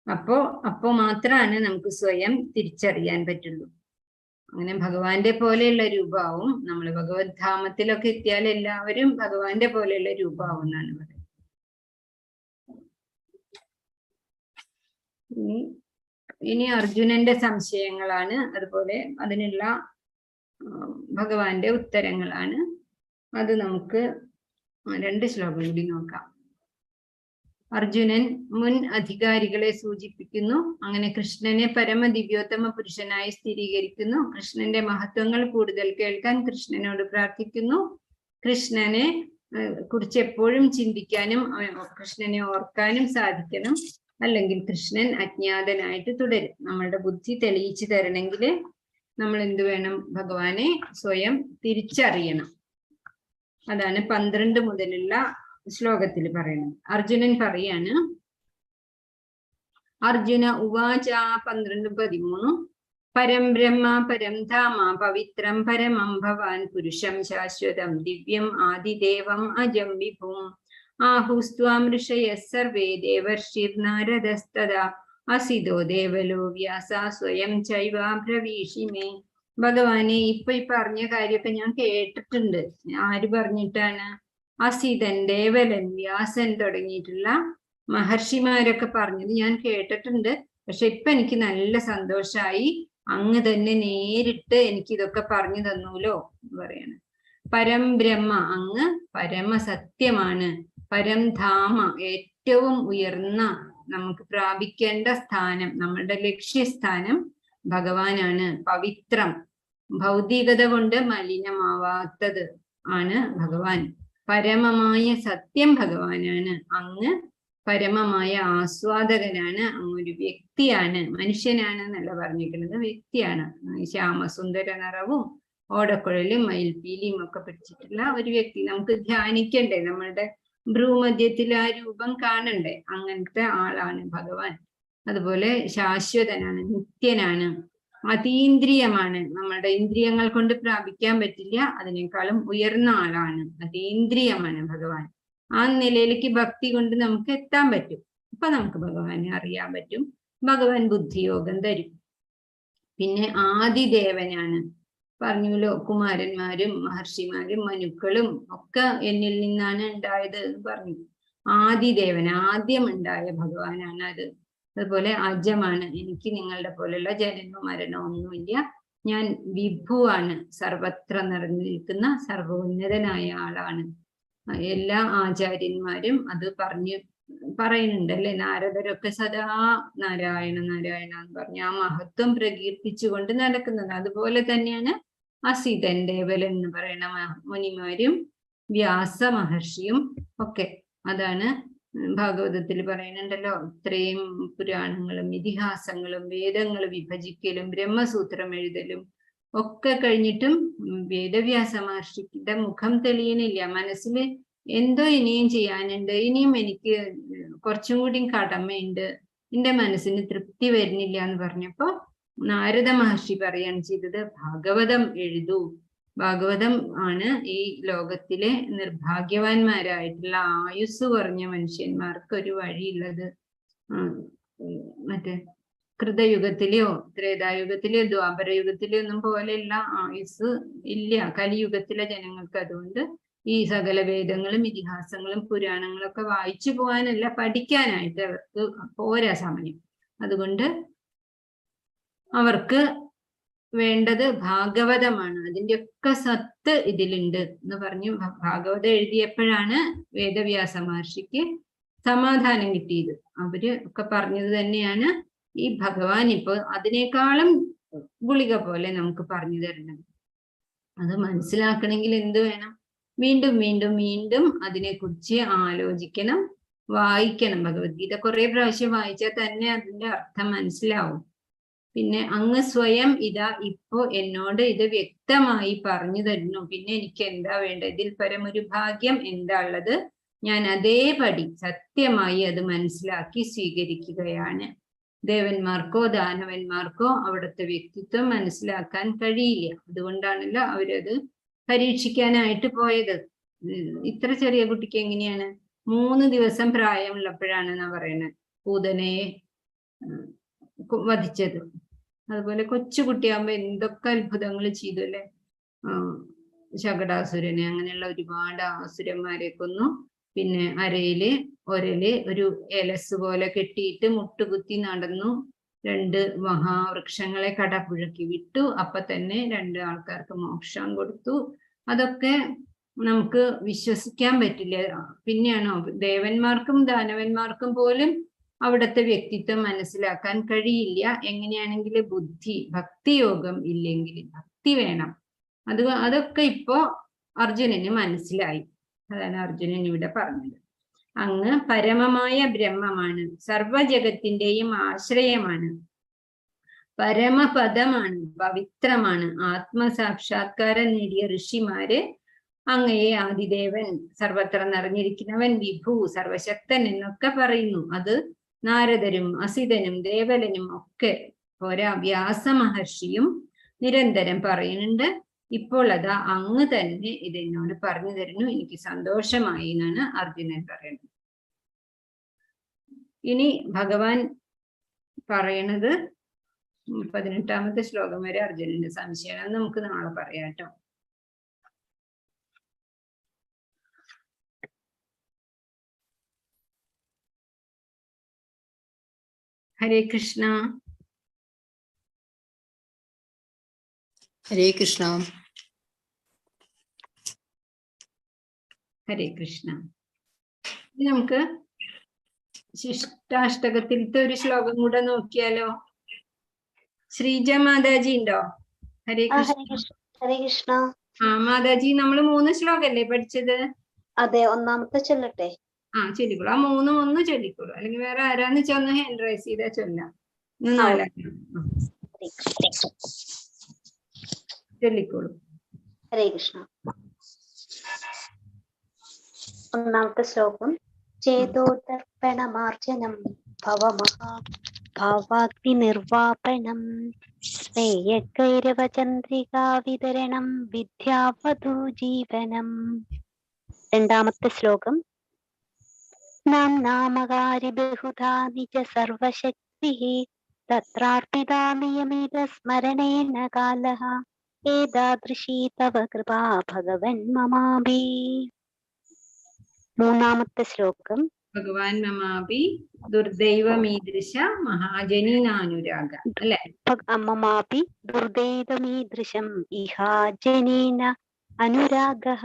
അപ്പോ മാത്രമാണ് നമുക്ക് സ്വയം തിരിച്ചറിയാൻ പറ്റുള്ളൂ. അങ്ങനെ ഭഗവാന്റെ പോലെയുള്ള രൂപമാവും നമ്മൾ. ഭഗവത് ധാമത്തിലൊക്കെ എത്തിയാൽ എല്ലാവരും ഭഗവാന്റെ പോലെയുള്ള രൂപമാവും എന്നാണ് പറയുന്നത്. ഇനി അർജുനന്റെ സംശയങ്ങളാണ്, അതുപോലെ അതിനുള്ള ഭഗവാന്റെ ഉത്തരങ്ങളാണ്. അത് നമുക്ക് 2 ശ്ലോകം കൂടി നോക്കാം. അർജുനൻ മുൻ അധികാരികളെ സൂചിപ്പിക്കുന്നു. അങ്ങനെ കൃഷ്ണനെ പരമദിവ്യോത്തമ പുരുഷനായി സ്ഥിരീകരിക്കുന്നു. കൃഷ്ണന്റെ മഹത്വങ്ങൾ കൂടുതൽ കേൾക്കാൻ കൃഷ്ണനോട് പ്രാർത്ഥിക്കുന്നു. കൃഷ്ണനെ കുറിച്ച് എപ്പോഴും ചിന്തിക്കാനും കൃഷ്ണനെ ഓർക്കാനും സാധിക്കണം. അല്ലെങ്കിൽ കൃഷ്ണൻ അജ്ഞാതനായിട്ട് തുടരും. നമ്മളുടെ ബുദ്ധി തെളിയിച്ചു തരണമെങ്കിൽ നമ്മൾ എന്ത് വേണം? ഭഗവാനെ സ്വയം തിരിച്ചറിയണം. അതാണ് 12 മുതലുള്ള ശ്ലോകത്തിൽ പറയുന്നത്. അർജുനൻ പറയാണ്, അർജുന ഉവാച 12-13 പരം ബ്രഹ്മ പരം ധാമ പവിത്രം പരമം ഭവാൻ പുരുഷം ശാശ്വതം ദിവ്യം ആദിദേവം അജം വിഭും ആഹുസ്ത്വാം ഋഷയഃ സർവേ ദേവർഷിർനാരദസ്തദാ അസിതോ ദേവലോ വ്യാസ സ്വയം ചൈവാബ്രവീഷി മേ. ഭഗവാനെ ഇപ്പൊ ഈ പറഞ്ഞ കാര്യമൊക്കെ ഞാൻ കേട്ടിട്ടുണ്ട്. ആര് പറഞ്ഞിട്ടാണ്? അസിതൻ, ദേവലൻ, വ്യാസൻ തുടങ്ങിയിട്ടുള്ള മഹർഷിമാരൊക്കെ പറഞ്ഞത് ഞാൻ കേട്ടിട്ടുണ്ട്. പക്ഷെ ഇപ്പൊ എനിക്ക് നല്ല സന്തോഷായി. അങ്ങ് തന്നെ നേരിട്ട് എനിക്ക് ഇതൊക്കെ പറഞ്ഞു തന്നൂലോ എന്ന് പറയാണ്. പരം ബ്രഹ്മ, അങ്ങ് പരമസത്യമാണ്. പരം ധാമ, ഏറ്റവും ഉയർന്ന നമുക്ക് പ്രാപിക്കേണ്ട സ്ഥാനം, നമ്മളുടെ ലക്ഷ്യസ്ഥാനം ഭഗവാനാണ്. പവിത്രം, ഭൗതികത കൊണ്ട് മലിനമാവാത്തത് ആണ് ഭഗവാൻ. പരമമായ സത്യം ഭഗവാനാണ്. അങ്ങ് പരമമായ ആസ്വാദകനാണ്. അങ്ങൊരു വ്യക്തിയാണ്, മനുഷ്യനാണ് എന്നല്ല പറഞ്ഞിരിക്കുന്നത്, വ്യക്തിയാണ്. ശ്യാമസുന്ദര നിറവും ഓടക്കുഴലും മയിൽപീലിയും ഒക്കെ പിടിച്ചിട്ടുള്ള ഒരു വ്യക്തി. നമുക്ക് ധ്യാനിക്കണ്ടേ? നമ്മളുടെ ഭ്രൂമധ്യത്തിൽ ആ രൂപം കാണണ്ടേ? അങ്ങനത്തെ ആളാണ് ഭഗവാൻ. അതുപോലെ ശാശ്വതനാണ്, നിത്യനാണ്, അതീന്ദ്രിയമാണ്. നമ്മുടെ ഇന്ദ്രിയങ്ങൾ കൊണ്ട് പ്രാപിക്കാൻ പറ്റില്ല, അതിനേക്കാളും ഉയർന്ന ആളാണ്. അതീന്ദ്രിയമാണ് ഭഗവാൻ. ആ നിലയിലേക്ക് ഭക്തി കൊണ്ട് നമുക്ക് എത്താൻ പറ്റും. അപ്പൊ നമുക്ക് ഭഗവാനെ അറിയാൻ പറ്റും. ഭഗവാൻ ബുദ്ധിയോഗം തരും. പിന്നെ ആദിദേവനാണ്. പറഞ്ഞുല്ലോ, കുമാരന്മാരും മഹർഷിമാരും മനുക്കളും ഒക്കെ എന്നിൽ നിന്നാണ് ഉണ്ടായത് എന്ന് പറഞ്ഞു. ആദിദേവൻ, ആദ്യം ഉണ്ടായ ഭഗവാനാണ് അത്. അതുപോലെ അജമാണ്, എനിക്ക് നിങ്ങളുടെ പോലുള്ള ജനനവും മരണവും ഒന്നുമില്ല. ഞാൻ വിഭുവാണ്, സർവത്ര നിറഞ്ഞു നിൽക്കുന്ന സർവോന്നതനായ ആളാണ്. എല്ലാ ആചാര്യന്മാരും അത് പറയുന്നുണ്ട് അല്ലെ? നാരദരൊക്കെ സദാ നാരായണ നാരായണ എന്ന് പറഞ്ഞ് ആ മഹത്വം പ്രകീർത്തിച്ചുകൊണ്ട് നടക്കുന്നത്. അതുപോലെ തന്നെയാണ് അസിതൻ, ദേവലൻ എന്ന് പറയുന്ന മുനിമാരും വ്യാസ മഹർഷിയും ഒക്കെ. അതാണ് ഭാഗവതത്തിൽ പറയുന്നുണ്ടല്ലോ, ഇത്രയും പുരാണങ്ങളും ഇതിഹാസങ്ങളും വേദങ്ങൾ വിഭജിക്കലും ബ്രഹ്മസൂത്രം എഴുതലും ഒക്കെ കഴിഞ്ഞിട്ടും വേദവ്യാസ മഹർഷിയുടെ മുഖം തെളിയണില്ല. മനസ്സിൽ എന്തോ ഇനിയും ചെയ്യാനുണ്ട്, ഇനിയും എനിക്ക് കുറച്ചും കൂടി കടമയുണ്ട്, എന്റെ മനസ്സിന് തൃപ്തി വരുന്നില്ല എന്ന് പറഞ്ഞപ്പോ നാരദ മഹർഷി പറയാണ് ചെയ്തത്, ഭാഗവതം എഴുതൂ. ഭാഗവതം ആണ് ഈ ലോകത്തിലെ നിർഭാഗ്യവാന്മാരായിട്ടുള്ള ആയുസ് കുറഞ്ഞ മനുഷ്യന്മാർക്ക് ഒരു വഴിയുള്ളത്. മറ്റേ കൃതയുഗത്തിലെയോ ത്രേതായുഗത്തിലെയോ ദ്വാപരയുഗത്തിലെയോ ഒന്നും പോലെയുള്ള ആയുസ് ഇല്ല കലിയുഗത്തിലെ ജനങ്ങൾക്ക്. അതുകൊണ്ട് ഈ സകല വേദങ്ങളും ഇതിഹാസങ്ങളും പുരാണങ്ങളും ഒക്കെ വായിച്ചു പോകാനല്ല, പഠിക്കാനായിട്ട് അവർക്ക് പോരാ സമയം. അതുകൊണ്ട് അവർക്ക് വേണ്ടത് ഭാഗവതമാണ്. അതിൻ്റെ ഒക്കെ സത്ത് ഇതിലുണ്ട് എന്ന് പറഞ്ഞു. ഭാഗവതം എഴുതിയപ്പോഴാണ് വേദവ്യാസ മഹർഷിക്ക് സമാധാനം കിട്ടിയത്. അവര് ഒക്കെ പറഞ്ഞത് തന്നെയാണ് ഈ ഭഗവാൻ ഇപ്പൊ അതിനേക്കാളും ഗുളിക പോലെ നമുക്ക് പറഞ്ഞു തരണം. അത് മനസ്സിലാക്കണമെങ്കിൽ എന്ത് വേണം? വീണ്ടും വീണ്ടും വീണ്ടും അതിനെക്കുറിച്ച് ആലോചിക്കണം, വായിക്കണം. ഭഗവത്ഗീത കുറെ പ്രാവശ്യം വായിച്ചാൽ തന്നെ അതിന്റെ അർത്ഥം മനസ്സിലാവും. പിന്നെ അങ്ങ് സ്വയം ഇതാ ഇപ്പോ എന്നോട് ഇത് വ്യക്തമായി പറഞ്ഞു തരുന്നു. പിന്നെ എനിക്ക് എന്താ വേണ്ടത്? ഇതിൽ പരമൊരു ഭാഗ്യം എന്താ ഉള്ളത്? ഞാൻ അതേപടി സത്യമായി അത് മനസ്സിലാക്കി സ്വീകരിക്കുകയാണ്. ദേവന്മാർക്കോ ദാനവന്മാർക്കോ അവിടുത്തെ വ്യക്തിത്വം മനസ്സിലാക്കാൻ കഴിയില്ല. അതുകൊണ്ടാണല്ലോ അവരത് പരീക്ഷിക്കാനായിട്ട് പോയത്. ഇത്ര ചെറിയ കുട്ടിക്ക് എങ്ങനെയാണ് 3 ദിവസം പ്രായമുള്ളപ്പോഴാണ് എന്നാ പറയുന്നത് പൂതനയെ വധിച്ചത്. അതുപോലെ കൊച്ചുകുട്ടിയാകുമ്പോ എന്തൊക്കെ അത്ഭുതങ്ങൾ ചെയ്തു അല്ലെ. ശകടാസുരനെ അങ്ങനെയുള്ള ഒരുപാട് അസുരന്മാരെ കൊന്നു. പിന്നെ ഒരല് ഒരു എലസ് പോലെ കെട്ടിയിട്ട് മുട്ടുകുത്തി നടന്നു. 2 മഹാവൃക്ഷങ്ങളെ കടപുഴക്കി വിട്ടു. അപ്പൊ തന്നെ 2 ആൾക്കാർക്ക് മോക്ഷം കൊടുത്തു. അതൊക്കെ നമുക്ക് വിശ്വസിക്കാൻ പറ്റില്ല. പിന്നെയാണോ ദേവന്മാർക്കും ദാനവന്മാർക്കും പോലും അവിടുത്തെ വ്യക്തിത്വം മനസ്സിലാക്കാൻ കഴിയില്ല. എങ്ങനെയാണെങ്കിൽ ഭക്തിയോഗം ഇല്ലെങ്കിൽ ഭക്തി വേണം. അതൊക്കെ ഇപ്പോ അർജുനന് മനസ്സിലായി. അതാണ് അർജുനൻ ഇവിടെ പറഞ്ഞത്. അങ്ങ് പരമമായ ബ്രഹ്മമാണ്, സർവജഗത്തിന്റെയും ആശ്രയമാണ്, പരമപദമാണ്, പവിത്രമാണ്. ആത്മസാക്ഷാത്കാരം നേടിയ ഋഷിമാര് അങ്ങയെ ആദിദേവൻ, സർവത്ര നിറഞ്ഞിരിക്കുന്നവൻ, വിഭു, സർവശക്തൻ എന്നൊക്കെ പറയുന്നു. അത് നാരദരും അസിതനും ദേവലനും ഒക്കെ പോരാ വ്യാസ മഹർഷിയും നിരന്തരം പറയുന്നുണ്ട്. ഇപ്പോൾ അതാ അങ്ങ് തന്നെ ഇതെന്നോട് പറഞ്ഞു തരുന്നു. എനിക്ക് സന്തോഷമായി എന്നാണ് അർജുനൻ പറയുന്നത്. ഇനി ഭഗവാൻ പറയണത് 18ാമത്തെ ശ്ലോകം വരെ അർജുനന്റെ സംശയമാണ്. നമുക്ക് നാളെ പറയാട്ടോ. ഹരേ കൃഷ്ണ.
ഹരേ കൃഷ്ണ.
ഹരേ കൃഷ്ണ. നമുക്ക് ശിഷ്ടാഷ്ടകത്തിലത്തെ ഒരു ശ്ലോകം കൂടെ നോക്കിയാലോ? ശ്രീജ മാതാജി ഉണ്ടോ? ഹരേ കൃഷ്ണ.
ഹരേ കൃഷ്ണ.
മാതാജി, നമ്മള് 3 ശ്ലോകല്ലേ പഠിച്ചത്?
അതെ, ഒന്നാമത്തെ ചൊല്ലട്ടെ?
ചൊല്ലിക്കോളൂ. 3 ചൊല്ലിക്കോളൂ. അല്ലെങ്കിൽ വേറെ ആരാന്ന് വെച്ചാൽ ഒന്ന് ഹാൻഡ് റൈസ് ചെയ്താ ചൊല്ലാം. ചൊല്ലിക്കോളൂ.
ഹരേ കൃഷ്ണ. ഒന്നാമത്തെ ശ്ലോകം. ചേതോദർപ്പണമാർജനം ഭാവാഗ്നി നിർവാപണം ശ്രേയകൈരവചന്ദ്രികാ വിതരണം വിദ്യാവധൂ ജീവനം. രണ്ടാമത്തെ ശ്ലോകം. നാമകാരി ബഹുധാ നിജ സർവശക്തിഃ തത്രാർപ്പിതാ നിയമിത സ്മരണേന കാലഃ ഏതാദൃശീ തവ കൃപാ ഭഗവൻ മമാഭി. മൂന്നാമത്തെ ശ്ലോകം.
ഭഗവാൻ മമാഭി ദുർദൈവമീദൃശ മഹാജനീനാനുരാഗ അല്ലെ.
മമാഭി ദുർദൈവമീദൃശം ഇഹാജനീന അനുരാഗഃ.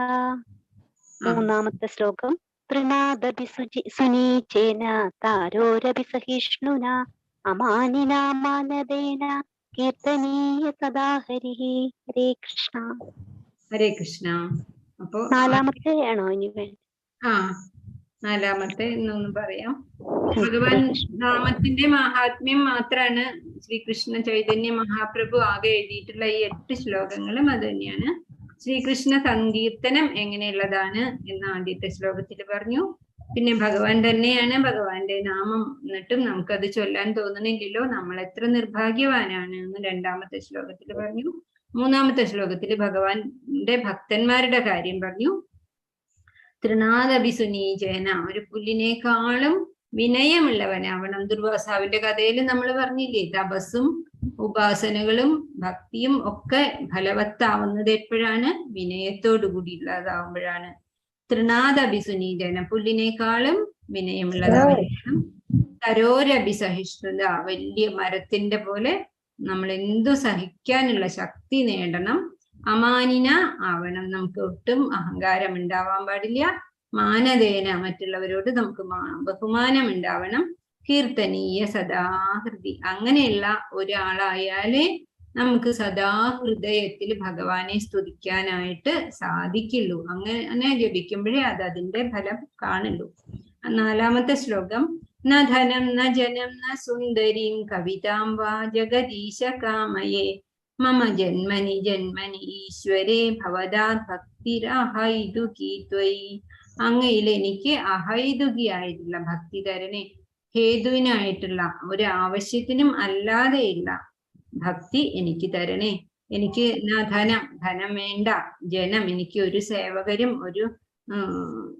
മൂന്നാമത്തെ ശ്ലോകം. തൃണാദപി സുനീചേന താരോരപി സഹിഷ്ണുന അമാനിനാ മാനദേന കീർത്തനീയ സദാ ഹരിഃ. ഹരേ കൃഷ്ണ.
ഹരേ കൃഷ്ണ. അപ്പൊ
4ാമത്തെ ആണോ ഇനി വേണ്ട?
4ാമത്തെ എന്നൊന്ന് പറയാം. ഭഗവാൻ നാമത്തിന്റെ മഹാത്മ്യം മാത്രാണ് ശ്രീകൃഷ്ണ ചൈതന്യ മഹാപ്രഭു ആകെ എഴുതിയിട്ടുള്ള ഈ 8 ശ്ലോകങ്ങളും അത് തന്നെയാണ്. ശ്രീകൃഷ്ണ സങ്കീർത്തനം എങ്ങനെയുള്ളതാണ് എന്ന് ആദ്യത്തെ ശ്ലോകത്തിൽ പറഞ്ഞു. പിന്നെ ഭഗവാൻ തന്നെയാണ് ഭഗവാന്റെ നാമം, എന്നിട്ടും നമുക്കത് ചൊല്ലാൻ തോന്നണില്ലല്ലോ, നമ്മൾ എത്ര നിർഭാഗ്യവാനാണ് എന്ന് 2ാമത്തെ ശ്ലോകത്തിൽ പറഞ്ഞു. 3ാമത്തെ ശ്ലോകത്തിൽ ഭഗവാന്റെ ഭക്തന്മാരുടെ കാര്യം പറഞ്ഞു. തൃണാദപി സുനീചേന, ഒരു പുല്ലിനേക്കാളും വിനയമുള്ളവനാവണം. ദുർവാസാവിന്റെ കഥയിൽ നമ്മൾ പറഞ്ഞില്ലേ, തപസ്സും ഉപാസനകളും ഭക്തിയും ഒക്കെ ഫലവത്താവുന്നത് എപ്പോഴാണ്? വിനയത്തോടു കൂടിയുള്ളതാവുമ്പോഴാണ്. തൃണാദഭിസുനീജന, പുല്ലിനേക്കാളും വിനയമുള്ളതാവണം. തരോരഭിസഹിഷ്ണുത, വലിയ മരത്തിന്റെ പോലെ നമ്മൾ എന്തു സഹിക്കാനുള്ള ശക്തി നേടണം. അമാനിന ആവണം, നമുക്ക് ഒട്ടും അഹങ്കാരം ഉണ്ടാവാൻ പാടില്ല. മാനദേന, മറ്റുള്ളവരോട് നമുക്ക് ബഹുമാനം ഉണ്ടാവണം. കീർത്തനീയ സദാഹൃതി, അങ്ങനെയുള്ള ഒരാളായാലേ നമുക്ക് സദാഹൃദയത്തിൽ ഭഗവാനെ സ്തുതിക്കാനായിട്ട് സാധിക്കുള്ളൂ. അങ്ങനെ ജപിക്കുമ്പോഴേ അതിന്റെ ഫലം കാണുള്ളൂ. 4ാമത്തെ ശ്ലോകം. ന ധനം ന ജനം ന സുന്ദരീം കവിതാം വാ ജഗദീശ കാമയേ മമ ജന്മനി ജന്മനി ഈശ്വരേ ഭവദാത് ഭക്തിരഹൈതുകി ത്വയി. അങ്ങയിൽ എനിക്ക് അഹൈതുകിയായിട്ടുള്ള ഭക്തി തരണേ. ഹേതുവിനായിട്ടുള്ള ഒരു ആവശ്യത്തിനും അല്ലാതെയുള്ള ഭക്തി എനിക്ക് തരണേ. എനിക്ക് ധനം വേണ്ട, ജനം, എനിക്ക് ഒരു സേവകരും ഒരു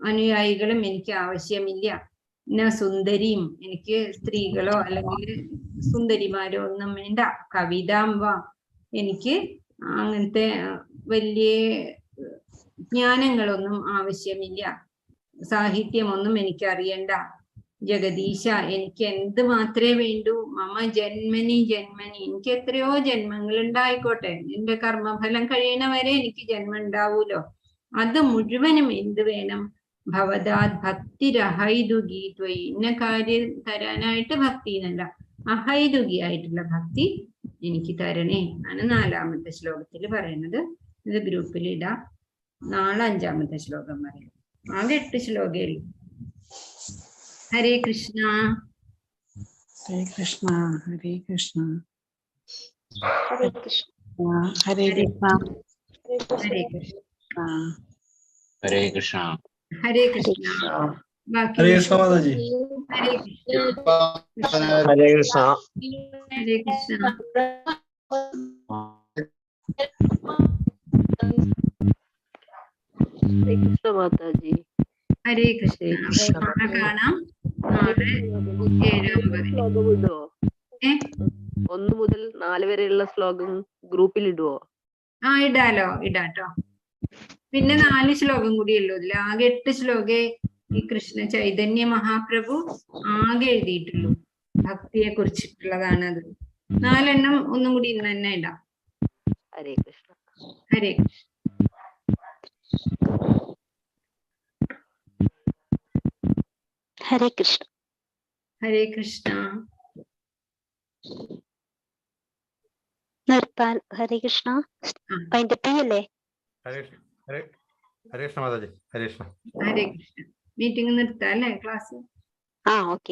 അനുയായികളും എനിക്ക് ആവശ്യമില്ല. സുന്ദരിയും, എനിക്ക് സ്ത്രീകളോ അല്ലെങ്കിൽ സുന്ദരിമാരോ ഒന്നും വേണ്ട. കവിതാംബ, എനിക്ക് അങ്ങനത്തെ വലിയ ജ്ഞാനങ്ങളൊന്നും ആവശ്യമില്ല. സാഹിത്യമൊന്നും എനിക്ക് അറിയണ്ട. ജഗദീശ, എനിക്ക് എന്ത് മാത്രമേ വേണ്ടൂ. മമ ജന്മനി ജന്മനി, എനിക്ക് എത്രയോ ജന്മങ്ങൾ ഉണ്ടായിക്കോട്ടെ, എന്റെ കർമ്മഫലം കഴിയണവരെ എനിക്ക് ജന്മം ഉണ്ടാവൂലോ. അത് മുഴുവനും എന്ത് വേണം? ഭവതാത് ഭക്തിരഹൈതുകി ത്വയി, ഇന്ന കാര്യം തരാനായിട്ട് ഭക്തി എന്നല്ല, അഹൈതുകിയായിട്ടുള്ള ഭക്തി എനിക്ക് തരണേ ആണ് 4ാമത്തെ ശ്ലോകത്തിൽ പറയുന്നത്. ഇത് ഗ്രൂപ്പിൽ ഇടാം. നാളെ 5ാമത്തെ ശ്ലോകം പറയാം. ആകെ 8 ശ്ലോകേ ഉള്ളൂ. ഹരേ കൃഷ്ണ.
ഹരേ കൃഷ്ണ. ഹരേ കൃഷ്ണ.
ഹരേ കൃഷ്ണ.
ഹരേ കൃഷ്ണ.
ഹരേ കൃഷ്ണ.
ഹരേ കൃഷ്ണ.
ഹരേ കൃഷ്ണ. ബാക്കി
ഹരേ കൃഷ്ണ മാതാജി.
ഹരേ കൃഷ്ണ.
ഹരേ കൃഷ്ണ.
ഹരേ കൃഷ്ണ.
ഹരേ കൃഷ്ണ മാതാജി.
ഹരേ കൃഷ്ണ. നാളെ കാണാം. നാളെ 7:50.
ശ്ലോകം ഇടുവോ? 1 മുതൽ 4 വരെയുള്ള ശ്ലോകം ഗ്രൂപ്പിൽ ഇടുവോ?
ഇടാട്ടോ. പിന്നെ 4 ശ്ലോകം കൂടി ഉള്ളൂ. ഇതിൽ ആകെ 8 ശ്ലോകേ ഈ കൃഷ്ണ ചൈതന്യ മഹാപ്രഭു ആകെ എഴുതിയിട്ടുള്ളൂ. ഭക്തിയെ കുറിച്ചിട്ടുള്ളതാണ് അത്. 4 എണ്ണം ഒന്നും കൂടി ഇന്ന് തന്നെ ഇടാം.
ഹരേ കൃഷ്ണ.
ഹരേ കൃഷ്ണ.
ഹരേ കൃഷ്ണ.
ഹരേ കൃഷ്ണ.
നിർത്താൻ. ഹരേ കൃഷ്ണ. പൈൻറ്റപ്പല്ലേ?
ഹരേ കൃഷ്ണ മാതാജി. ഹരേ കൃഷ്ണ.
ഹരേ കൃഷ്ണ. മീറ്റിംഗ് നിർത്താം അല്ലേ? ക്ലാസ്.
ഓക്കെ.